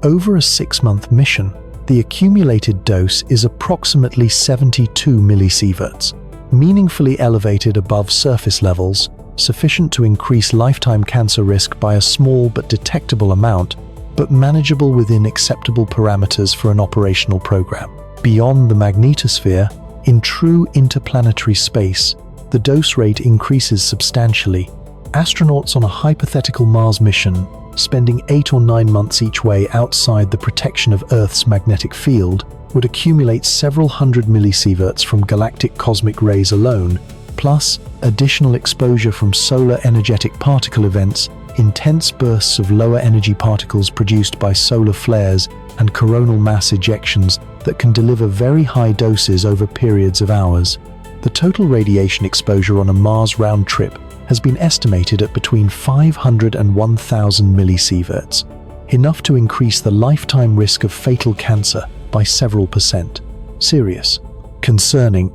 Speaker 1: Over a 6-month mission, the accumulated dose is approximately 72 millisieverts, meaningfully elevated above surface levels, sufficient to increase lifetime cancer risk by a small but detectable amount, but manageable within acceptable parameters for an operational program. Beyond the magnetosphere, in true interplanetary space, the dose rate increases substantially. Astronauts on a hypothetical Mars mission, spending 8 or 9 months each way outside the protection of Earth's magnetic field, would accumulate several hundred millisieverts from galactic cosmic rays alone, plus additional exposure from solar energetic particle events, intense bursts of lower energy particles produced by solar flares, and coronal mass ejections that can deliver very high doses over periods of hours. The total radiation exposure on a Mars round trip has been estimated at between 500 and 1,000 millisieverts, enough to increase the lifetime risk of fatal cancer by several percent. Serious, concerning,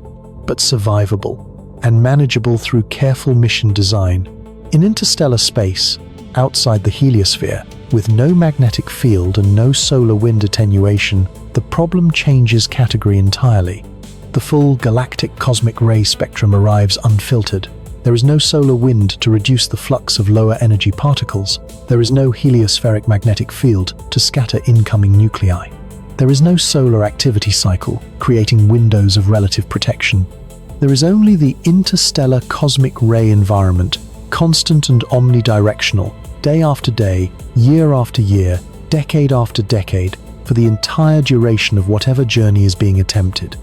Speaker 1: but survivable, and manageable through careful mission design. In interstellar space, outside the heliosphere, with no magnetic field and no solar wind attenuation, the problem changes category entirely. The full galactic cosmic ray spectrum arrives unfiltered. There is no solar wind to reduce the flux of lower energy particles. There is no heliospheric magnetic field to scatter incoming nuclei. There is no solar activity cycle, creating windows of relative protection. There is only the interstellar cosmic ray environment, constant and omnidirectional, day after day, year after year, decade after decade, for the entire duration of whatever journey is being attempted.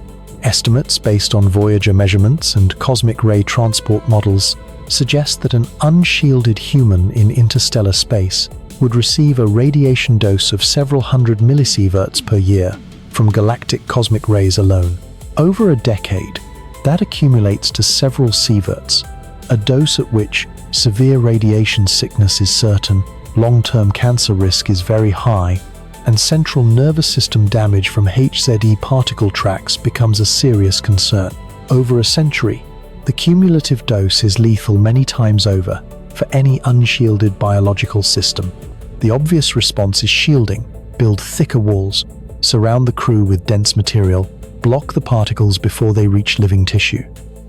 Speaker 1: Estimates based on Voyager measurements and cosmic ray transport models suggest that an unshielded human in interstellar space would receive a radiation dose of several hundred millisieverts per year from galactic cosmic rays alone. Over a decade, that accumulates to several sieverts, a dose at which severe radiation sickness is certain, long-term cancer risk is very high, and central nervous system damage from HZE particle tracks becomes a serious concern. Over a century, the cumulative dose is lethal many times over for any unshielded biological system. The obvious response is shielding. Build thicker walls, surround the crew with dense material, block the particles before they reach living tissue.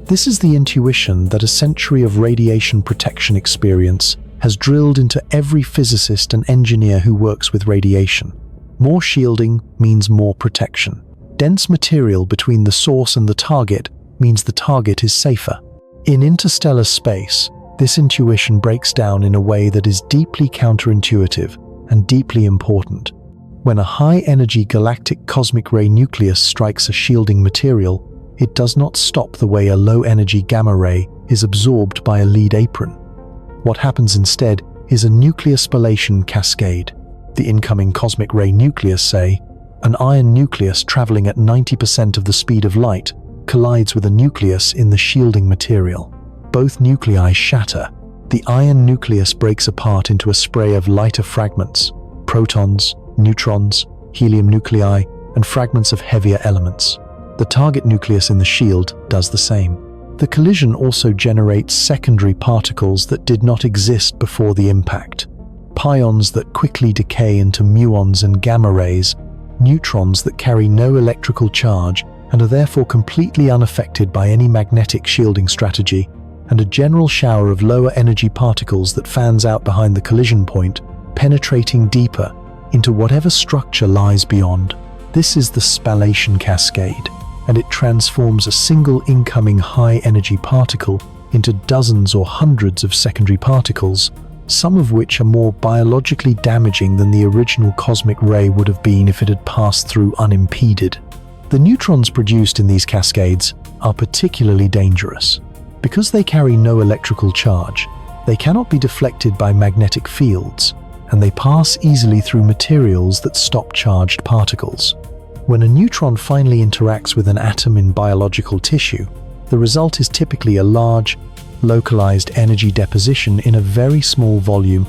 Speaker 1: This is the intuition that a century of radiation protection experience has drilled into every physicist and engineer who works with radiation. More shielding means more protection. Dense material between the source and the target means the target is safer. In interstellar space, this intuition breaks down in a way that is deeply counterintuitive and deeply important. When a high-energy galactic cosmic ray nucleus strikes a shielding material, it does not stop the way a low-energy gamma ray is absorbed by a lead apron. What happens instead is a nuclear spallation cascade. The incoming cosmic ray nucleus, say, an iron nucleus traveling at 90% of the speed of light, collides with a nucleus in the shielding material. Both nuclei shatter. The iron nucleus breaks apart into a spray of lighter fragments, protons, neutrons, helium nuclei, and fragments of heavier elements. The target nucleus in the shield does the same. The collision also generates secondary particles that did not exist before the impact. Pions that quickly decay into muons and gamma rays, neutrons that carry no electrical charge and are therefore completely unaffected by any magnetic shielding strategy, and a general shower of lower energy particles that fans out behind the collision point, penetrating deeper into whatever structure lies beyond. This is the spallation cascade, and it transforms a single incoming high-energy particle into dozens or hundreds of secondary particles, some of which are more biologically damaging than the original cosmic ray would have been if it had passed through unimpeded. The neutrons produced in these cascades are particularly dangerous. Because they carry no electrical charge, they cannot be deflected by magnetic fields, and they pass easily through materials that stop charged particles. When a neutron finally interacts with an atom in biological tissue, the result is typically a large, localized energy deposition in a very small volume,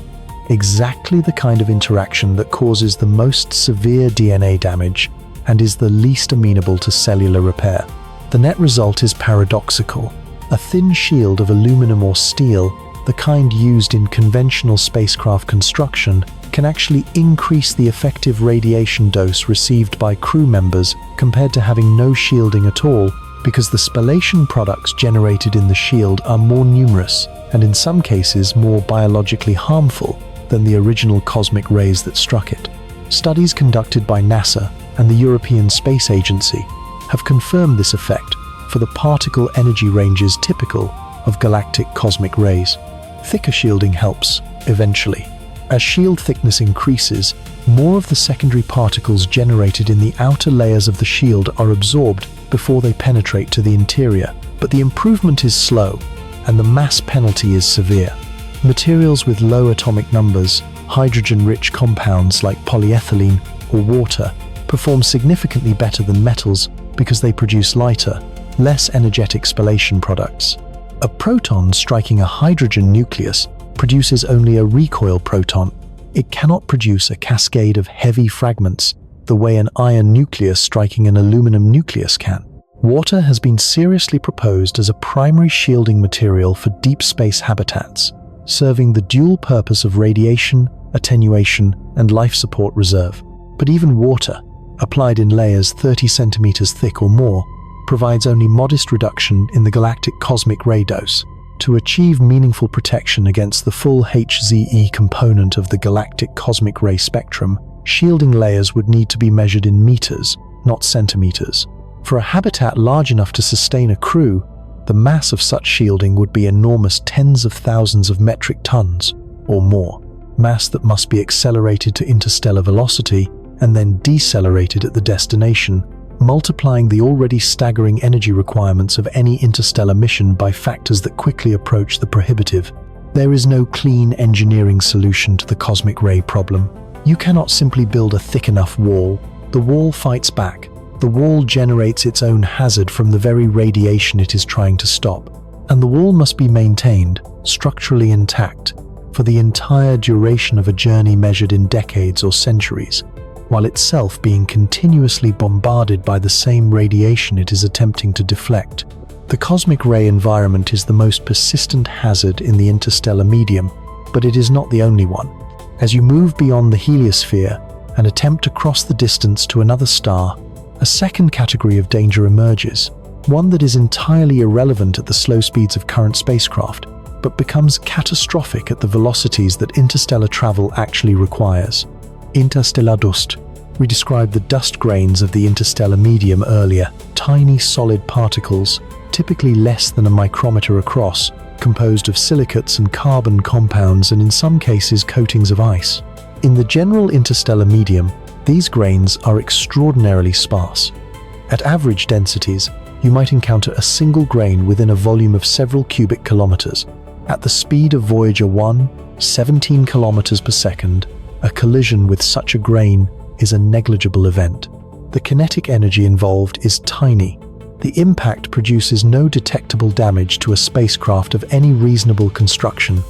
Speaker 1: exactly the kind of interaction that causes the most severe DNA damage and is the least amenable to cellular repair. The net result is paradoxical. A thin shield of aluminum or steel, the kind used in conventional spacecraft construction, can actually increase the effective radiation dose received by crew members compared to having no shielding at all, because the spallation products generated in the shield are more numerous and in some cases more biologically harmful than the original cosmic rays that struck it. Studies conducted by NASA and the European Space Agency have confirmed this effect for the particle energy ranges typical of galactic cosmic rays. Thicker shielding helps, eventually. As shield thickness increases, more of the secondary particles generated in the outer layers of the shield are absorbed before they penetrate to the interior, but the improvement is slow, and the mass penalty is severe. Materials with low atomic numbers, hydrogen-rich compounds like polyethylene or water, perform significantly better than metals because they produce lighter, less energetic spallation products. A proton striking a hydrogen nucleus produces only a recoil proton. It cannot produce a cascade of heavy fragments the way an iron nucleus striking an aluminum nucleus can. Water has been seriously proposed as a primary shielding material for deep space habitats. serving the dual purpose of radiation, attenuation, and life support reserve. But even water, applied in layers 30 centimeters thick or more, provides only modest reduction in the galactic cosmic ray dose. To achieve meaningful protection against the full HZE component of the galactic cosmic ray spectrum, shielding layers would need to be measured in meters, not centimeters. For a habitat large enough to sustain a crew, the mass of such shielding would be enormous tens of thousands of metric tons or more, mass that must be accelerated to interstellar velocity and then decelerated at the destination, multiplying the already staggering energy requirements of any interstellar mission by factors that quickly approach the prohibitive. There is no clean engineering solution to the cosmic ray problem. You cannot simply build a thick enough wall. The wall fights back. The wall generates its own hazard from the very radiation it is trying to stop. And the wall must be maintained, structurally intact, for the entire duration of a journey measured in decades or centuries, while itself being continuously bombarded by the same radiation it is attempting to deflect. The cosmic ray environment is the most persistent hazard in the interstellar medium, but it is not the only one. As you move beyond the heliosphere and attempt to cross the distance to another star, a second category of danger emerges, one that is entirely irrelevant at the slow speeds of current spacecraft, but becomes catastrophic at the velocities that interstellar travel actually requires. Interstellar dust. We described the dust grains of the interstellar medium earlier, tiny solid particles, typically less than a micrometer across, composed of silicates and carbon compounds and in some cases coatings of ice. In the general interstellar medium, these grains are extraordinarily sparse. At average densities, you might encounter a single grain within a volume of several cubic kilometers. At the speed of Voyager 1, 17 kilometers per second, a collision with such a grain is a negligible event. The kinetic energy involved is tiny. The impact produces no detectable damage to a spacecraft of any reasonable construction,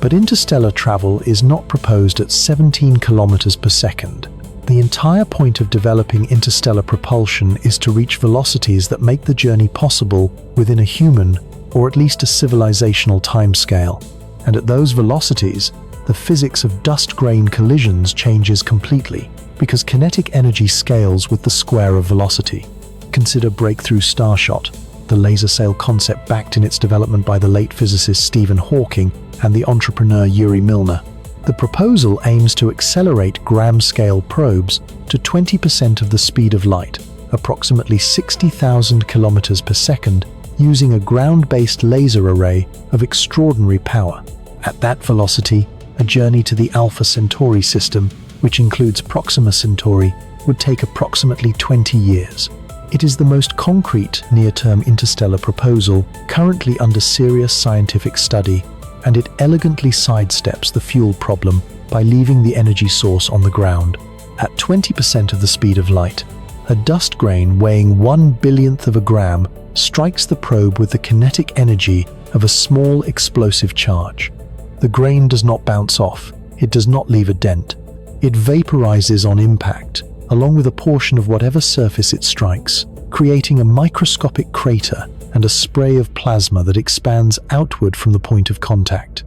Speaker 1: but interstellar travel is not proposed at 17 kilometers per second. The entire point of developing interstellar propulsion is to reach velocities that make the journey possible within a human or at least a civilizational timescale. And at those velocities, the physics of dust grain collisions changes completely, because kinetic energy scales with the square of velocity. Consider Breakthrough Starshot, the laser sail concept backed in its development by the late physicist Stephen Hawking and the entrepreneur Yuri Milner. The proposal aims to accelerate gram-scale probes to 20% of the speed of light, approximately 60,000 kilometers per second, using a ground-based laser array of extraordinary power. At that velocity, a journey to the Alpha Centauri system, which includes Proxima Centauri, would take approximately 20 years. It is the most concrete near-term interstellar proposal currently under serious scientific study, and it elegantly sidesteps the fuel problem by leaving the energy source on the ground. At 20% of the speed of light, a dust grain weighing 1/1,000,000th of a gram strikes the probe with the kinetic energy of a small explosive charge. The grain does not bounce off, it does not leave a dent. It vaporizes on impact, along with a portion of whatever surface it strikes, creating a microscopic crater and a spray of plasma that expands outward from the point of contact.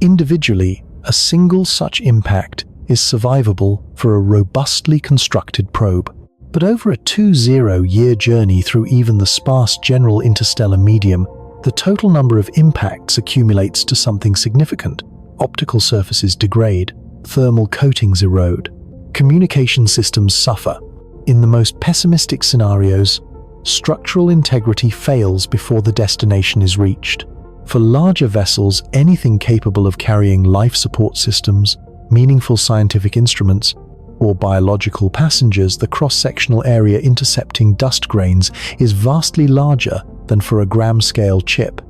Speaker 1: Individually, a single such impact is survivable for a robustly constructed probe. But over a 20-year journey through even the sparse general interstellar medium, the total number of impacts accumulates to something significant. Optical surfaces degrade, thermal coatings erode, communication systems suffer. In the most pessimistic scenarios, structural integrity fails before the destination is reached. For larger vessels, anything capable of carrying life support systems, meaningful scientific instruments, or biological passengers, the cross-sectional area intercepting dust grains is vastly larger than for a gram-scale chip,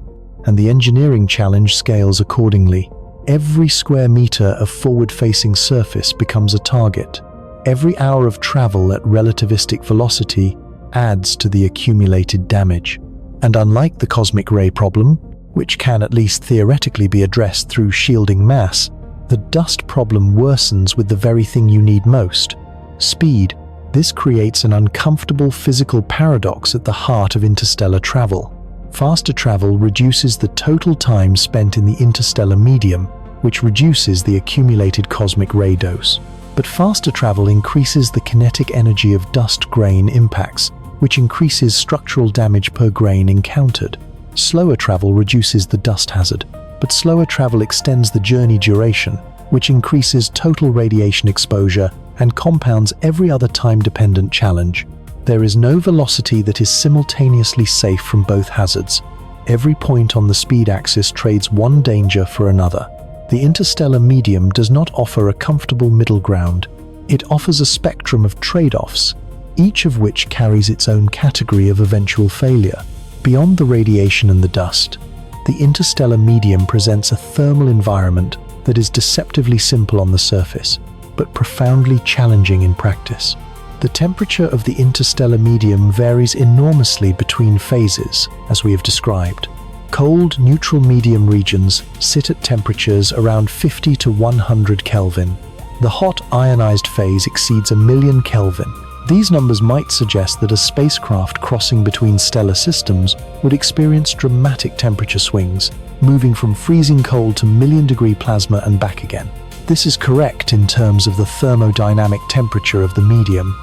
Speaker 1: and the engineering challenge scales accordingly. Every square meter of forward-facing surface becomes a target. Every hour of travel at relativistic velocity adds to the accumulated damage. And unlike the cosmic ray problem, which can at least theoretically be addressed through shielding mass, the dust problem worsens with the very thing you need most: speed. This creates an uncomfortable physical paradox at the heart of interstellar travel. Faster travel reduces the total time spent in the interstellar medium, which reduces the accumulated cosmic ray dose. But faster travel increases the kinetic energy of dust grain impacts, which increases structural damage per grain encountered. Slower travel reduces the dust hazard, but slower travel extends the journey duration, which increases total radiation exposure and compounds every other time-dependent challenge. There is no velocity that is simultaneously safe from both hazards. Every point on the speed axis trades one danger for another. The interstellar medium does not offer a comfortable middle ground. It offers a spectrum of trade-offs, each of which carries its own category of eventual failure. Beyond the radiation and the dust, the interstellar medium presents a thermal environment that is deceptively simple on the surface, but profoundly challenging in practice. The temperature of the interstellar medium varies enormously between phases, as we have described. Cold, neutral medium regions sit at temperatures around 50 to 100 Kelvin. The hot, ionized phase exceeds 1,000,000 Kelvin. These numbers might suggest that a spacecraft crossing between stellar systems would experience dramatic temperature swings, moving from freezing cold to million-degree plasma and back again. This is correct in terms of the thermodynamic temperature of the medium,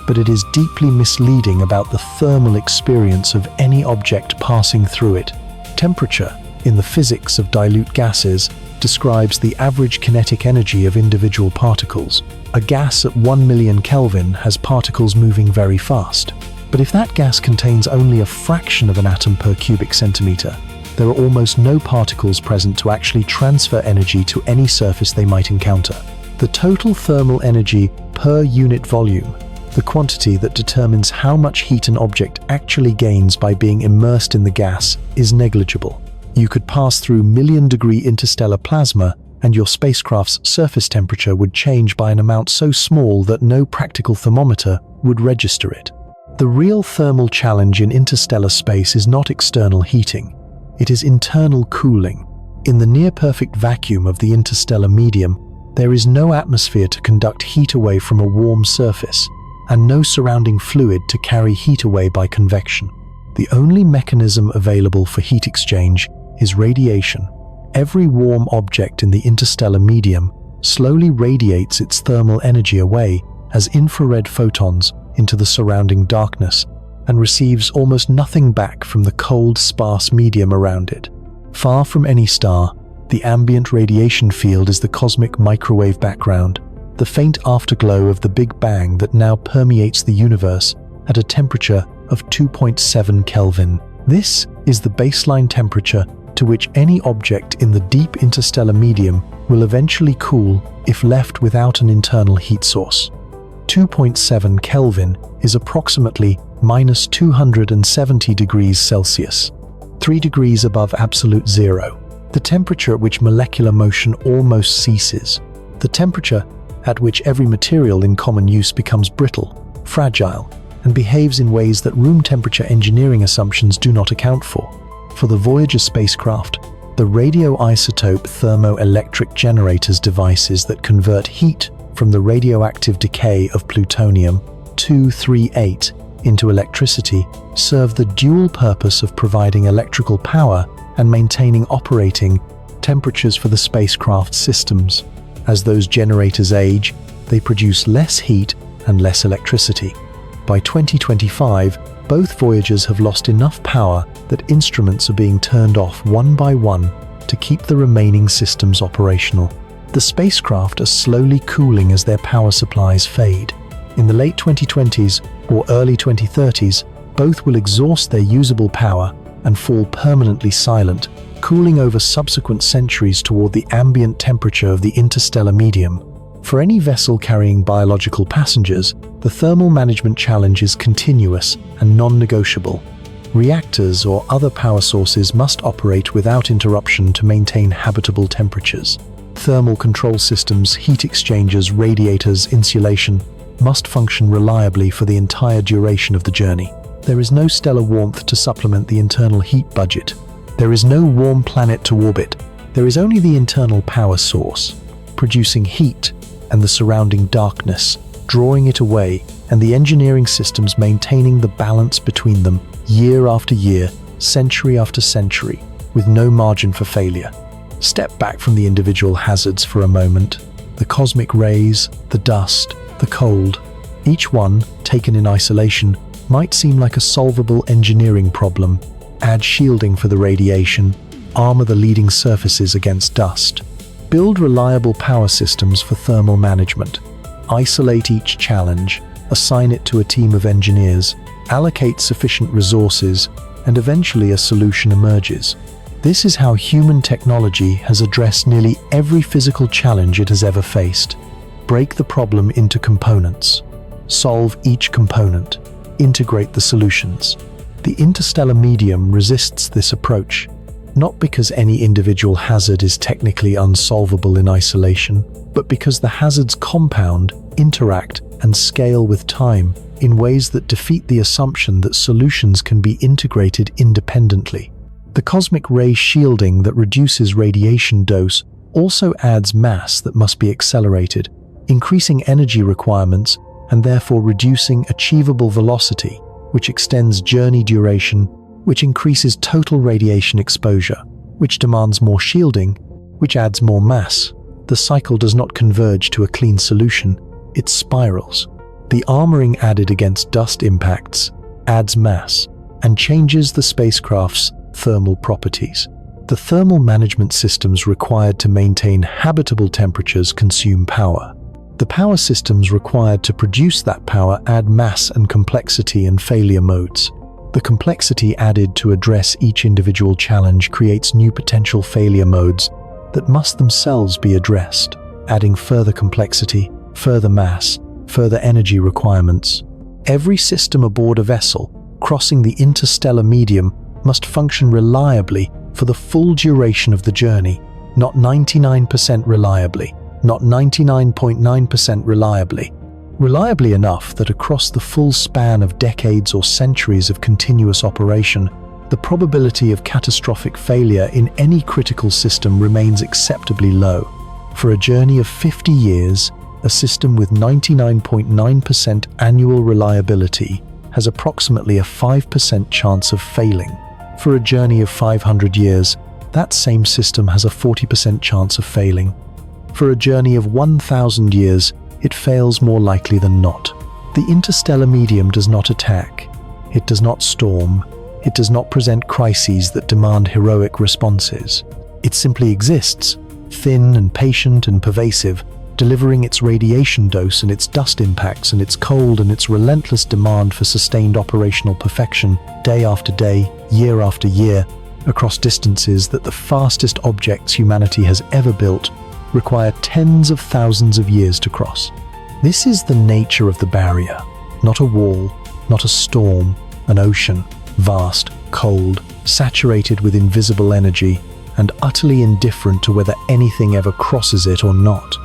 Speaker 1: but it is deeply misleading about the thermal experience of any object passing through it. Temperature, in the physics of dilute gases, describes the average kinetic energy of individual particles. A gas at 1,000,000 Kelvin has particles moving very fast. But if that gas contains only a fraction of an atom per cubic centimeter, there are almost no particles present to actually transfer energy to any surface they might encounter. The total thermal energy per unit volume, the quantity that determines how much heat an object actually gains by being immersed in the gas, is negligible. You could pass through million-degree interstellar plasma, and your spacecraft's surface temperature would change by an amount so small that no practical thermometer would register it. The real thermal challenge in interstellar space is not external heating. It is internal cooling. In the near-perfect vacuum of the interstellar medium, there is no atmosphere to conduct heat away from a warm surface, and no surrounding fluid to carry heat away by convection. The only mechanism available for heat exchange is radiation. Every warm object in the interstellar medium slowly radiates its thermal energy away as infrared photons into the surrounding darkness and receives almost nothing back from the cold, sparse medium around it. Far from any star, the ambient radiation field is the cosmic microwave background, the faint afterglow of the Big Bang that now permeates the universe at a temperature of 2.7 Kelvin. This is the baseline temperature to which any object in the deep interstellar medium will eventually cool if left without an internal heat source. 2.7 Kelvin is approximately minus 270 degrees Celsius, 3 degrees above absolute zero, the temperature at which molecular motion almost ceases, the temperature at which every material in common use becomes brittle, fragile, and behaves in ways that room temperature engineering assumptions do not account for. For the Voyager spacecraft, the radioisotope thermoelectric generators devices that convert heat from the radioactive decay of plutonium-238 into electricity serve the dual purpose of providing electrical power and maintaining operating temperatures for the spacecraft systems. As those generators age, they produce less heat and less electricity. By 2025, both Voyagers have lost enough power that instruments are being turned off one by one to keep the remaining systems operational. The spacecraft are slowly cooling as their power supplies fade. In the late 2020s or early 2030s, both will exhaust their usable power and fall permanently silent, cooling over subsequent centuries toward the ambient temperature of the interstellar medium. For any vessel carrying biological passengers, the thermal management challenge is continuous and non-negotiable. Reactors or other power sources must operate without interruption to maintain habitable temperatures. Thermal control systems, heat exchangers, radiators, insulation must function reliably for the entire duration of the journey. There is no stellar warmth to supplement the internal heat budget. There is no warm planet to orbit. There is only the internal power source, producing heat and the surrounding darkness, drawing it away, and the engineering systems maintaining the balance between them year after year, century after century, with no margin for failure. Step back from the individual hazards for a moment. The cosmic rays, the dust, the cold, each one, taken in isolation, might seem like a solvable engineering problem. Add shielding for the radiation, armor the leading surfaces against dust. Build reliable power systems for thermal management. Isolate each challenge, assign it to a team of engineers, allocate sufficient resources, and eventually a solution emerges. This is how human technology has addressed nearly every physical challenge it has ever faced. Break the problem into components. Solve each component. Integrate the solutions. The interstellar medium resists this approach, not because any individual hazard is technically unsolvable in isolation, but because the hazards compound, interact, and scale with time in ways that defeat the assumption that solutions can be integrated independently. The cosmic ray shielding that reduces radiation dose also adds mass that must be accelerated, increasing energy requirements and therefore reducing achievable velocity, which extends journey duration, which increases total radiation exposure, which demands more shielding, which adds more mass. The cycle does not converge to a clean solution, it spirals. The armoring added against dust impacts adds mass and changes the spacecraft's thermal properties. The thermal management systems required to maintain habitable temperatures consume power. The power systems required to produce that power add mass and complexity and failure modes. The complexity added to address each individual challenge creates new potential failure modes that must themselves be addressed, adding further complexity, further mass, further energy requirements. Every system aboard a vessel crossing the interstellar medium must function reliably for the full duration of the journey, not 99% reliably, not 99.9% reliably. Reliably enough that across the full span of decades or centuries of continuous operation, the probability of catastrophic failure in any critical system remains acceptably low. For a journey of 50 years, a system with 99.9% annual reliability has approximately a 5% chance of failing. For a journey of 500 years, that same system has a 40% chance of failing. For a journey of 1,000 years, it fails more likely than not. The interstellar medium does not attack. It does not storm. It does not present crises that demand heroic responses. It simply exists, thin and patient and pervasive, delivering its radiation dose and its dust impacts and its cold and its relentless demand for sustained operational perfection, day after day, year after year, across distances that the fastest objects humanity has ever built require tens of thousands of years to cross. This is the nature of the barrier, not a wall, not a storm, an ocean, vast, cold, saturated with invisible energy, and utterly indifferent to whether anything ever crosses it or not.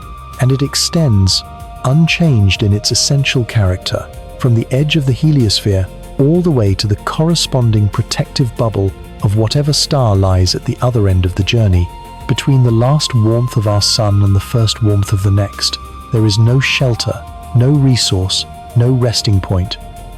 Speaker 1: And it extends, unchanged in its essential character, from the edge of the heliosphere all the way to the corresponding protective bubble of whatever star lies at the other end of the journey. Between the last warmth of our sun and the first warmth of the next, there is no shelter, no resource, no resting point,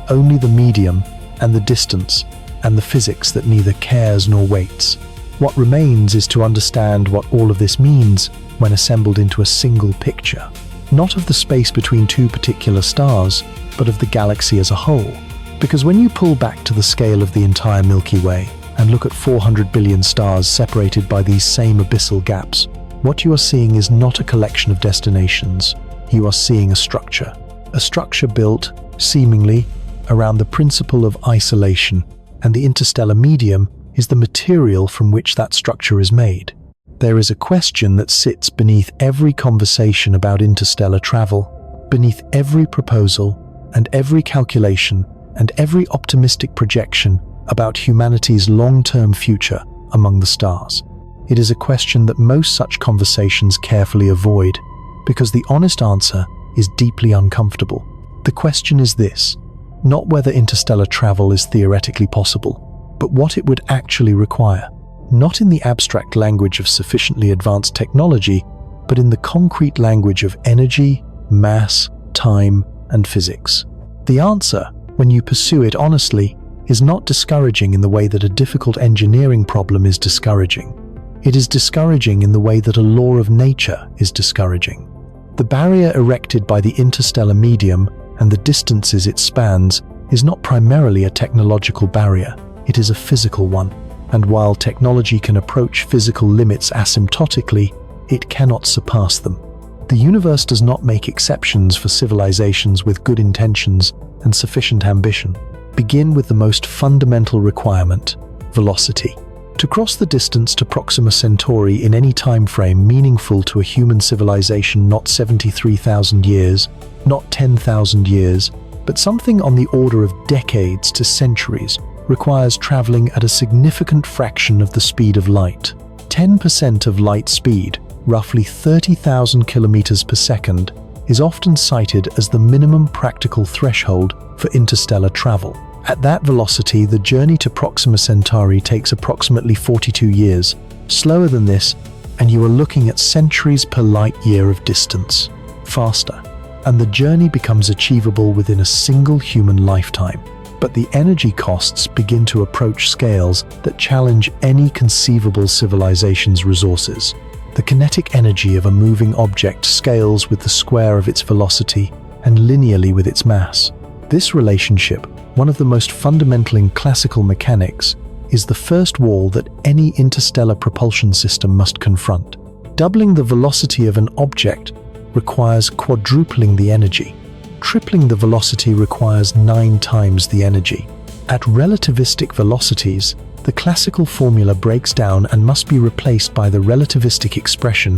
Speaker 1: only the medium and the distance and the physics that neither cares nor waits. What remains is to understand what all of this means when assembled into a single picture, not of the space between two particular stars, but of the galaxy as a whole. Because when you pull back to the scale of the entire Milky Way and look at 400 billion stars separated by these same abyssal gaps, what you are seeing is not a collection of destinations. You are seeing a structure built, seemingly, around the principle of isolation, and the interstellar medium is the material from which that structure is made. There is a question that sits beneath every conversation about interstellar travel, beneath every proposal and every calculation and every optimistic projection about humanity's long-term future among the stars. It is a question that most such conversations carefully avoid, because the honest answer is deeply uncomfortable. The question is this: not whether interstellar travel is theoretically possible, but what it would actually require. Not in the abstract language of sufficiently advanced technology, but in the concrete language of energy, mass, time, and physics. The answer, when you pursue it honestly, is not discouraging in the way that a difficult engineering problem is discouraging. It is discouraging in the way that a law of nature is discouraging. The barrier erected by the interstellar medium and the distances it spans is not primarily a technological barrier, it is a physical one. And while technology can approach physical limits asymptotically, it cannot surpass them. The universe does not make exceptions for civilizations with good intentions and sufficient ambition. Begin with the most fundamental requirement: velocity. To cross the distance to Proxima Centauri in any time frame meaningful to a human civilization, not 73,000 years, not 10,000 years, but something on the order of decades to centuries, requires traveling at a significant fraction of the speed of light. 10% of light speed, roughly 30,000 kilometers per second, is often cited as the minimum practical threshold for interstellar travel. At that velocity, the journey to Proxima Centauri takes approximately 42 years. Slower than this, and you are looking at centuries per light year of distance. Faster, and the journey becomes achievable within a single human lifetime. But the energy costs begin to approach scales that challenge any conceivable civilization's resources. The kinetic energy of a moving object scales with the square of its velocity and linearly with its mass. This relationship, one of the most fundamental in classical mechanics, is the first wall that any interstellar propulsion system must confront. Doubling the velocity of an object requires quadrupling the energy. Tripling the velocity requires 9 times the energy. At relativistic velocities, the classical formula breaks down and must be replaced by the relativistic expression,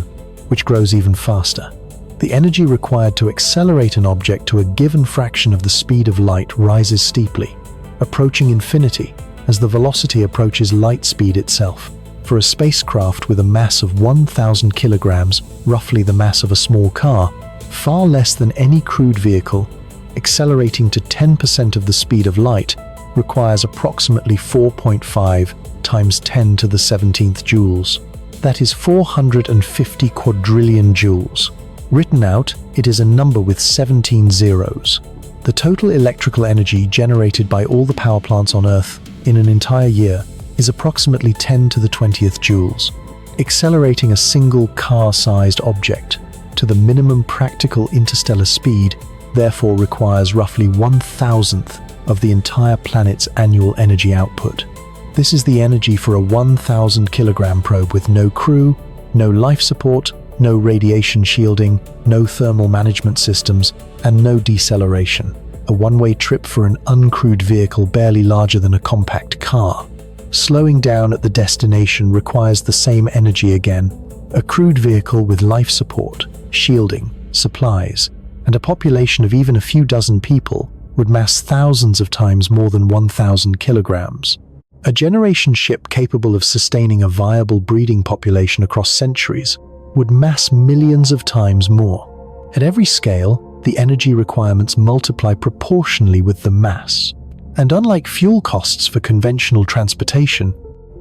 Speaker 1: which grows even faster. The energy required to accelerate an object to a given fraction of the speed of light rises steeply, approaching infinity as the velocity approaches light speed itself. For a spacecraft with a mass of 1,000 kilograms, roughly the mass of a small car, far less than any crewed vehicle, accelerating to 10% of the speed of light requires approximately 4.5 times 10 to the 17th joules. That is 450 quadrillion joules. Written out, it is a number with 17 zeros. The total electrical energy generated by all the power plants on Earth in an entire year is approximately 10 to the 20th joules. Accelerating a single car-sized object to the minimum practical interstellar speed therefore requires roughly 1,000th of the entire planet's annual energy output. This is the energy for a 1,000 kilogram probe with no crew, no life support, no radiation shielding, no thermal management systems, and no deceleration. A one-way trip for an uncrewed vehicle barely larger than a compact car. Slowing down at the destination requires the same energy again. A crewed vehicle with life support, shielding, supplies, and a population of even a few dozen people would mass thousands of times more than 1,000 kilograms. A generation ship capable of sustaining a viable breeding population across centuries would mass millions of times more. At every scale, the energy requirements multiply proportionally with the mass. And unlike fuel costs for conventional transportation,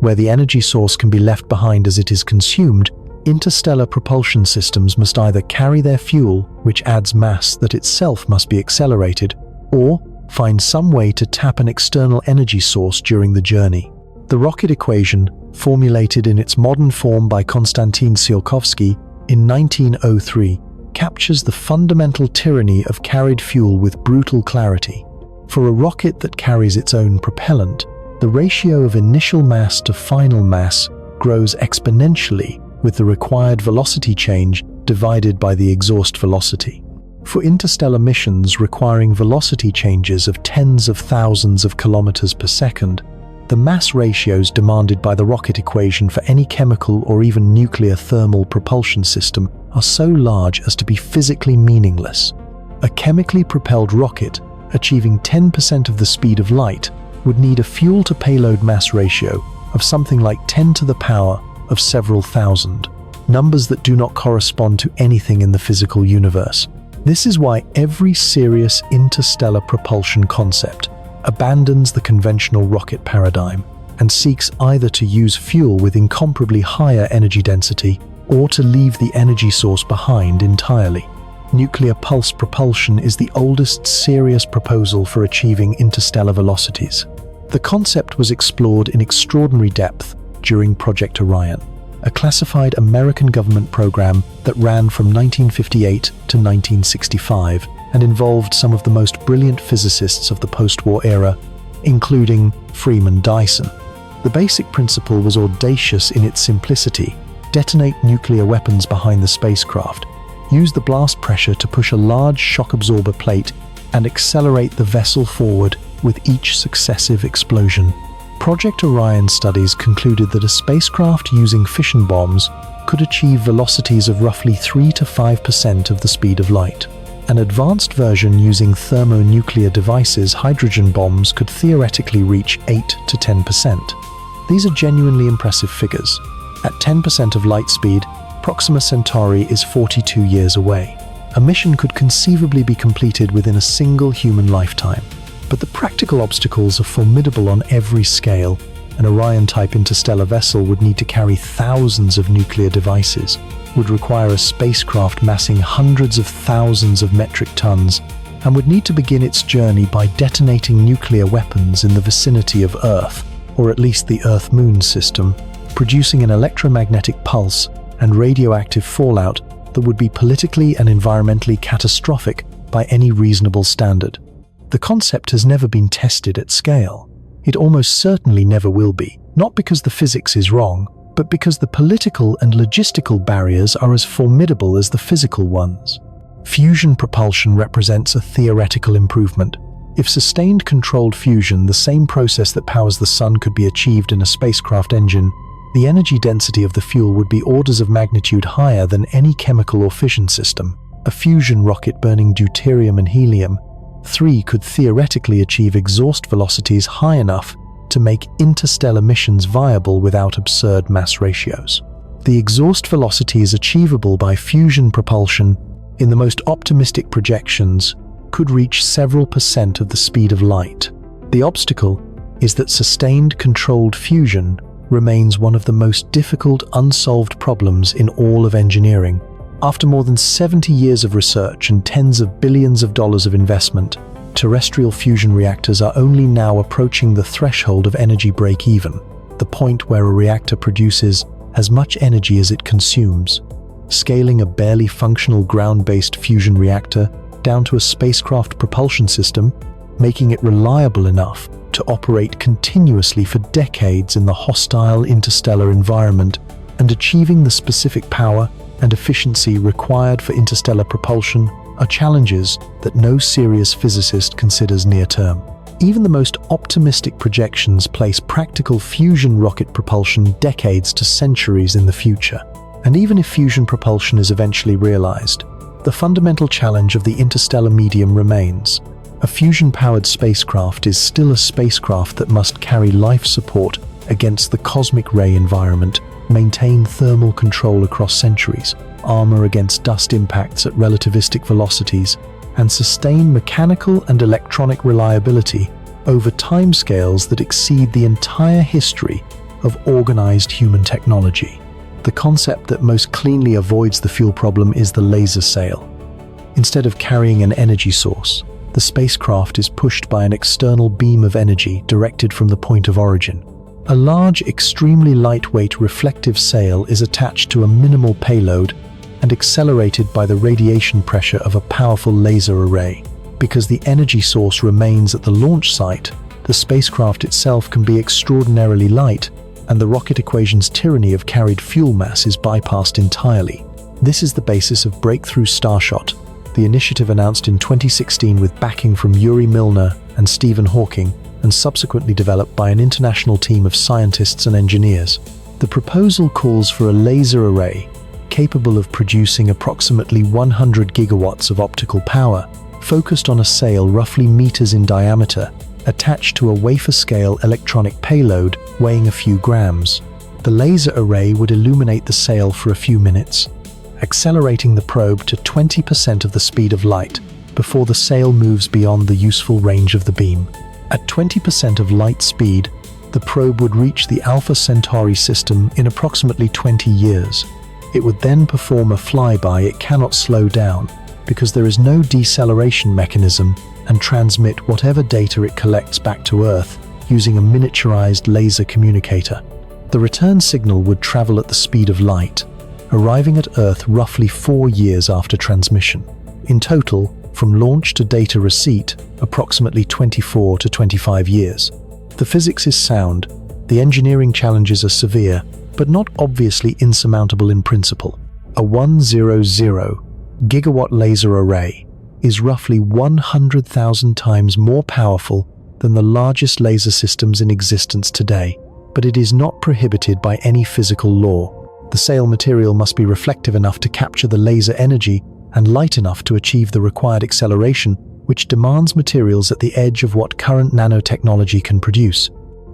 Speaker 1: where the energy source can be left behind as it is consumed, interstellar propulsion systems must either carry their fuel, which adds mass that itself must be accelerated, or find some way to tap an external energy source during the journey. The rocket equation, formulated in its modern form by Konstantin Tsiolkovsky in 1903, captures the fundamental tyranny of carried fuel with brutal clarity. For a rocket that carries its own propellant, the ratio of initial mass to final mass grows exponentially with the required velocity change divided by the exhaust velocity. For interstellar missions requiring velocity changes of tens of thousands of kilometers per second, the mass ratios demanded by the rocket equation for any chemical or even nuclear thermal propulsion system are so large as to be physically meaningless. A chemically propelled rocket achieving 10% of the speed of light would need a fuel-to-payload mass ratio of something like 10 to the power of several thousand, numbers that do not correspond to anything in the physical universe. This is why every serious interstellar propulsion concept abandons the conventional rocket paradigm and seeks either to use fuel with incomparably higher energy density or to leave the energy source behind entirely. Nuclear pulse propulsion is the oldest serious proposal for achieving interstellar velocities. The concept was explored in extraordinary depth during Project Orion. a classified American government program that ran from 1958 to 1965 and involved some of the most brilliant physicists of the post-war era, including Freeman Dyson. The basic principle was audacious in its simplicity: detonate nuclear weapons behind the spacecraft, use the blast pressure to push a large shock absorber plate, and accelerate the vessel forward with each successive explosion. Project Orion studies concluded that a spacecraft using fission bombs could achieve velocities of roughly 3 to 5% of the speed of light. An advanced version using thermonuclear devices, hydrogen bombs, could theoretically reach 8 to 10%. These are genuinely impressive figures. At 10% of light speed, Proxima Centauri is 42 years away. A mission could conceivably be completed within a single human lifetime. But the practical obstacles are formidable on every scale. An Orion-type interstellar vessel would need to carry thousands of nuclear devices, would require a spacecraft massing hundreds of thousands of metric tons, and would need to begin its journey by detonating nuclear weapons in the vicinity of Earth, or at least the Earth-Moon system, producing an electromagnetic pulse and radioactive fallout that would be politically and environmentally catastrophic by any reasonable standard. The concept has never been tested at scale. It almost certainly never will be, not because the physics is wrong, but because the political and logistical barriers are as formidable as the physical ones. Fusion propulsion represents a theoretical improvement. If sustained controlled fusion, the same process that powers the sun, could be achieved in a spacecraft engine, the energy density of the fuel would be orders of magnitude higher than any chemical or fission system. A fusion rocket burning deuterium and helium 3 could theoretically achieve exhaust velocities high enough to make interstellar missions viable without absurd mass ratios. The exhaust velocity is achievable by fusion propulsion, in the most optimistic projections, could reach several % of the speed of light. The obstacle is that sustained controlled fusion remains one of the most difficult unsolved problems in all of engineering. After more than 70 years of research and tens of billions of dollars of investment, terrestrial fusion reactors are only now approaching the threshold of energy break-even, the point where a reactor produces as much energy as it consumes. Scaling a barely functional ground-based fusion reactor down to a spacecraft propulsion system, making it reliable enough to operate continuously for decades in the hostile interstellar environment, and achieving the specific power and efficiency required for interstellar propulsion are challenges that no serious physicist considers near-term. Even the most optimistic projections place practical fusion rocket propulsion decades to centuries in the future. And even if fusion propulsion is eventually realized, the fundamental challenge of the interstellar medium remains. A fusion-powered spacecraft is still a spacecraft that must carry life support against the cosmic ray environment, maintain thermal control across centuries, armor against dust impacts at relativistic velocities, and sustain mechanical and electronic reliability over timescales that exceed the entire history of organized human technology. The concept that most cleanly avoids the fuel problem is the laser sail. Instead of carrying an energy source, the spacecraft is pushed by an external beam of energy directed from the point of origin. A large, extremely lightweight reflective sail is attached to a minimal payload and accelerated by the radiation pressure of a powerful laser array. Because the energy source remains at the launch site, the spacecraft itself can be extraordinarily light, and the rocket equation's tyranny of carried fuel mass is bypassed entirely. This is the basis of Breakthrough Starshot, the initiative announced in 2016 with backing from Yuri Milner and Stephen Hawking, and subsequently developed by an international team of scientists and engineers. The proposal calls for a laser array capable of producing approximately 100 gigawatts of optical power, focused on a sail roughly meters in diameter, attached to a wafer-scale electronic payload weighing a few grams. The laser array would illuminate the sail for a few minutes, accelerating the probe to 20% of the speed of light before the sail moves beyond the useful range of the beam. At 20% of light speed, the probe would reach the Alpha Centauri system in approximately 20 years. It would then perform a flyby it cannot slow down because there is no deceleration mechanism, and transmit whatever data it collects back to Earth using a miniaturized laser communicator. The return signal would travel at the speed of light, arriving at Earth roughly 4 years after transmission. In total, from launch to data receipt, approximately 24 to 25 years. The physics is sound, the engineering challenges are severe, but not obviously insurmountable in principle. A 100 gigawatt laser array is roughly 100,000 times more powerful than the largest laser systems in existence today, but it is not prohibited by any physical law. The sail material must be reflective enough to capture the laser energy and light enough to achieve the required acceleration, which demands materials at the edge of what current nanotechnology can produce.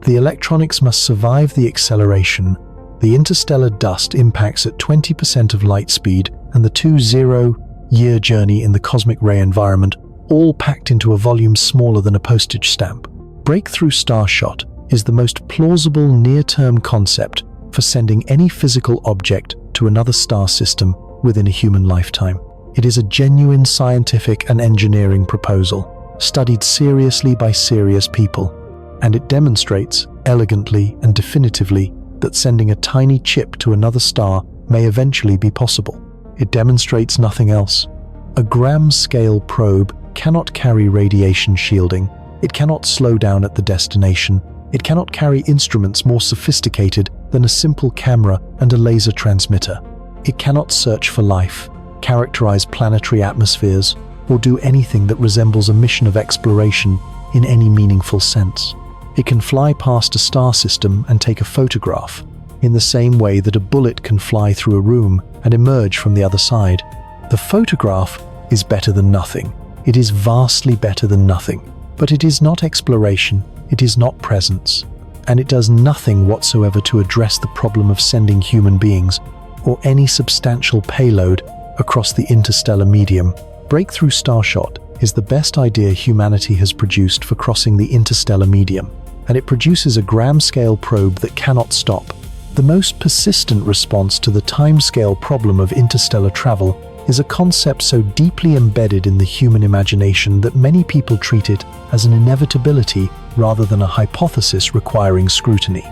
Speaker 1: The electronics must survive the acceleration. The interstellar dust impacts at 20% of light speed, and the 20-year journey in the cosmic ray environment, all packed into a volume smaller than a postage stamp. Breakthrough Starshot is the most plausible near-term concept for sending any physical object to another star system within a human lifetime. It is a genuine scientific and engineering proposal, studied seriously by serious people, and it demonstrates, elegantly and definitively, that sending a tiny chip to another star may eventually be possible. It demonstrates nothing else. A gram-scale probe cannot carry radiation shielding. It cannot slow down at the destination. It cannot carry instruments more sophisticated than a simple camera and a laser transmitter. It cannot search for life, characterize planetary atmospheres, or do anything that resembles a mission of exploration in any meaningful sense. It can fly past a star system and take a photograph, in the same way that a bullet can fly through a room and emerge from the other side. The photograph is better than nothing. It is vastly better than nothing. But it is not exploration, it is not presence, and it does nothing whatsoever to address the problem of sending human beings or any substantial payload across the interstellar medium. Breakthrough Starshot is the best idea humanity has produced for crossing the interstellar medium, and it produces a gram-scale probe that cannot stop. The most persistent response to the time-scale problem of interstellar travel is a concept so deeply embedded in the human imagination that many people treat it as an inevitability rather than a hypothesis requiring scrutiny.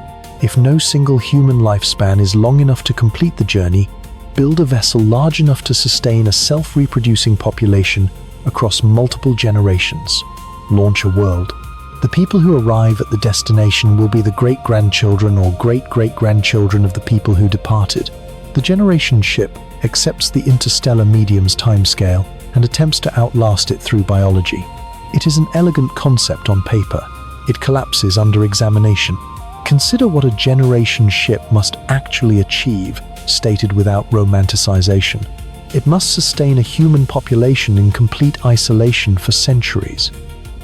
Speaker 1: If no single human lifespan is long enough to complete the journey, build a vessel large enough to sustain a self-reproducing population across multiple generations. Launch a world. The people who arrive at the destination will be the great-grandchildren or great-great-grandchildren of the people who departed. The generation ship accepts the interstellar medium's timescale and attempts to outlast it through biology. It is an elegant concept on paper. It collapses under examination. Consider what a generation ship must actually achieve, stated without romanticization. It must sustain a human population in complete isolation for centuries.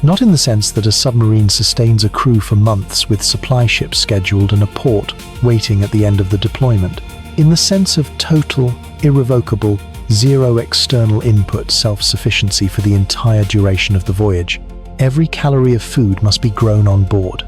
Speaker 1: Not in the sense that a submarine sustains a crew for months with supply ships scheduled and a port waiting at the end of the deployment. In the sense of total, irrevocable, zero external input self-sufficiency for the entire duration of the voyage. Every calorie of food must be grown on board.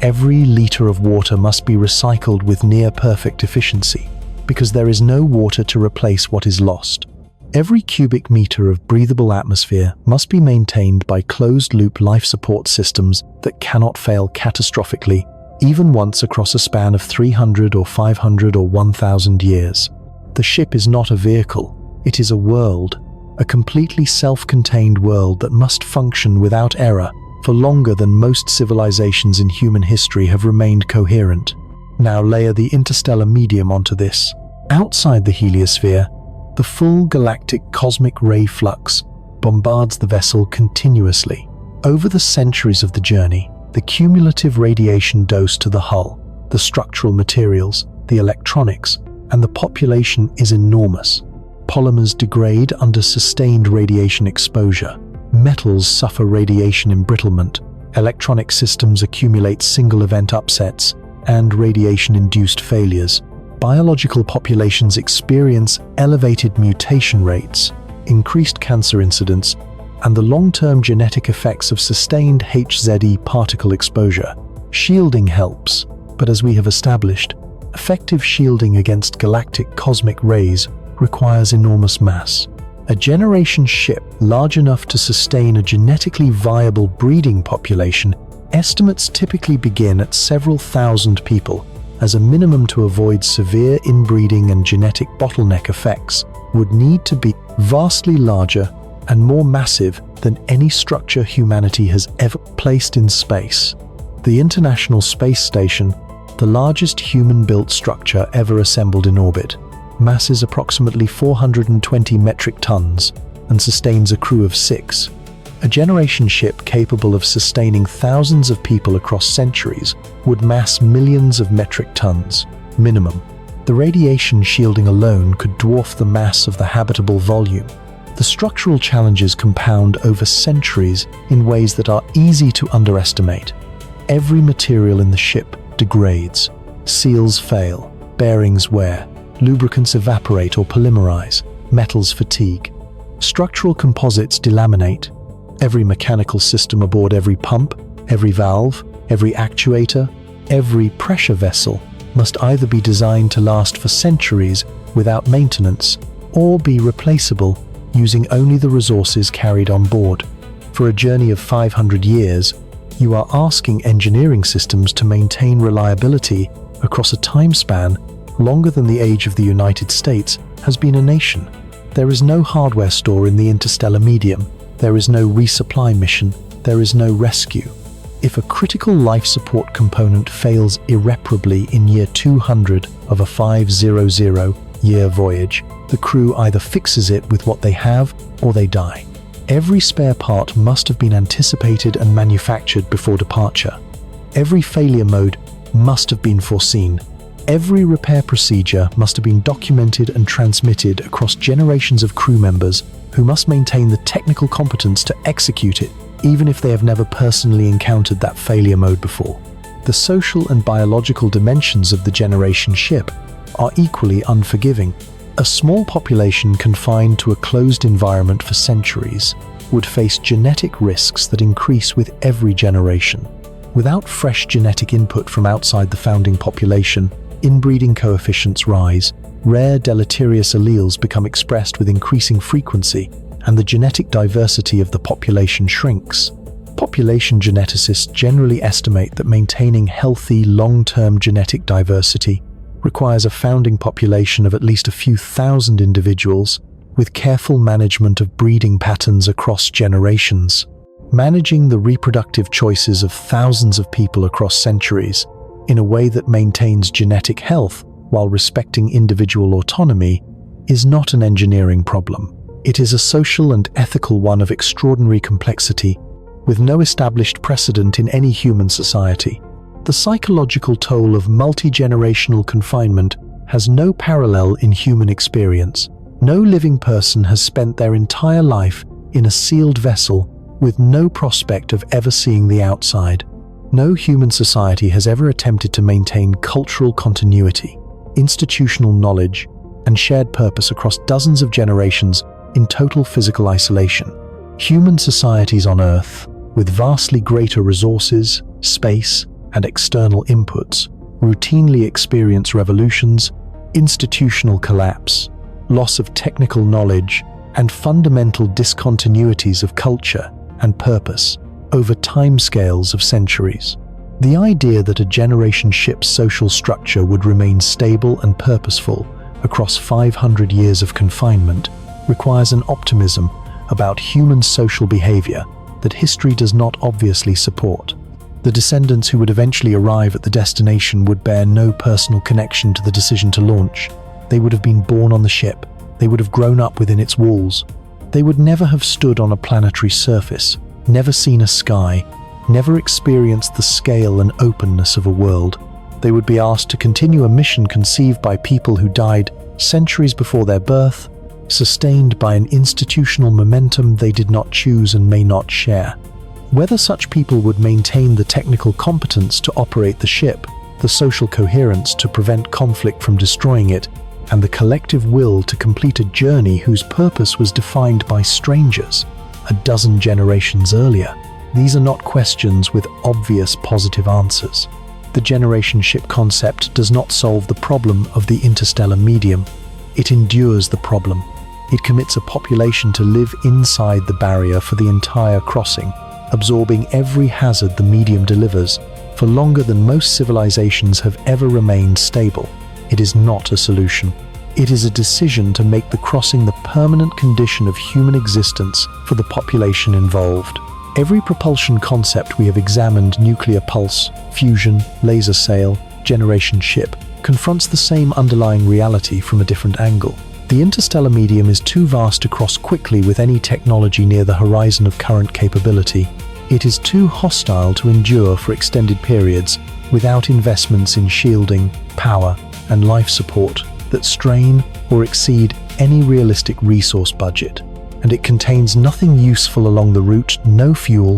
Speaker 1: Every liter of water must be recycled with near-perfect efficiency, because there is no water to replace what is lost. Every cubic meter of breathable atmosphere must be maintained by closed-loop life support systems that cannot fail catastrophically, even once across a span of 300 or 500 or 1,000 years. The ship is not a vehicle, it is a world, a completely self-contained world that must function without error for longer than most civilizations in human history have remained coherent. Now layer the interstellar medium onto this. Outside the heliosphere, the full galactic cosmic ray flux bombards the vessel continuously. Over the centuries of the journey, the cumulative radiation dose to the hull, the structural materials, the electronics, and the population is enormous. Polymers degrade under sustained radiation exposure. Metals suffer radiation embrittlement. Electronic systems accumulate single-event upsets and radiation-induced failures. Biological populations experience elevated mutation rates, increased cancer incidence, and the long-term genetic effects of sustained HZE particle exposure. Shielding helps, but as we have established, effective shielding against galactic cosmic rays requires enormous mass. A generation ship large enough to sustain a genetically viable breeding population, estimates typically begin at several thousand people, as a minimum to avoid severe inbreeding and genetic bottleneck effects, would need to be vastly larger and more massive than any structure humanity has ever placed in space. The International Space Station, the largest human-built structure ever assembled in orbit, masses approximately 420 metric tons and sustains a crew of 6. A generation ship capable of sustaining thousands of people across centuries would mass millions of metric tons, minimum. The radiation shielding alone could dwarf the mass of the habitable volume. The structural challenges compound over centuries in ways that are easy to underestimate. Every material in the ship degrades, seals fail, bearings wear, lubricants evaporate or polymerize, metals fatigue. Structural composites delaminate. Every mechanical system aboard every pump, every valve, every actuator, every pressure vessel must either be designed to last for centuries without maintenance or be replaceable using only the resources carried on board. For a journey of 500 years, you are asking engineering systems to maintain reliability across a time span longer than the age of the United States has been a nation. There is no hardware store in the interstellar medium. There is no resupply mission. There is no rescue. If a critical life support component fails irreparably in year 200 of a 500-year voyage, the crew either fixes it with what they have or they die. Every spare part must have been anticipated and manufactured before departure. Every failure mode must have been foreseen. Every repair procedure must have been documented and transmitted across generations of crew members who must maintain the technical competence to execute it, even if they have never personally encountered that failure mode before. The social and biological dimensions of the generation ship are equally unforgiving. A small population confined to a closed environment for centuries would face genetic risks that increase with every generation. Without fresh genetic input from outside the founding population, inbreeding coefficients rise, rare deleterious alleles become expressed with increasing frequency, and the genetic diversity of the population shrinks. Population geneticists generally estimate that maintaining healthy, long-term genetic diversity requires a founding population of at least a few thousand individuals, with careful management of breeding patterns across generations. Managing the reproductive choices of thousands of people across centuries in a way that maintains genetic health while respecting individual autonomy is not an engineering problem. It is a social and ethical one of extraordinary complexity, with no established precedent in any human society. The psychological toll of multi-generational confinement has no parallel in human experience. No living person has spent their entire life in a sealed vessel with no prospect of ever seeing the outside. No human society has ever attempted to maintain cultural continuity, institutional knowledge, and shared purpose across dozens of generations in total physical isolation. Human societies on Earth, with vastly greater resources, space, and external inputs, routinely experience revolutions, institutional collapse, loss of technical knowledge, and fundamental discontinuities of culture and purpose over timescales of centuries. The idea that a generation ship's social structure would remain stable and purposeful across 500 years of confinement requires an optimism about human social behavior that history does not obviously support. The descendants who would eventually arrive at the destination would bear no personal connection to the decision to launch. They would have been born on the ship. They would have grown up within its walls. They would never have stood on a planetary surface, never seen a sky, never experienced the scale and openness of a world. They would be asked to continue a mission conceived by people who died centuries before their birth, sustained by an institutional momentum they did not choose and may not share. Whether such people would maintain the technical competence to operate the ship, the social coherence to prevent conflict from destroying it, and the collective will to complete a journey whose purpose was defined by strangers a dozen generations earlier. These are not questions with obvious positive answers. The generation ship concept does not solve the problem of the interstellar medium. It endures the problem. It commits a population to live inside the barrier for the entire crossing, absorbing every hazard the medium delivers, for longer than most civilizations have ever remained stable. It is not a solution. It is a decision to make the crossing the permanent condition of human existence for the population involved. Every propulsion concept we have examined, nuclear pulse, fusion, laser sail, generation ship, confronts the same underlying reality from a different angle. The interstellar medium is too vast to cross quickly with any technology near the horizon of current capability. It is too hostile to endure for extended periods without investments in shielding, power, and life support that strain or exceed any realistic resource budget. And it contains nothing useful along the route: no fuel,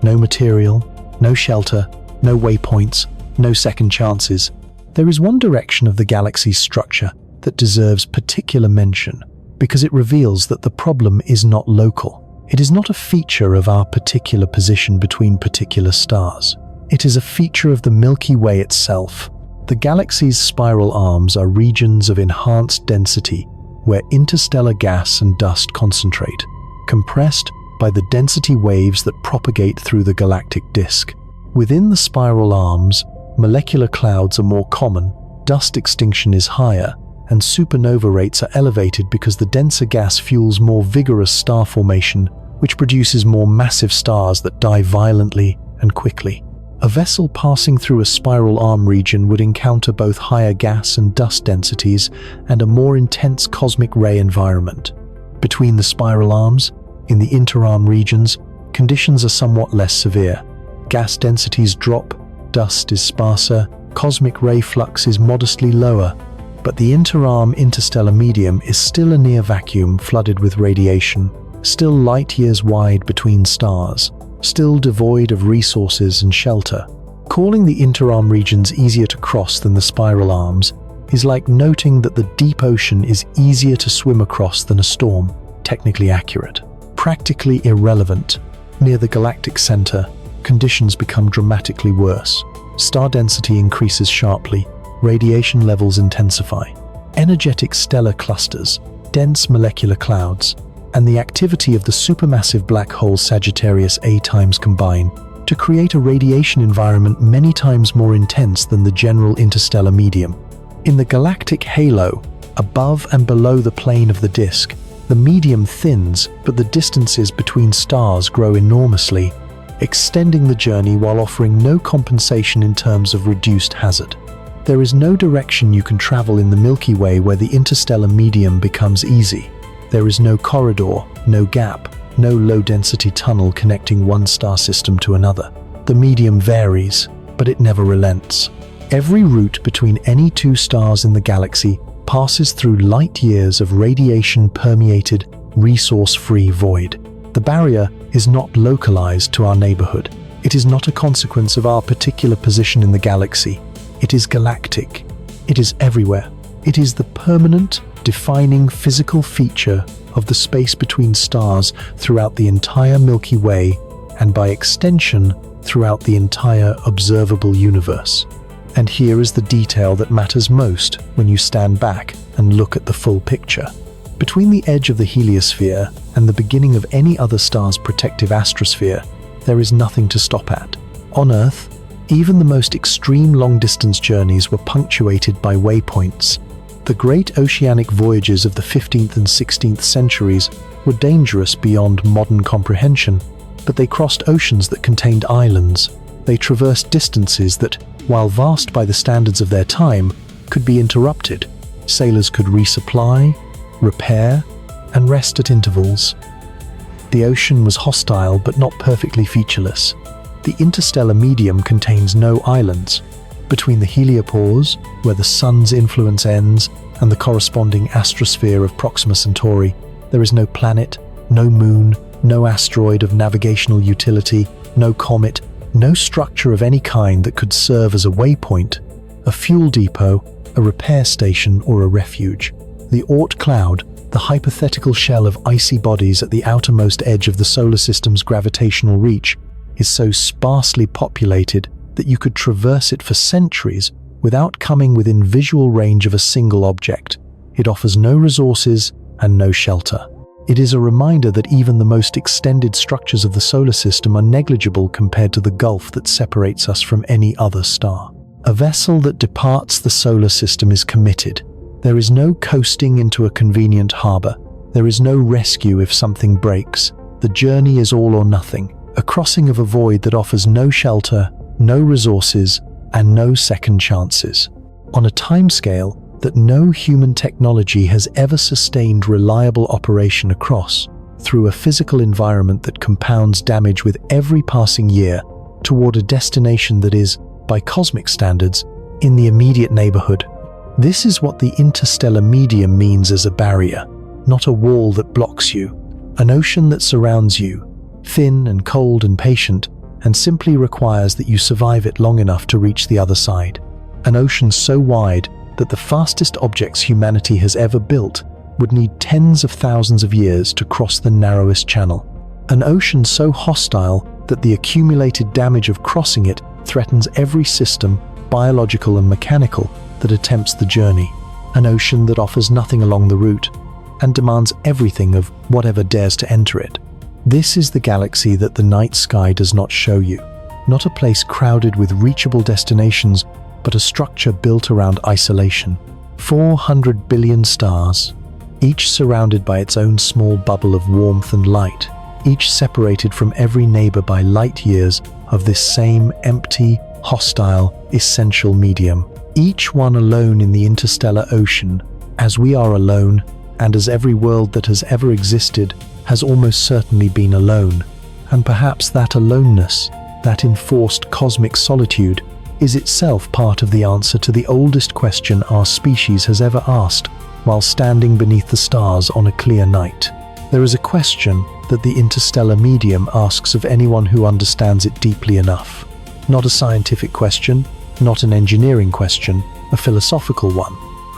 Speaker 1: no material, no shelter, no waypoints, no second chances. There is one direction of the galaxy's structure that deserves particular mention, because it reveals that the problem is not local. It is not a feature of our particular position between particular stars. It is a feature of the Milky Way itself. The galaxy's spiral arms are regions of enhanced density where interstellar gas and dust concentrate, compressed by the density waves that propagate through the galactic disk. Within the spiral arms, molecular clouds are more common, dust extinction is higher, and supernova rates are elevated because the denser gas fuels more vigorous star formation, which produces more massive stars that die violently and quickly. A vessel passing through a spiral arm region would encounter both higher gas and dust densities and a more intense cosmic ray environment. Between the spiral arms, in the interarm regions, conditions are somewhat less severe. Gas densities drop, dust is sparser, cosmic ray flux is modestly lower, but the interarm interstellar medium is still a near vacuum flooded with radiation, still light years wide between stars, still devoid of resources and shelter. Calling the interarm regions easier to cross than the spiral arms is like noting that the deep ocean is easier to swim across than a storm. Technically accurate. Practically irrelevant. Near the galactic center, conditions become dramatically worse. Star density increases sharply, radiation levels intensify. Energetic stellar clusters, dense molecular clouds, and the activity of the supermassive black hole Sagittarius A times combine to create a radiation environment many times more intense than the general interstellar medium. In the galactic halo, above and below the plane of the disk, the medium thins, but the distances between stars grow enormously, extending the journey while offering no compensation in terms of reduced hazard. There is no direction you can travel in the Milky Way where the interstellar medium becomes easy. There is no corridor, no gap, no low-density tunnel connecting one star system to another. The medium varies, but it never relents. Every route between any two stars in the galaxy passes through light years of radiation-permeated, resource-free void. The barrier is not localized to our neighborhood. It is not a consequence of our particular position in the galaxy. It is galactic. It is everywhere. It is the permanent, defining physical feature of the space between stars throughout the entire Milky Way, and by extension, throughout the entire observable universe. And here is the detail that matters most when you stand back and look at the full picture. Between the edge of the heliosphere and the beginning of any other star's protective astrosphere, there is nothing to stop at. On Earth, even the most extreme long-distance journeys were punctuated by waypoints. The great oceanic voyages of the 15th and 16th centuries were dangerous beyond modern comprehension, but they crossed oceans that contained islands. They traversed distances that, while vast by the standards of their time, could be interrupted. Sailors could resupply, repair, and rest at intervals. The ocean was hostile but not perfectly featureless. The interstellar medium contains no islands. Between the heliopause, where the sun's influence ends, and the corresponding astrosphere of Proxima Centauri, there is no planet, no moon, no asteroid of navigational utility, no comet, no structure of any kind that could serve as a waypoint, a fuel depot, a repair station, or a refuge. The Oort cloud, the hypothetical shell of icy bodies at the outermost edge of the solar system's gravitational reach, is so sparsely populated that you could traverse it for centuries without coming within visual range of a single object. It offers no resources and no shelter. It is a reminder that even the most extended structures of the solar system are negligible compared to the gulf that separates us from any other star. A vessel that departs the solar system is committed. There is no coasting into a convenient harbor. There is no rescue if something breaks. The journey is all or nothing, a crossing of a void that offers no shelter, no resources, and no second chances. On a timescale that no human technology has ever sustained reliable operation across, through a physical environment that compounds damage with every passing year toward a destination that is, by cosmic standards, in the immediate neighborhood. This is what the interstellar medium means as a barrier, not a wall that blocks you, an ocean that surrounds you, thin and cold and patient, and simply requires that you survive it long enough to reach the other side. An ocean so wide that the fastest objects humanity has ever built would need tens of thousands of years to cross the narrowest channel. An ocean so hostile that the accumulated damage of crossing it threatens every system, biological and mechanical, that attempts the journey. An ocean that offers nothing along the route and demands everything of whatever dares to enter it. This is the galaxy that the night sky does not show you. Not a place crowded with reachable destinations, but a structure built around isolation. 400 billion stars, each surrounded by its own small bubble of warmth and light, each separated from every neighbor by light years of this same empty, hostile, essential medium. Each one alone in the interstellar ocean, as we are alone, and as every world that has ever existed has almost certainly been alone. And perhaps that aloneness, that enforced cosmic solitude, is itself part of the answer to the oldest question our species has ever asked while standing beneath the stars on a clear night. There is a question that the interstellar medium asks of anyone who understands it deeply enough. Not a scientific question, not an engineering question, a philosophical one.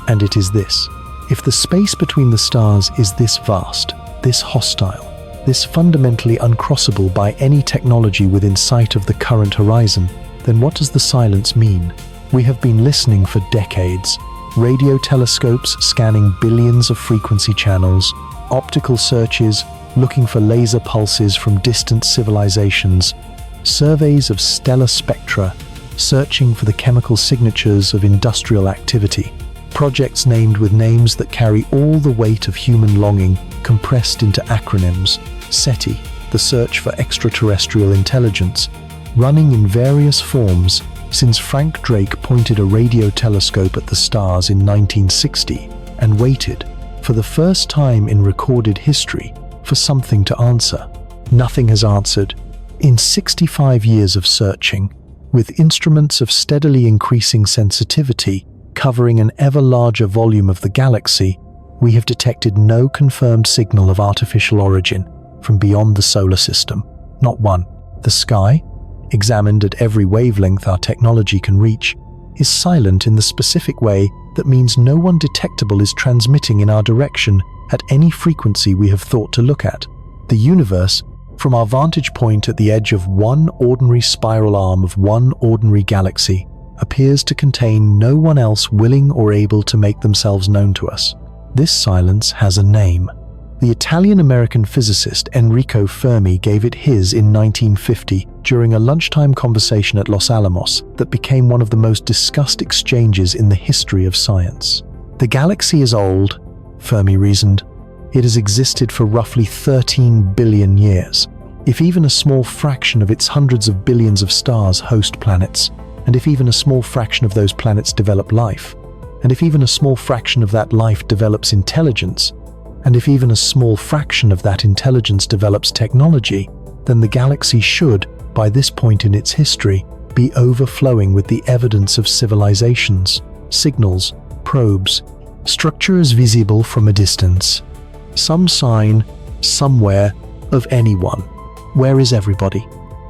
Speaker 1: And it is this: if the space between the stars is this vast, this hostile, this fundamentally uncrossable by any technology within sight of the current horizon, then what does the silence mean? We have been listening for decades. Radio telescopes scanning billions of frequency channels, optical searches looking for laser pulses from distant civilizations, surveys of stellar spectra searching for the chemical signatures of industrial activity, projects named with names that carry all the weight of human longing compressed into acronyms: SETI, the search for extraterrestrial intelligence, running in various forms since Frank Drake pointed a radio telescope at the stars in 1960 and waited, for the first time in recorded history, for something to answer. Nothing has answered. In 65 years of searching, with instruments of steadily increasing sensitivity covering an ever larger volume of the galaxy, we have detected no confirmed signal of artificial origin from beyond the solar system. Not one. The sky, examined at every wavelength our technology can reach, is silent in the specific way that means no one detectable is transmitting in our direction at any frequency we have thought to look at. The universe, from our vantage point at the edge of one ordinary spiral arm of one ordinary galaxy, appears to contain no one else willing or able to make themselves known to us. This silence has a name. The Italian-American physicist Enrico Fermi gave it his in 1950 during a lunchtime conversation at Los Alamos that became one of the most discussed exchanges in the history of science. The galaxy is old, Fermi reasoned. It has existed for roughly 13 billion years. If even a small fraction of its hundreds of billions of stars host planets, and if even a small fraction of those planets develop life, and if even a small fraction of that life develops intelligence, and if even a small fraction of that intelligence develops technology, then the galaxy should, by this point in its history, be overflowing with the evidence of civilizations, signals, probes, structures visible from a distance. Some sign, somewhere, of anyone. Where is everybody?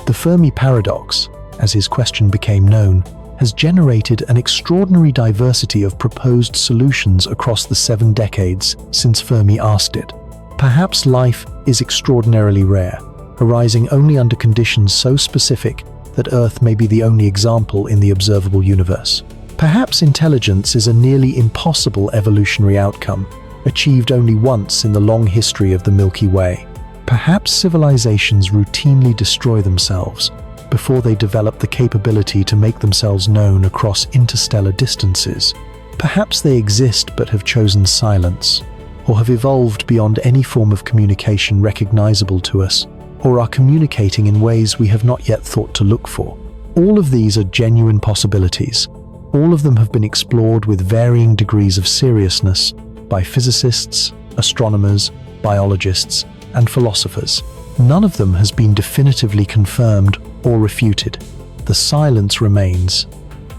Speaker 1: The Fermi paradox, as his question became known, has generated an extraordinary diversity of proposed solutions across the 7 decades since Fermi asked it. Perhaps life is extraordinarily rare, arising only under conditions so specific that Earth may be the only example in the observable universe. Perhaps intelligence is a nearly impossible evolutionary outcome, achieved only once in the long history of the Milky Way. Perhaps civilizations routinely destroy themselves before they develop the capability to make themselves known across interstellar distances. Perhaps they exist but have chosen silence, or have evolved beyond any form of communication recognizable to us, or are communicating in ways we have not yet thought to look for. All of these are genuine possibilities. All of them have been explored with varying degrees of seriousness by physicists, astronomers, biologists, and philosophers. None of them has been definitively confirmed or refuted. The silence remains,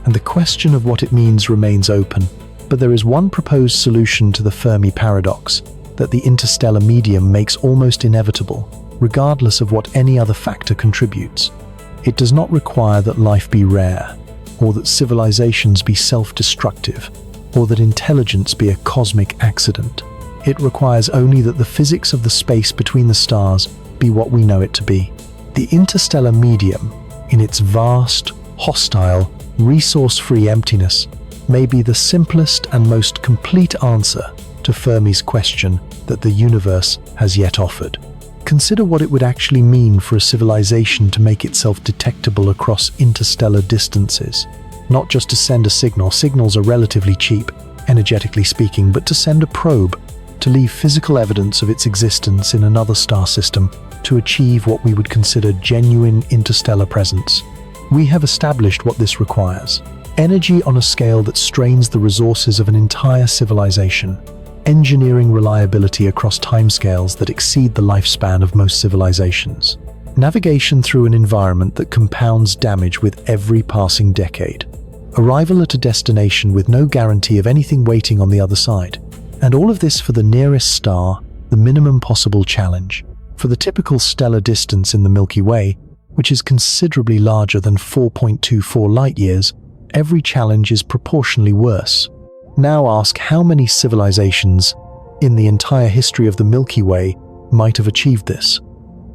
Speaker 1: and the question of what it means remains open. But there is one proposed solution to the Fermi paradox that the interstellar medium makes almost inevitable, regardless of what any other factor contributes. It does not require that life be rare, or that civilizations be self-destructive, or that intelligence be a cosmic accident. It requires only that the physics of the space between the stars be what we know it to be. The interstellar medium, in its vast, hostile, resource-free emptiness, may be the simplest and most complete answer to Fermi's question that the universe has yet offered. Consider what it would actually mean for a civilization to make itself detectable across interstellar distances. Not just to send a signal, signals are relatively cheap, energetically speaking, but to send a probe, to leave physical evidence of its existence in another star system, to achieve what we would consider genuine interstellar presence. We have established what this requires. Energy on a scale that strains the resources of an entire civilization. Engineering reliability across timescales that exceed the lifespan of most civilizations. Navigation through an environment that compounds damage with every passing decade. Arrival at a destination with no guarantee of anything waiting on the other side. And all of this for the nearest star, the minimum possible challenge. For the typical stellar distance in the Milky Way, which is considerably larger than 4.24 light-years, every challenge is proportionally worse. Now ask how many civilizations in the entire history of the Milky Way might have achieved this.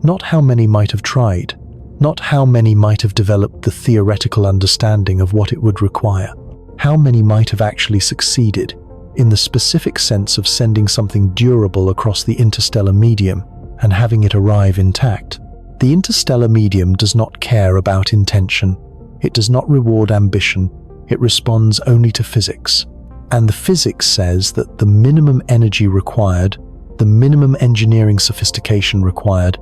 Speaker 1: Not how many might have tried, not how many might have developed the theoretical understanding of what it would require. How many might have actually succeeded in the specific sense of sending something durable across the interstellar medium and having it arrive intact. The interstellar medium does not care about intention. It does not reward ambition. It responds only to physics. And the physics says that the minimum energy required, the minimum engineering sophistication required,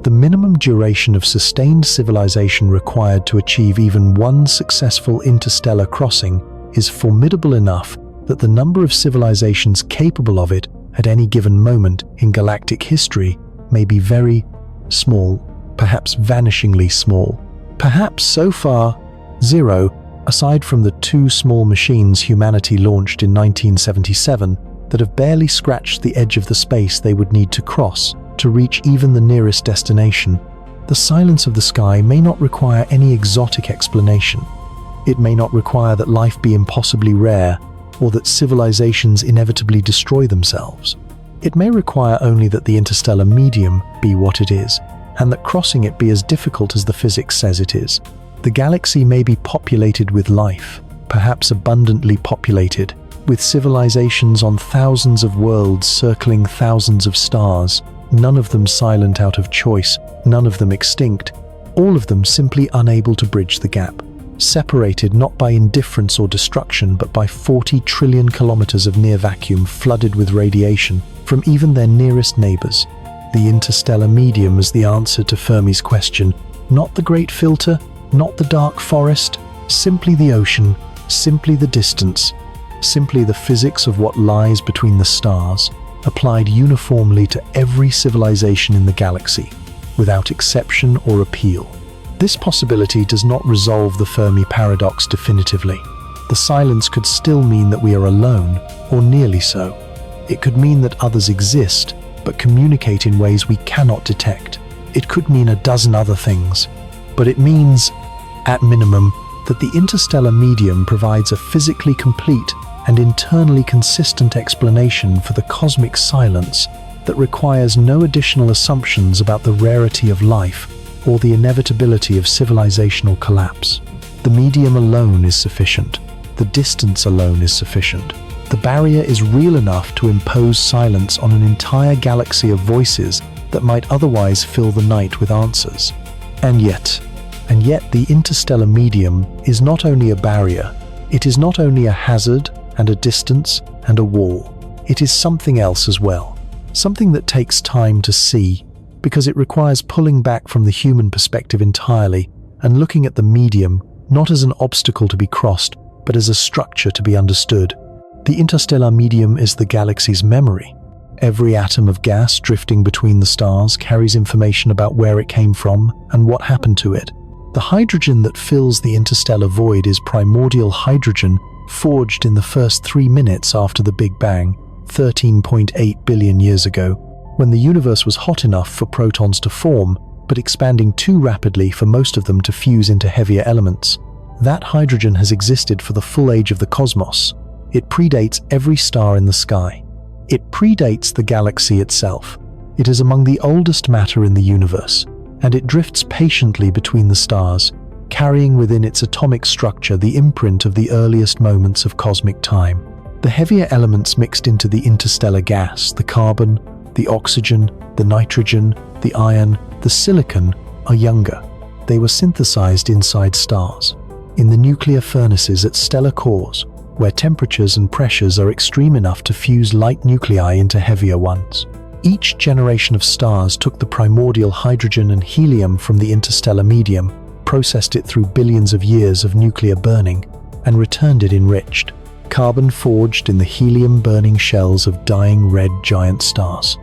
Speaker 1: the minimum duration of sustained civilization required to achieve even one successful interstellar crossing is formidable enough that the number of civilizations capable of it at any given moment in galactic history may be very small, perhaps vanishingly small. Perhaps so far, zero, aside from the 2 small machines humanity launched in 1977 that have barely scratched the edge of the space they would need to cross to reach even the nearest destination. The silence of the sky may not require any exotic explanation. It may not require that life be impossibly rare or that civilizations inevitably destroy themselves. It may require only that the interstellar medium be what it is, and that crossing it be as difficult as the physics says it is. The galaxy may be populated with life, perhaps abundantly populated, with civilizations on thousands of worlds circling thousands of stars, none of them silent out of choice, none of them extinct, all of them simply unable to bridge the gap. Separated not by indifference or destruction, but by 40 trillion kilometers of near vacuum flooded with radiation from even their nearest neighbors. The interstellar medium is the answer to Fermi's question, not the great filter, not the dark forest, simply the ocean, simply the distance, simply the physics of what lies between the stars, applied uniformly to every civilization in the galaxy, without exception or appeal. This possibility does not resolve the Fermi paradox definitively. The silence could still mean that we are alone, or nearly so. It could mean that others exist, but communicate in ways we cannot detect. It could mean a dozen other things. But it means, at minimum, that the interstellar medium provides a physically complete and internally consistent explanation for the cosmic silence that requires no additional assumptions about the rarity of life or the inevitability of civilizational collapse. The medium alone is sufficient. The distance alone is sufficient. The barrier is real enough to impose silence on an entire galaxy of voices that might otherwise fill the night with answers. And yet, the interstellar medium is not only a barrier, it is not only a hazard and a distance and a wall. It is something else as well. Something that takes time to see, because it requires pulling back from the human perspective entirely and looking at the medium not as an obstacle to be crossed, but as a structure to be understood. The interstellar medium is the galaxy's memory. Every atom of gas drifting between the stars carries information about where it came from and what happened to it. The hydrogen that fills the interstellar void is primordial hydrogen forged in the first 3 minutes after the Big Bang, 13.8 billion years ago, when the universe was hot enough for protons to form, but expanding too rapidly for most of them to fuse into heavier elements. That hydrogen has existed for the full age of the cosmos. It predates every star in the sky. It predates the galaxy itself. It is among the oldest matter in the universe, and it drifts patiently between the stars, carrying within its atomic structure the imprint of the earliest moments of cosmic time. The heavier elements mixed into the interstellar gas, the carbon, the oxygen, the nitrogen, the iron, the silicon, are younger. They were synthesized inside stars, in the nuclear furnaces at stellar cores, where temperatures and pressures are extreme enough to fuse light nuclei into heavier ones. Each generation of stars took the primordial hydrogen and helium from the interstellar medium, processed it through billions of years of nuclear burning, and returned it enriched, carbon forged in the helium-burning shells of dying red giant stars.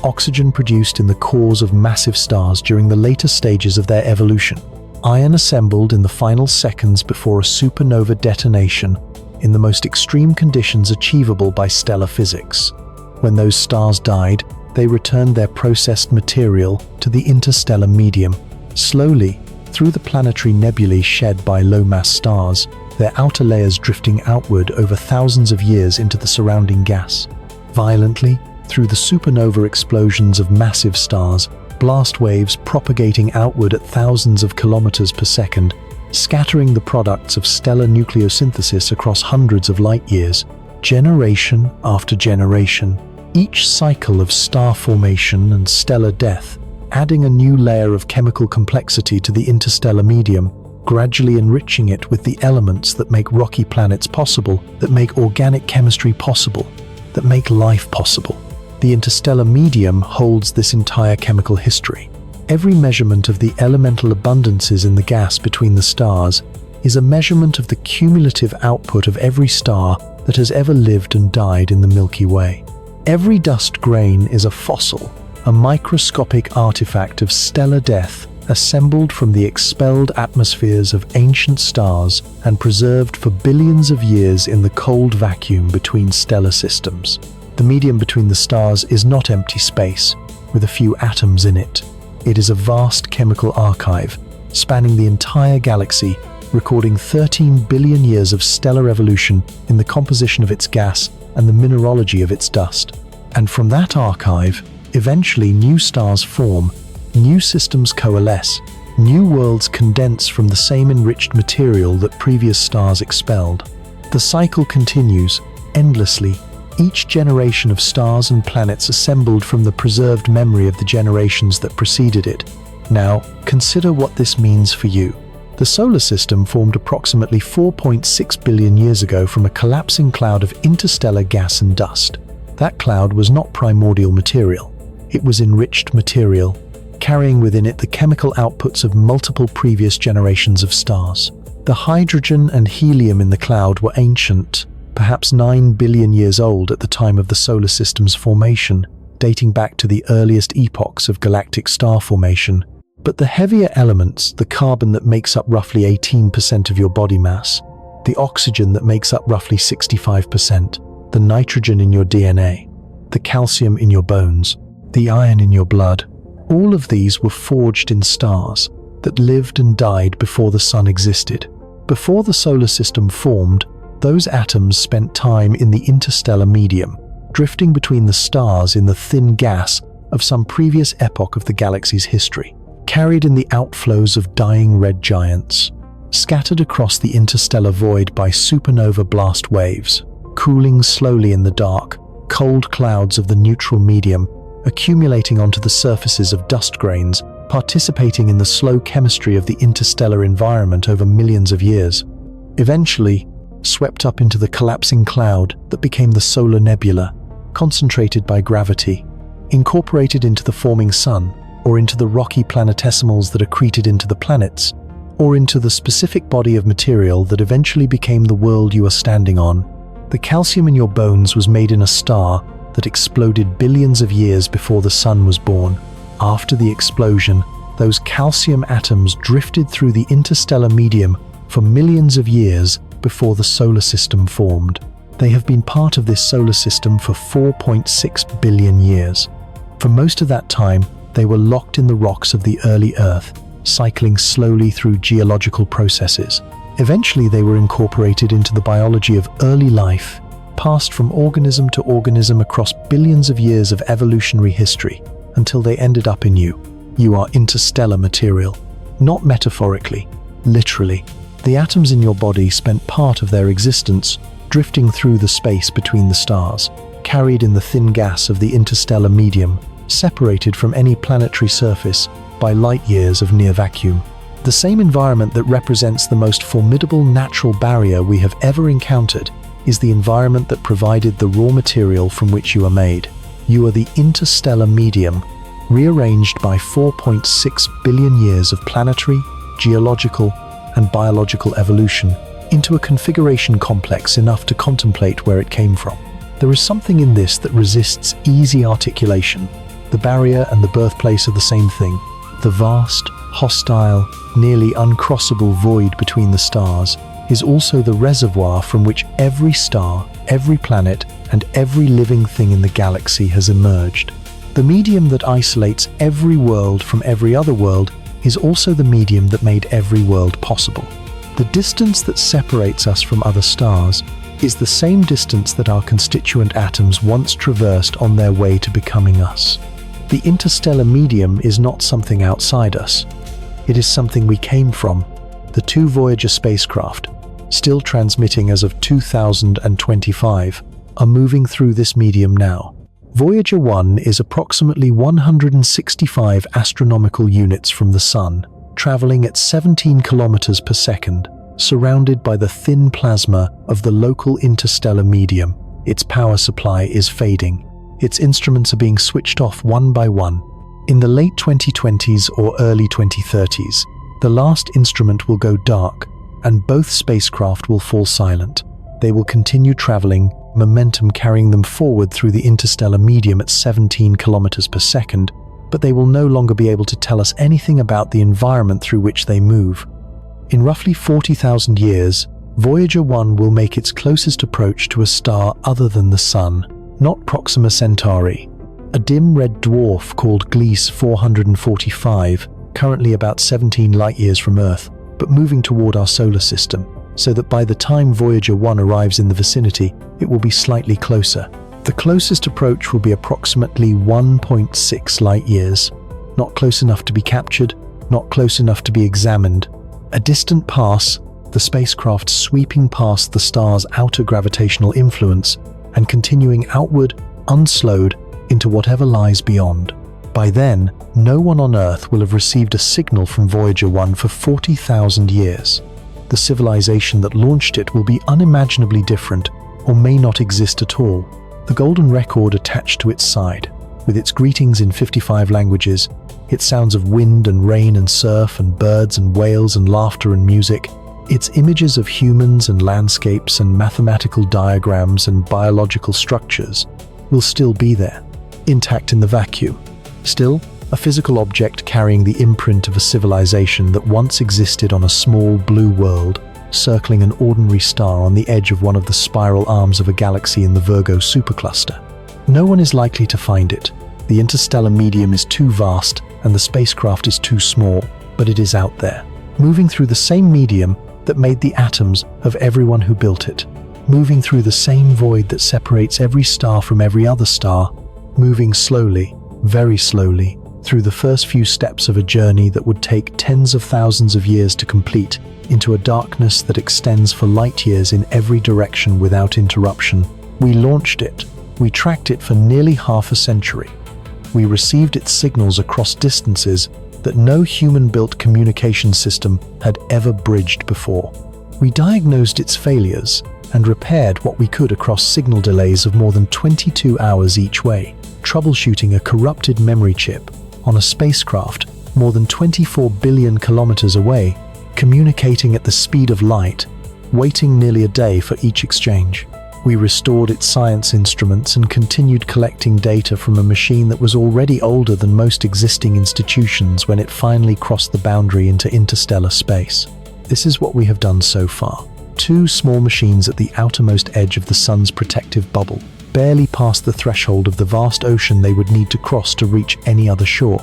Speaker 1: Oxygen produced in the cores of massive stars during the later stages of their evolution. Iron assembled in the final seconds before a supernova detonation in the most extreme conditions achievable by stellar physics. When those stars died, they returned their processed material to the interstellar medium, slowly, through the planetary nebulae shed by low-mass stars, their outer layers drifting outward over thousands of years into the surrounding gas. Violently, through the supernova explosions of massive stars, blast waves propagating outward at thousands of kilometers per second, scattering the products of stellar nucleosynthesis across hundreds of light years, generation after generation, each cycle of star formation and stellar death, adding a new layer of chemical complexity to the interstellar medium, gradually enriching it with the elements that make rocky planets possible, that make organic chemistry possible, that make life possible. The interstellar medium holds this entire chemical history. Every measurement of the elemental abundances in the gas between the stars is a measurement of the cumulative output of every star that has ever lived and died in the Milky Way. Every dust grain is a fossil, a microscopic artifact of stellar death assembled from the expelled atmospheres of ancient stars and preserved for billions of years in the cold vacuum between stellar systems. The medium between the stars is not empty space, with a few atoms in it. It is a vast chemical archive, spanning the entire galaxy, recording 13 billion years of stellar evolution in the composition of its gas and the mineralogy of its dust. And from that archive, eventually new stars form, new systems coalesce, new worlds condense from the same enriched material that previous stars expelled. The cycle continues, endlessly, each generation of stars and planets assembled from the preserved memory of the generations that preceded it. Now, consider what this means for you. The solar system formed approximately 4.6 billion years ago from a collapsing cloud of interstellar gas and dust. That cloud was not primordial material. It was enriched material, carrying within it the chemical outputs of multiple previous generations of stars. The hydrogen and helium in the cloud were ancient, perhaps 9 billion years old at the time of the solar system's formation, dating back to the earliest epochs of galactic star formation. But the heavier elements, the carbon that makes up roughly 18% of your body mass, the oxygen that makes up roughly 65%, the nitrogen in your DNA, the calcium in your bones, the iron in your blood, all of these were forged in stars that lived and died before the sun existed. Before the solar system formed, those atoms spent time in the interstellar medium, drifting between the stars in the thin gas of some previous epoch of the galaxy's history, carried in the outflows of dying red giants, scattered across the interstellar void by supernova blast waves, cooling slowly in the dark, cold clouds of the neutral medium, accumulating onto the surfaces of dust grains, participating in the slow chemistry of the interstellar environment over millions of years. Eventually, swept up into the collapsing cloud that became the solar nebula, concentrated by gravity, incorporated into the forming sun, or into the rocky planetesimals that accreted into the planets, or into the specific body of material that eventually became the world you are standing on. The calcium in your bones was made in a star that exploded billions of years before the sun was born. After the explosion, those calcium atoms drifted through the interstellar medium for millions of years before the solar system formed. They have been part of this solar system for 4.6 billion years. For most of that time, they were locked in the rocks of the early Earth, cycling slowly through geological processes. Eventually, they were incorporated into the biology of early life, passed from organism to organism across billions of years of evolutionary history, until they ended up in you. You are interstellar material. Not metaphorically, literally. The atoms in your body spent part of their existence drifting through the space between the stars, carried in the thin gas of the interstellar medium, separated from any planetary surface by light years of near vacuum. The same environment that represents the most formidable natural barrier we have ever encountered is the environment that provided the raw material from which you are made. You are the interstellar medium, rearranged by 4.6 billion years of planetary, geological, and biological evolution into a configuration complex enough to contemplate where it came from. There is something in this that resists easy articulation. The barrier and the birthplace are the same thing. The vast, hostile, nearly uncrossable void between the stars is also the reservoir from which every star, every planet, and every living thing in the galaxy has emerged. The medium that isolates every world from every other world is also the medium that made every world possible. The distance that separates us from other stars is the same distance that our constituent atoms once traversed on their way to becoming us. The interstellar medium is not something outside us. It is something we came from. The two Voyager spacecraft, still transmitting as of 2025, are moving through this medium now. Voyager 1 is approximately 165 astronomical units from the Sun, traveling at 17 kilometers per second, surrounded by the thin plasma of the local interstellar medium. Its power supply is fading. Its instruments are being switched off one by one. In the late 2020s or early 2030s, the last instrument will go dark, and both spacecraft will fall silent. They will continue traveling, momentum carrying them forward through the interstellar medium at 17 kilometers per second, but they will no longer be able to tell us anything about the environment through which they move. In roughly 40,000 years, Voyager 1 will make its closest approach to a star other than the Sun, not Proxima Centauri, a dim red dwarf called Gliese 445, currently about 17 light-years from Earth, but moving toward our solar system, so that by the time Voyager 1 arrives in the vicinity, it will be slightly closer. The closest approach will be approximately 1.6 light-years, not close enough to be captured, not close enough to be examined. A distant pass, the spacecraft sweeping past the star's outer gravitational influence and continuing outward, unslowed, into whatever lies beyond. By then, no one on Earth will have received a signal from Voyager 1 for 40,000 years. The civilization that launched it will be unimaginably different, or may not exist at all. The golden record attached to its side, with its greetings in 55 languages, its sounds of wind and rain and surf and birds and whales and laughter and music, its images of humans and landscapes and mathematical diagrams and biological structures, will still be there, intact in the vacuum. Still, a physical object carrying the imprint of a civilization that once existed on a small blue world, circling an ordinary star on the edge of one of the spiral arms of a galaxy in the Virgo supercluster. No one is likely to find it. The interstellar medium is too vast and the spacecraft is too small, but it is out there, moving through the same medium that made the atoms of everyone who built it, moving through the same void that separates every star from every other star, moving slowly, very slowly, through the first few steps of a journey that would take tens of thousands of years to complete, into a darkness that extends for light years in every direction without interruption. We launched it. We tracked it for nearly half a century. We received its signals across distances that no human-built communication system had ever bridged before. We diagnosed its failures and repaired what we could across signal delays of more than 22 hours each way, troubleshooting a corrupted memory chip on a spacecraft more than 24 billion kilometers away, communicating at the speed of light, waiting nearly a day for each exchange. We restored its science instruments and continued collecting data from a machine that was already older than most existing institutions when it finally crossed the boundary into interstellar space. This is what we have done so far. 2 small machines at the outermost edge of the sun's protective bubble, barely past the threshold of the vast ocean they would need to cross to reach any other shore,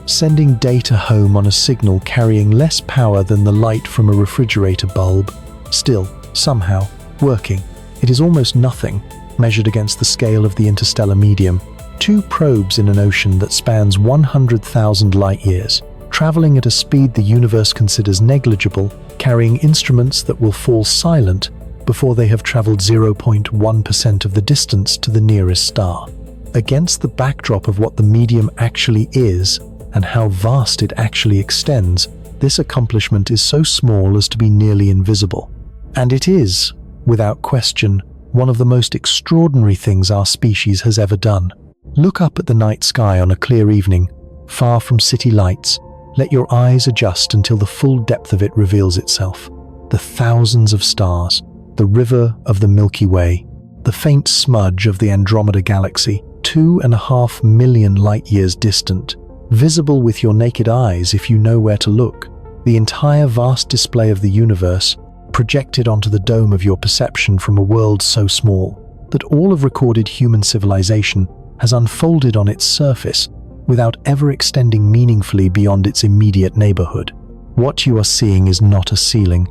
Speaker 1: sending data home on a signal carrying less power than the light from a refrigerator bulb, still, somehow, working. It is almost nothing, measured against the scale of the interstellar medium. 2 probes in an ocean that spans 100,000 light-years, traveling at a speed the universe considers negligible, carrying instruments that will fall silent before they have traveled 0.1% of the distance to the nearest star. Against the backdrop of what the medium actually is and how vast it actually extends, this accomplishment is so small as to be nearly invisible. And it is, without question, one of the most extraordinary things our species has ever done. Look up at the night sky on a clear evening, far from city lights. Let your eyes adjust until the full depth of it reveals itself. The thousands of stars, the river of the Milky Way, the faint smudge of the Andromeda Galaxy, 2.5 million light-years distant, visible with your naked eyes if you know where to look. The entire vast display of the universe, projected onto the dome of your perception from a world so small that all of recorded human civilization has unfolded on its surface without ever extending meaningfully beyond its immediate neighborhood. What you are seeing is not a ceiling,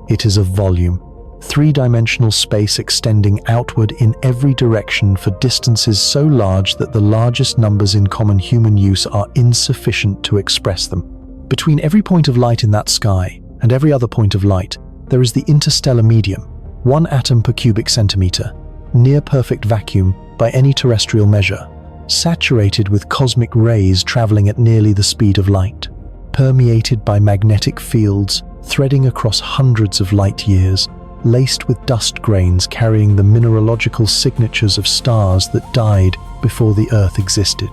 Speaker 1: it is a volume. 3-dimensional space extending outward in every direction for distances so large that the largest numbers in common human use are insufficient to express them. Between every point of light in that sky and every other point of light, there is the interstellar medium, 1 atom per cubic centimeter, near perfect vacuum by any terrestrial measure, saturated with cosmic rays traveling at nearly the speed of light, permeated by magnetic fields threading across hundreds of light years, laced with dust grains carrying the mineralogical signatures of stars that died before the Earth existed.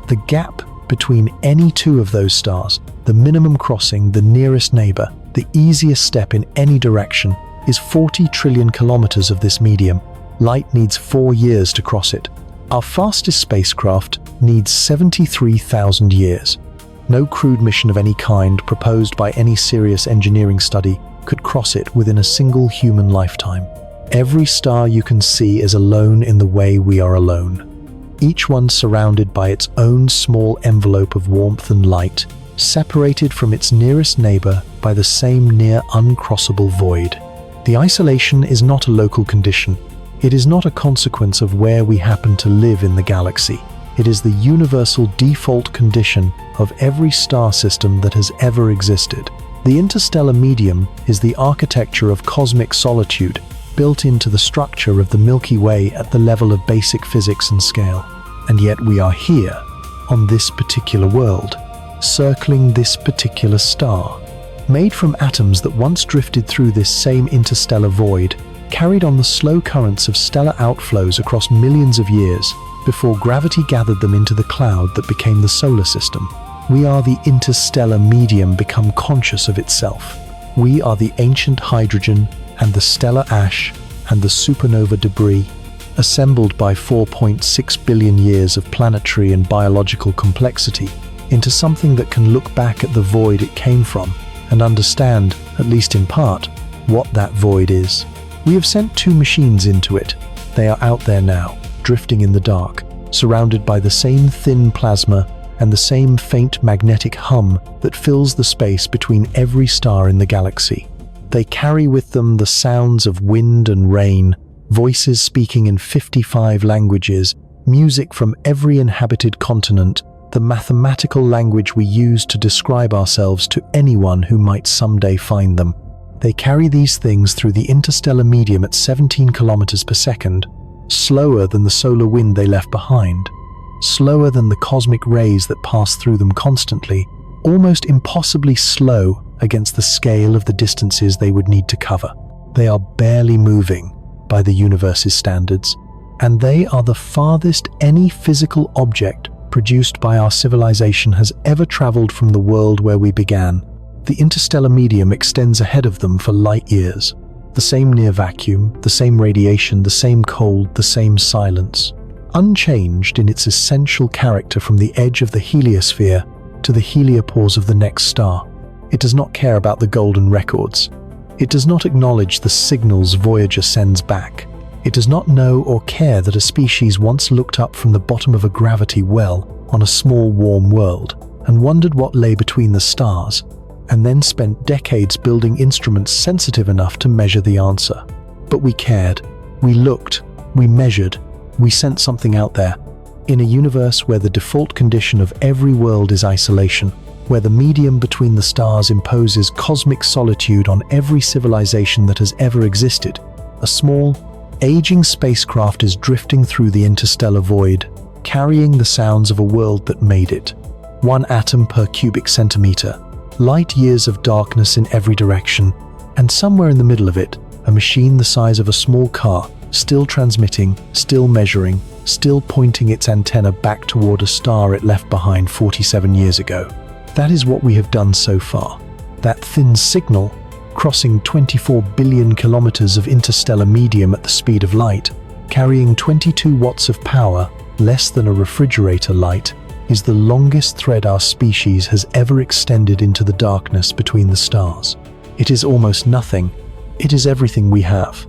Speaker 1: The gap between any 2 of those stars, the minimum crossing the nearest neighbor, the easiest step in any direction, is 40 trillion kilometers of this medium. Light needs 4 years to cross it. Our fastest spacecraft needs 73,000 years. No crewed mission of any kind proposed by any serious engineering study could cross it within a single human lifetime. Every star you can see is alone in the way we are alone. Each one surrounded by its own small envelope of warmth and light, separated from its nearest neighbor by the same near uncrossable void. The isolation is not a local condition. It is not a consequence of where we happen to live in the galaxy. It is the universal default condition of every star system that has ever existed. The interstellar medium is the architecture of cosmic solitude built into the structure of the Milky Way at the level of basic physics and scale. And yet we are here, on this particular world, circling this particular star, made from atoms that once drifted through this same interstellar void, carried on the slow currents of stellar outflows across millions of years before gravity gathered them into the cloud that became the solar system. We are the interstellar medium become conscious of itself. We are the ancient hydrogen and the stellar ash and the supernova debris, assembled by 4.6 billion years of planetary and biological complexity, into something that can look back at the void it came from and understand, at least in part, what that void is. We have sent 2 machines into it. They are out there now, drifting in the dark, surrounded by the same thin plasma and the same faint magnetic hum that fills the space between every star in the galaxy. They carry with them the sounds of wind and rain, voices speaking in 55 languages, music from every inhabited continent, the mathematical language we use to describe ourselves to anyone who might someday find them. They carry these things through the interstellar medium at 17 kilometers per second, slower than the solar wind they left behind, slower than the cosmic rays that pass through them constantly, almost impossibly slow against the scale of the distances they would need to cover. They are barely moving by the universe's standards, and they are the farthest any physical object produced by our civilization has ever traveled from the world where we began. The interstellar medium extends ahead of them for light years. The same near vacuum, the same radiation, the same cold, the same silence. Unchanged in its essential character from the edge of the heliosphere to the heliopause of the next star. It does not care about the golden records. It does not acknowledge the signals Voyager sends back. It does not know or care that a species once looked up from the bottom of a gravity well on a small warm world and wondered what lay between the stars, and then spent decades building instruments sensitive enough to measure the answer. But we cared. We looked. We measured. We sent something out there. In a universe where the default condition of every world is isolation, where the medium between the stars imposes cosmic solitude on every civilization that has ever existed, a small, aging spacecraft is drifting through the interstellar void, carrying the sounds of a world that made it. 1 atom per cubic centimeter, light years of darkness in every direction, and somewhere in the middle of it, a machine the size of a small car, still transmitting, still measuring, still pointing its antenna back toward a star it left behind 47 years ago. That is what we have done so far. That thin signal, crossing 24 billion kilometers of interstellar medium at the speed of light, carrying 22 watts of power, less than a refrigerator light, is the longest thread our species has ever extended into the darkness between the stars. It is almost nothing. It is everything we have.